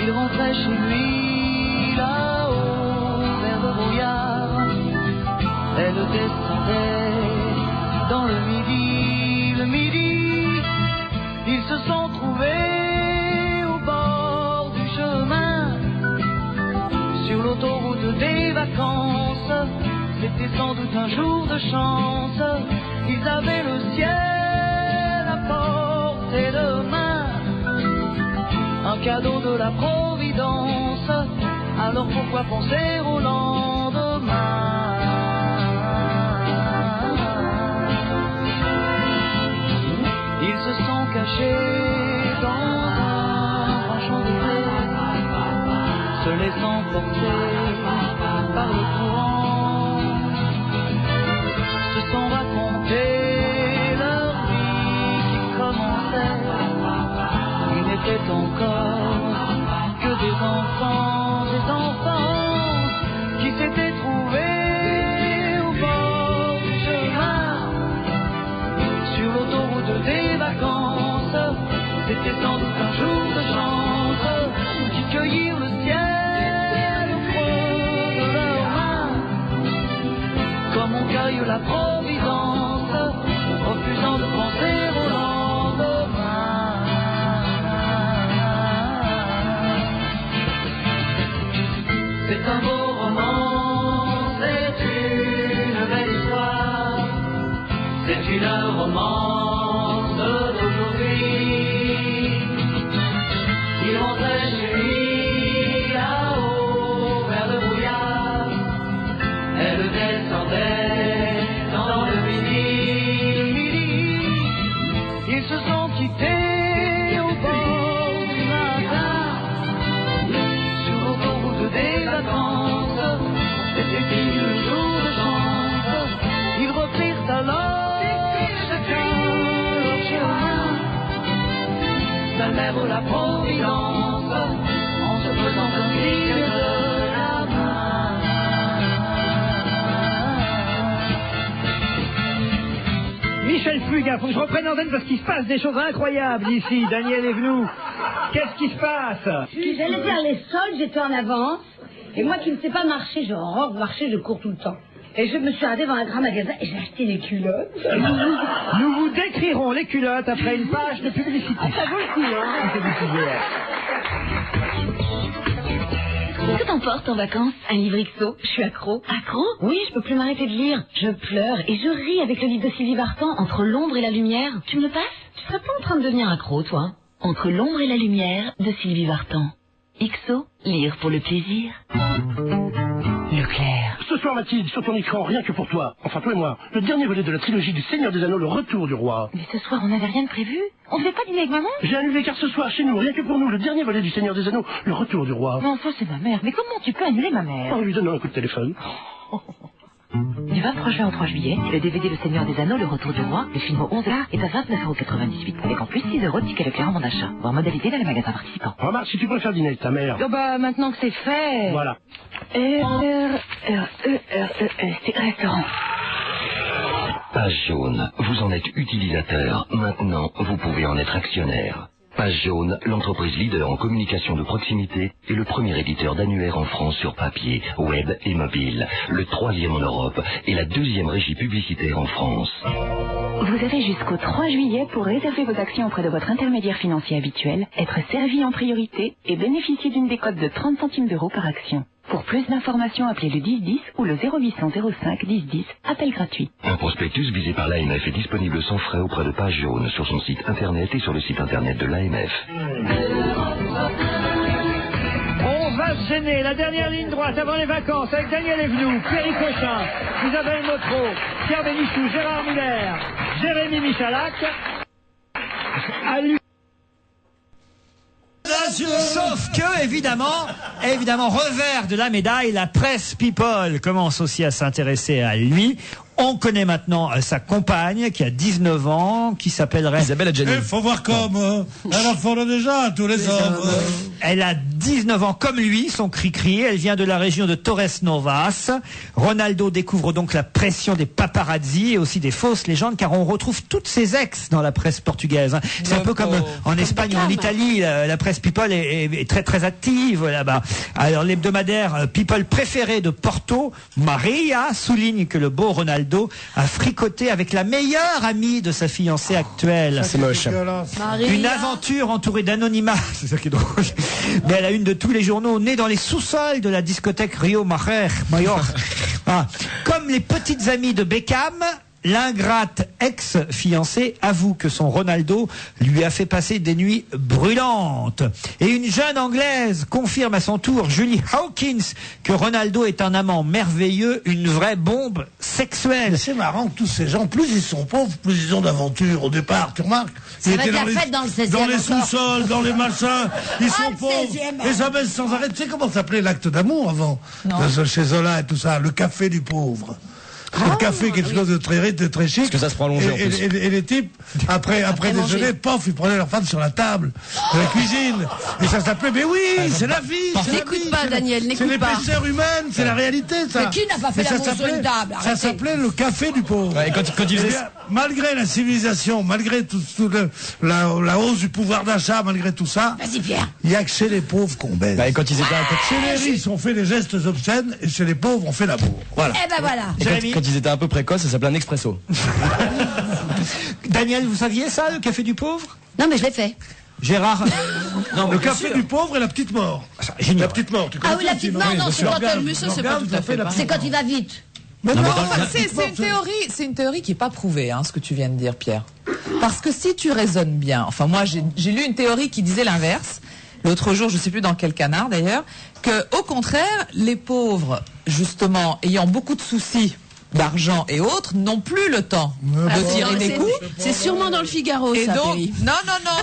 Il rentrait chez lui là-haut vers le brouillard, elle descendait dans le midi, ils se sont trouvés au bord du chemin. Sur l'autoroute des vacances, c'était sans doute un jour de chance. Ils avaient le ciel à portée de main, un cadeau de la Providence. Alors pourquoi penser au lendemain? Ils se sont cachés dans un grand champ de blé, se laissant porter par le courant, se sont racontés leur vie qui commençait. Ils n'étaient encore que des enfants qui s'étaient trouvés au bord du chemin, sur l'autoroute des vacances. C'était sans doute un jour de chance qui cueillirent le ciel au creux de leurs mains, comme on cueille la providence, refusant de penser au lendemain. C'est un beau roman, c'est une belle histoire, c'est une romance d'aujourd'hui. Il rentrait chez lui là-haut vers le brouillard, elle descendait dans le midi. Ils se sont quittés au bord du matin, sur l'autoroute des vacances. C'était le jour de chance. Ils reprirent alors chacun leur chemin, sa mère la Providence, en se faisant un signe de la main. Michel Fugain, faut que je reprenne l'antenne parce qu'il se passe des choses incroyables ici. Daniel est venu. Qu'est-ce qui se passe? J'allais faire les soldes, j'étais en avance. Et moi qui ne sais pas marcher, j'ai horreur de marcher, je cours tout le temps. Et je me suis arrêtée devant un grand magasin et j'ai acheté des culottes. Nous vous décrirons les culottes après une page de publicité. Ça vaut le coup, hein. C'est du sujet. Tout t'emportes en vacances? Un livre XO. Je suis accro. Accro? Oui, je peux plus m'arrêter de lire. Je pleure et je ris avec le livre de Sylvie Vartan, Entre l'ombre et la lumière. Tu me le passes? Tu serais pas en train de devenir accro, toi? Entre l'ombre et la lumière de Sylvie Vartan. XO, lire pour le plaisir. Leclerc. Ce soir, Mathilde, sur ton écran, rien que pour toi, enfin toi et moi, le dernier volet de la trilogie du Seigneur des Anneaux, le retour du roi. Mais ce soir, on n'avait rien de prévu. On ne fait pas dîner avec maman? J'ai annulé car ce soir, chez nous, rien que pour nous, le dernier volet du Seigneur des Anneaux, le retour du roi. Non, ça c'est ma mère. Mais comment tu peux annuler ma mère? En lui donnant un coup de téléphone. Du 23 juin au 3 juillet, le DVD Le Seigneur des Anneaux, le retour du roi, le film au 11 est à 29,98 €, avec en plus 6 € de ticket Leclerc en bon d'achat. Voir modalité dans les magasins participants. Remarque, si tu préfères dîner avec ta mère. Oh bah, maintenant que c'est fait. Voilà. C'est restaurant. Page jaune, vous en êtes utilisateur. Maintenant, vous pouvez en être actionnaire. Page jaune, l'entreprise leader en communication de proximité est le premier éditeur d'annuaires en France sur papier, web et mobile, le 3e en Europe et la 2e régie publicitaire en France. Vous avez jusqu'au 3 juillet pour réserver vos actions auprès de votre intermédiaire financier habituel, être servi en priorité et bénéficier d'une décote de 30 centimes d'euros par action. Pour plus d'informations, appelez le 1010 ou le 0800 05 1010, appel gratuit. Un prospectus visé par l'AMF est disponible sans frais auprès de Page jaune sur son site internet et sur le site internet de l'AMF. On va se gêner. La dernière ligne droite avant les vacances avec Daniel Evenou, Pierre Cochin, Isabelle Motro, Pierre Bénichou, Gérard Miller, Jérémy Michalak. Sauf que, évidemment, revers de la médaille, la presse people commence aussi à s'intéresser à lui. On connaît maintenant sa compagne qui a 19 ans, qui s'appellerait Isabelle Adjani. Il faut voir comme elle en font déjà tous les hommes. Elle a 19 ans comme lui, son cri-cri. Elle vient de la région de Torres Novas. Ronaldo découvre donc la pression des paparazzi et aussi des fausses légendes, car on retrouve toutes ses ex dans la presse portugaise. C'est un peu comme en Espagne ou en Italie, la presse people est très très active là-bas. Alors l'hebdomadaire people préféré de Porto, Maria, souligne que le beau Ronaldo a fricoté avec la meilleure amie de sa fiancée actuelle. C'est moche. Une aventure entourée d'anonymat, c'est ça qui est drôle. Mais à la une de tous les journaux, née dans les sous-sols de la discothèque Rio Mayor. Ah. Comme les petites amies de Beckham, l'ingrate ex-fiancée avoue que son Ronaldo lui a fait passer des nuits brûlantes. Et une jeune Anglaise confirme à son tour, Julie Hawkins, que Ronaldo est un amant merveilleux, une vraie bombe sexuelle. C'est marrant que tous ces gens, plus ils sont pauvres, plus ils ont d'aventures. Au départ, tu remarques, ils étaient dans les sous-sols, dans les machins, ils sont pauvres, et ça baisse sans arrêt. Tu sais comment s'appelait l'acte d'amour avant? Chez Zola et tout ça, le café du pauvre. Le café, quelque chose de très chic. Parce que ça se prolongeait en plus. Et les types, après déjeuner, pof, ils prenaient leur femme sur la table, de la cuisine. Et ça s'appelait, mais oui, c'est la vie. N'écoute pas, Daniel, n'écoute pas. C'est l'épaisseur humaine, c'est la réalité, ça. Mais qui n'a pas fait l'amour sur une table? Ça s'appelait le café du pauvre. Ouais, quand il faisait... Malgré la civilisation, malgré la hausse du pouvoir d'achat, malgré tout ça, vas-y, Pierre. Il n'y a que chez les pauvres qu'on baise. Bah, et quand ils étaient chez les riches, on fait des gestes obscènes, et chez les pauvres, on fait l'amour. Voilà. Eh ben voilà. Quand ils étaient un peu précoces, ça s'appelait un expresso. Daniel, vous saviez ça, le café du pauvre? Non, mais je l'ai fait. Gérard. Non, le café du pauvre et la petite mort. La petite mort. Ah oui, la petite mort, non, c'est quand elle... c'est pas tout à fait. C'est quand il va vite. Mais non, c'est une théorie qui n'est pas prouvée, hein, ce que tu viens de dire, Pierre. Parce que si tu raisonnes bien, enfin moi j'ai lu une théorie qui disait l'inverse, l'autre jour, je ne sais plus dans quel canard d'ailleurs, que au contraire, les pauvres, justement, ayant beaucoup de soucis d'argent et autres, n'ont plus le temps de tirer des coups. C'est sûrement dans le Figaro, et ça, donc, Péri.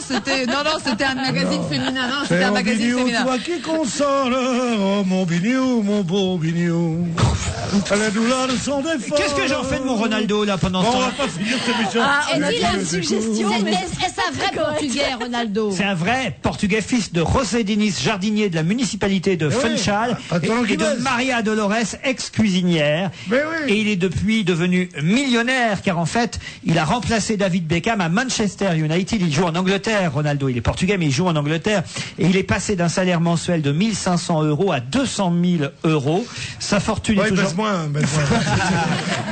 c'était un magazine féminin. Non, c'était un magazine féminin. Toi qui console, oh mon bignou, mon beau bignou. La douleur de son défaut. Qu'est-ce que j'en fais de mon Ronaldo là pendant ce temps? On va pas finir cette émission. On a une suggestion. Est-ce un vrai portugais, Ronaldo? C'est un vrai portugais, fils de José Diniz, jardinier de la municipalité de Funchal, et de Maria Dolores, ex-cuisinière. Et il est depuis devenu millionnaire, car en fait, il a remplacé David Beckham à Manchester United. Il joue en Angleterre, Ronaldo. Il est portugais, mais il joue en Angleterre. Et il est passé d'un salaire mensuel de 1 500 € à 200 000 €. Sa fortune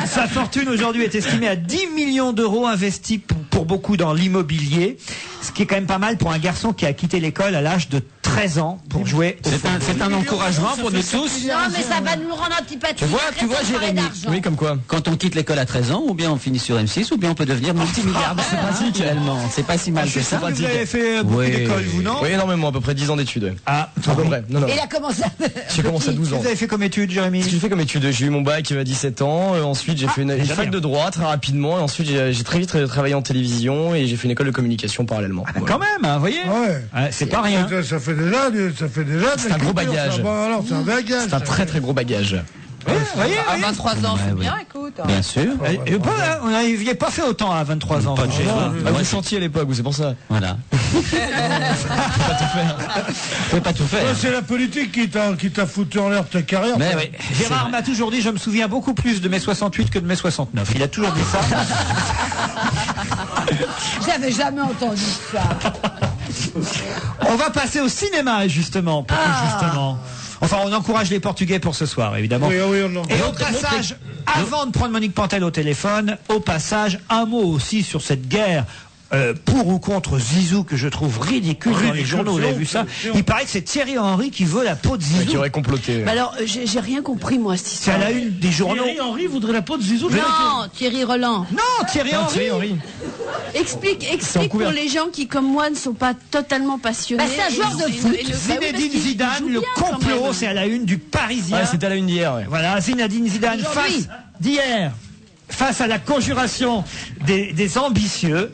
Sa fortune aujourd'hui est estimée à 10 millions d'euros, investis pour beaucoup dans l'immobilier. Ce qui est quand même pas mal pour un garçon qui a quitté l'école à l'âge de 13 ans pour jouer au football. C'est un encouragement pour nous tous. Non, mais ça va nous rendre antipathiques. Tu vois, Jérémy. Oui, comme quoi. Quand on quitte l'école à 13 ans, ou bien on finit sur M6, ou bien on peut devenir multimilliardaire. C'est pratique. Réellement, c'est pas si mal que ça. Vous avez fait beaucoup d'écoles, vous, non? Oui, énormément, à peu près 10 ans d'études. Ah, à peu près. Non. Et il a commencé à... J'ai commencé à 12 ans. Vous avez fait comme études, Jérémy? J'ai fait comme études. J'ai eu mon bac à 17 ans. Ensuite, j'ai fait une fac de droit très rapidement. Et ensuite, j'ai très vite travaillé en télévision et j'ai fait une école de communication parallèlement. Voilà. Quand même, vous voyez. Ouais. C'est pas rien. Ça fait déjà. C'est un gros bagage. C'est un bagage. C'est un très gros bagage. Voyez, à 23 ans, c'est bien, écoute. Bien sûr. On n'avait pas fait autant à 23 ans. Pas de chez moi. Vous chantiez à l'époque, c'est pour ça. Voilà. Vous pouvez pas tout faire. C'est la politique qui t'a foutu en l'air ta carrière. Mais oui. Gérard m'a toujours dit, je me souviens beaucoup plus de mai 68 que de mai 69. Il a toujours dit ça. J'avais jamais entendu ça. On va passer au cinéma, justement. Enfin, on encourage les Portugais pour ce soir, évidemment. Oui, Et au passage, avant de prendre Monique Pantel au téléphone, un mot aussi sur cette guerre pour ou contre Zizou que je trouve ridicule dans les journaux. Vous avez vu ça? Il paraît que c'est Thierry Henry qui veut la peau de Zizou. Qui aurait comploté. Bah alors, j'ai rien compris, moi, cette C'est histoire. à la une des journaux. Thierry Henry voudrait la peau de Zizou. Non, Thierry Roland. Non, Thierry Henry. Explique pour les gens qui, comme moi, ne sont pas totalement passionnés. Bah, c'est un joueur de foot. Zinedine Zidane, le complot, c'est à la une du Parisien. Ouais, c'était à la une d'hier. Ouais. Voilà, Zinedine Zidane face à la conjuration des ambitieux.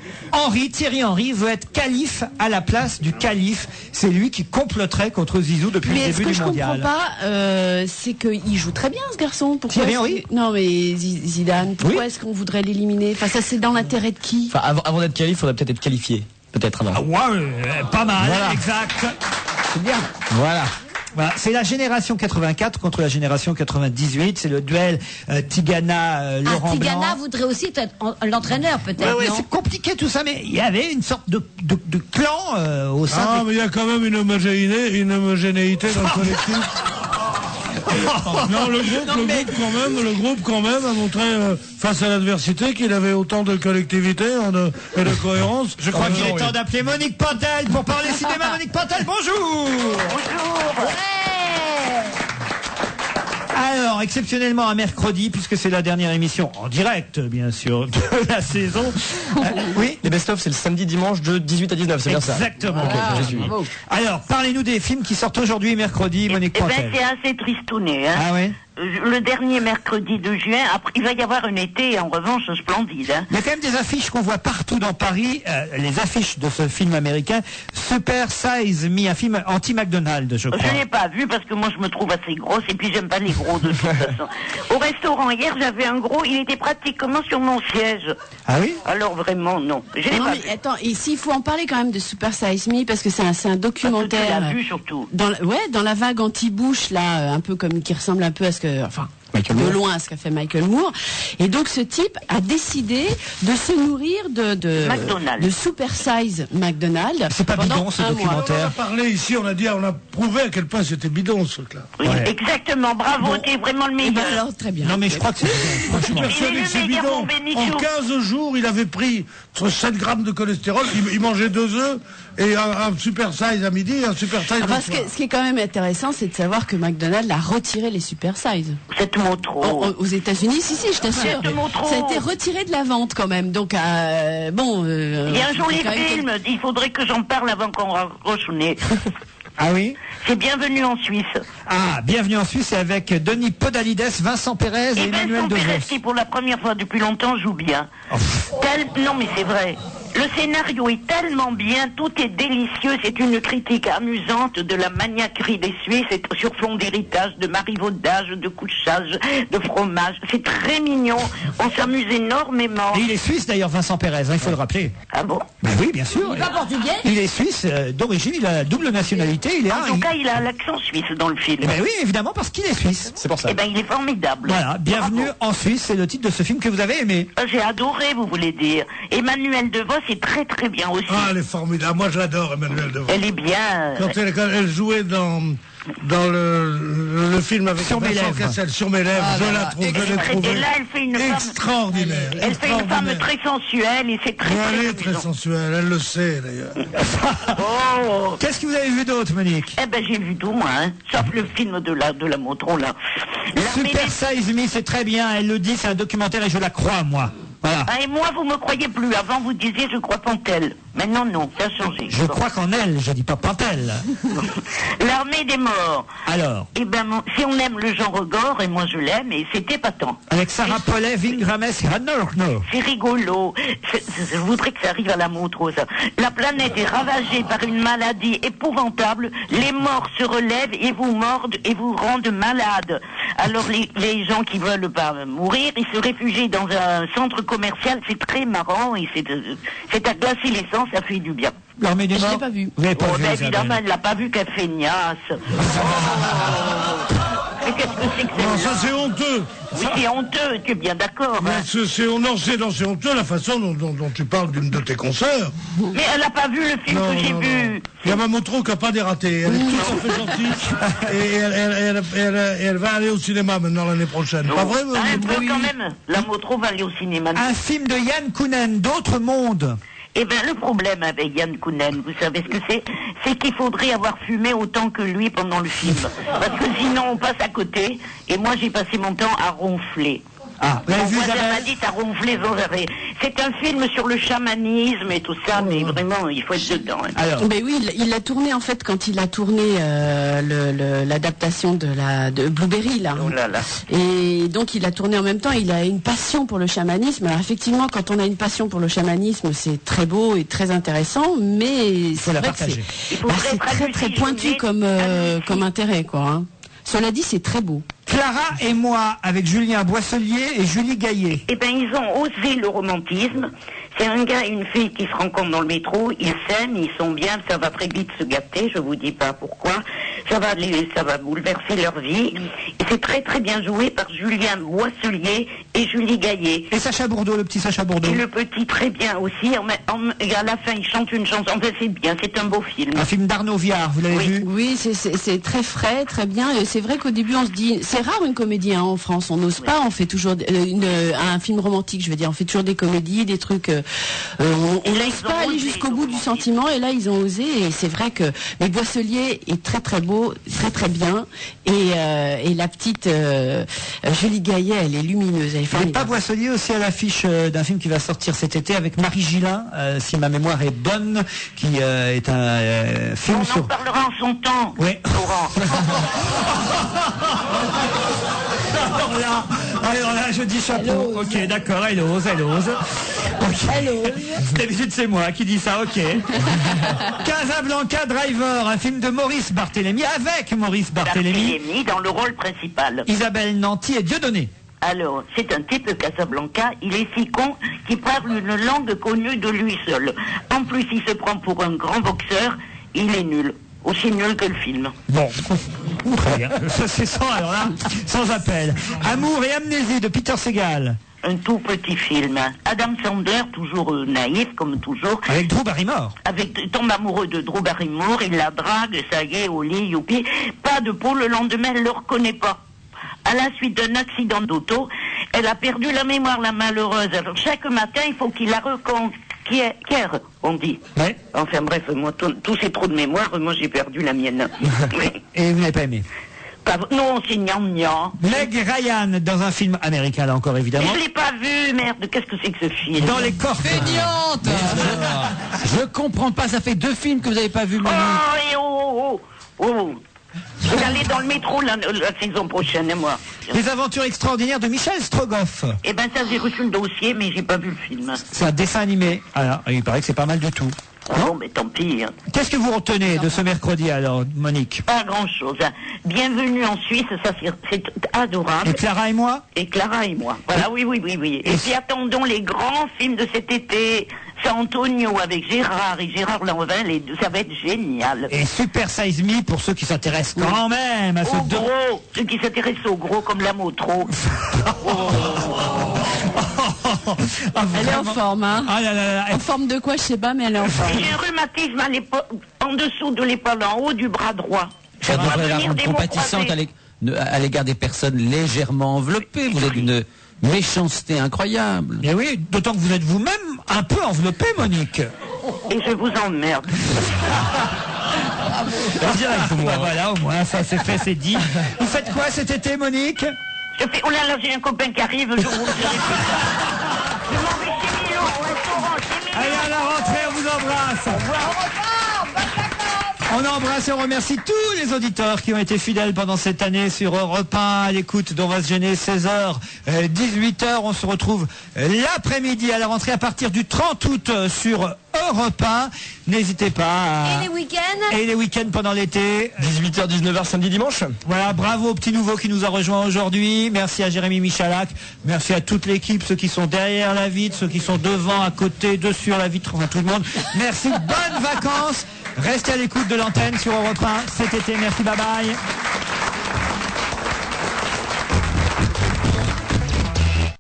Thierry Henry veut être calife à la place du calife. C'est lui qui comploterait contre Zizou depuis le début du mondial. Mais ce que je comprends pas, c'est qu'il joue très bien, ce garçon. Pourquoi Thierry Henry? Non, mais Zidane, pourquoi est-ce qu'on voudrait l'éliminer? Enfin, ça, c'est dans l'intérêt de qui? Enfin, avant d'être calife, il faudrait peut-être être qualifié. Peut-être avant. Pas mal, voilà. exact. C'est bien. Voilà. C'est la génération 84 contre la génération 98. C'est le duel Tigana-Laurent Blanc. Tigana voudrait aussi être l'entraîneur, peut-être. Oui, c'est compliqué tout ça, mais il y avait une sorte de clan au sein. Ah, mais il y a quand même une homogénéité dans le collectif. Non, le groupe quand même a montré face à l'adversité qu'il avait autant de collectivité et de cohérence. Je crois qu'il est temps d'appeler Monique Pantel pour parler cinéma. Monique Pantel, bonjour. Bonjour. Alors, exceptionnellement un mercredi, puisque c'est la dernière émission en direct, bien sûr, de la saison. Oui. Les best-of, c'est le samedi, dimanche de 18 à 19, c'est bien ça? Exactement. Okay, alors, parlez-nous des films qui sortent aujourd'hui, mercredi, Monique Pantel. C'est assez tristouné. Hein. Ah oui. Le dernier mercredi de juin, après, il va y avoir un été, en revanche, splendide. Hein. Il y a quand même des affiches qu'on voit partout dans Paris, les affiches de ce film américain, Super Size Me, un film anti-McDonald's, je crois. Je l'ai pas vu parce que moi je me trouve assez grosse et puis j'aime pas les gros de toute façon. Au restaurant hier, j'avais un gros, il était pratiquement sur mon siège. Ah oui? Alors vraiment, non. Je l'ai pas vu. Attends, ici, il faut en parler quand même de Super Size Me parce que c'est un documentaire. Parce que tu l'as vu surtout. Dans la vague anti-Bush, là, un peu comme, qui ressemble un peu à ce que, enfin, de loin à ce qu'a fait Michael Moore. Et donc ce type a décidé de se nourrir de Super Size McDonald's. C'est pas bidon ce documentaire. On a parlé ici, on a prouvé à quel point c'était bidon ce truc-là. Oui, exactement, bravo, t'es vraiment le meilleur. Alors, très bien. Non mais je crois que c'est je suis persuadé que c'est bidon. En 15 jours, il avait pris 7 grammes de cholestérol, il mangeait 2 œufs et un Super Size à midi et un Super Size le soir. Ce qui est quand même intéressant, c'est de savoir que McDonald's a retiré les Super Size. C'est mon trop. Aux États-Unis, si, je t'assure. Ça a été retiré de la vente quand même. Donc, bon. Il y a un joli film, il faudrait que j'en parle avant qu'on raccroche au nez. Ah oui? C'est Bienvenue en Suisse. Ah, Bienvenue en Suisse, c'est avec Denis Podalides, Vincent Pérez et Emmanuel De Vos. Qui pour la première fois depuis longtemps joue bien. Non mais c'est vrai. Le scénario est tellement bien, tout est délicieux, c'est une critique amusante de la maniaquerie des Suisses, c'est sur fond d'héritage, de marivaudage, de couchage, de fromage. C'est très mignon, on s'amuse énormément. Et il est suisse d'ailleurs, Vincent Pérez, il faut le rappeler. Ah bon? Ben oui, bien sûr. Il est pas portugais? Il est suisse d'origine, il a la double nationalité. En tout cas, il a l'accent suisse dans le film. Eh ben oui, évidemment, parce qu'il est suisse. C'est pour ça. Eh ben, il est formidable. Voilà, Bienvenue en Suisse, c'est le titre de ce film que vous avez aimé. J'ai adoré, vous voulez dire. Emmanuel De Vos est très bien aussi. Ah, elle est formidable. Moi, je l'adore, Emmanuel De Vos. Elle est bien. Quand elle jouait dans dans le film avec Sur mes Vincent lèvres. Cassel, Sur mes lèvres, Ah, je voilà. la trouve, je l'ai trouvée Et là, elle fait une femme... extraordinaire. Elle fait une femme très sensuelle et c'est très, Elle très est très amusant. sensuelle, elle le sait d'ailleurs. Oh. Qu'est-ce que vous avez vu d'autre, Monique? Eh ben, j'ai vu tout, moi, hein. Sauf le film de la Motron, là. Super Size Me, c'est très bien, elle le dit, c'est un documentaire et je la crois, moi. Voilà. Ah, et moi, vous me croyez plus. Avant, vous disiez, je crois Pantel. Maintenant, non, ça a changé. Je crois qu'en elle, je dis pas Pantel. L'armée des morts. Alors? Eh ben, si on aime le genre gore, et moi je l'aime, et c'est épatant. Avec Sarah Paulet, Ving Rames et Hannah Orno. C'est rigolo. Je voudrais que ça arrive à la Montreux, ça. La planète est ravagée par une maladie épouvantable. Les morts se relèvent et vous mordent et vous rendent malade. Alors les gens qui veulent pas mourir, ils se réfugient dans un centre commercial. C'est très marrant et c'est à glacer les sangs, ça fait du bien. L'armée des Je morts. l'ai pas vu. Vous l'avez pas Oh, vu, ben, Isabelle. évidemment, elle l'a pas vu, qu'elle feignasse. Mais qu'est-ce que c'est que Non, celle-là? ça c'est honteux. Oui, c'est honteux, tu es bien d'accord. Mais hein. c'est honteux la façon dont tu parles d'une de tes consoeurs. Mais elle n'a pas vu le film que j'ai vu. Il y a ma Motro qui n'a pas dératé. Elle est tout à fait gentille. Et elle va aller au cinéma maintenant l'année prochaine. Pas vrai, Ah, elle peut quand même. La Motro va aller au cinéma. Un film de Yann Kounen, D'autres mondes. Eh bien, le problème avec Yann Kounen, vous savez ce que c'est qu'il faudrait avoir fumé autant que lui pendant le film. Parce que sinon, on passe à côté. Et moi, j'ai passé mon temps à ronfler. Ah, vous avez Mon vu voisin Isabelle m'a dit, t'as ronflé sans arrêt. C'est un film sur le chamanisme et tout ça, mais vraiment, il faut être dedans. hein. Mais oui, il l'a tourné en fait quand il a tourné l'adaptation de Blueberry là. Oh là là. Et donc il a tourné en même temps. Il a une passion pour le chamanisme. Alors effectivement, quand on a une passion pour le chamanisme, c'est très beau et très intéressant, mais c'est la vrai que partager. c'est très très pointu comme intérêt quoi. Hein. Cela dit, c'est très beau. Clara et moi, avec Julien Boisselier et Julie Gaillet. Eh ben, ils ont osé le romantisme. C'est un gars et une fille qui se rencontrent dans le métro, ils s'aiment, ils sont bien, ça va très vite se gâter, je vous dis pas pourquoi. Ça va bouleverser leur vie. Et c'est très très bien joué par Julien Boisselier et Julie Gaillet. Et Sacha Bourdeau, le petit Sacha Bourdeau. Et le petit très bien aussi. Et à la fin, il chante une chanson. En fait, c'est bien, c'est un beau film. Un film d'Arnaud Viard, vous l'avez vu? Oui, c'est très frais, très bien. Et c'est vrai qu'au début, on se dit, c'est rare une comédie hein, en France. On n'ose pas, on fait toujours un film romantique, je veux dire. On fait toujours des comédies, des trucs. On n'ose pas aller jusqu'au bout du sentiment. Et là, ils ont osé. Et c'est vrai que mais Boisselier est très très beau, très très bien. Et la petite Julie Gaillet, elle est lumineuse. Elle est Il n'est pas Boisselier aussi à l'affiche d'un film qui va sortir cet été avec Marie Gillin, si ma mémoire est bonne, qui est un film On en sur... parlera en son temps, Oui. Laurent. Alors là, je dis chapeau. Ok, d'accord, elle ose. Okay. D'habitude, c'est moi qui dis ça, ok. Casablanca Driver, un film de Maurice Barthélémy, avec Maurice Barthélémy. Dans le rôle principal. Isabelle Nanty et Dieudonné. Alors, c'est un type de Casablanca, il est si con qu'il parle une langue connue de lui seul. En plus, il se prend pour un grand boxeur, il est nul. Aussi nul que le film. Bon, très bien. Ça, c'est sans appel. Amour et amnésie de Peter Segal. Un tout petit film. Adam Sandler, toujours naïf, comme toujours. Avec Drew Barrymore. Il tombe amoureux de Drew Barrymore, il la drague, ça y est, au lit, youpi. Pas de peau, le lendemain, elle ne le reconnaît pas. À la suite d'un accident d'auto, elle a perdu la mémoire, la malheureuse. Alors, chaque matin, il faut qu'il la reconquiert, on dit. Ouais. Enfin bref, moi, tout c'est trop de mémoire, moi j'ai perdu la mienne. Et vous n'avez pas aimé? Non, c'est gnangnan. Meg Ryan, dans un film américain, là encore, évidemment. Mais je l'ai pas vu, merde, qu'est-ce que c'est que ce film? Dans les corps. Feignante. Je comprends pas, ça fait 2 films que vous n'avez pas vu, Monique. Oh. Je vais aller dans le métro la saison prochaine, moi. Les aventures extraordinaires de Michel Strogoff. Eh ben ça, j'ai reçu le dossier, mais j'ai pas vu le film. C'est un dessin animé. Alors, il paraît que c'est pas mal du tout. Bon, mais tant pis. Hein. Qu'est-ce que vous retenez de ce mercredi, alors, Monique? Pas grand-chose. Hein. Bienvenue en Suisse, ça c'est adorable. Et Clara et moi? Et Clara et moi. Voilà, oui. Et puis attendons les grands films de cet été. San Antonio avec Gérard et Gérard Lanvin, les deux, ça va être génial. Et Super Size Me pour ceux qui s'intéressent quand même à ce gros, ceux qui s'intéressent au gros comme la Motro. Elle est en forme, hein. Ah là là là. En forme de quoi, je sais pas, mais elle est en forme. J'ai un rhumatisme en dessous de l'épaule, en haut du bras droit. Ça devrait la devenir rendre compatissante à l'égard des personnes légèrement enveloppées. Vous êtes d'une méchanceté incroyable. Et oui, d'autant que vous êtes vous-même un peu enveloppée, Monique. Et je vous emmerde. Voilà, au moins, ça c'est fait, c'est dit. Vous faites quoi cet été, Monique? Oh là là, j'ai un copain qui arrive, je vous le dirai plus tard. Je m'en vais chez Milo, au restaurant, chez Milo. Allez, à la rentrée, on vous embrasse. Au revoir, bonne vacances. On embrasse et on remercie tous les auditeurs qui ont été fidèles pendant cette année sur Europe 1 à l'écoute d'On va se gêner 16h, 18h. On se retrouve l'après-midi à la rentrée à partir du 30 août sur Europe 1. N'hésitez pas. Et les week-ends? Et les week-ends pendant l'été. 18h, 19h, samedi, dimanche. Voilà, bravo au petit nouveau qui nous a rejoint aujourd'hui. Merci à Jérémy Michalak. Merci à toute l'équipe, ceux qui sont derrière la vitre, ceux qui sont devant, à côté, dessus la vitre, enfin tout le monde. Merci, bonnes vacances. Restez à l'écoute de l'antenne sur Europe 1 cet été. Merci, bye bye.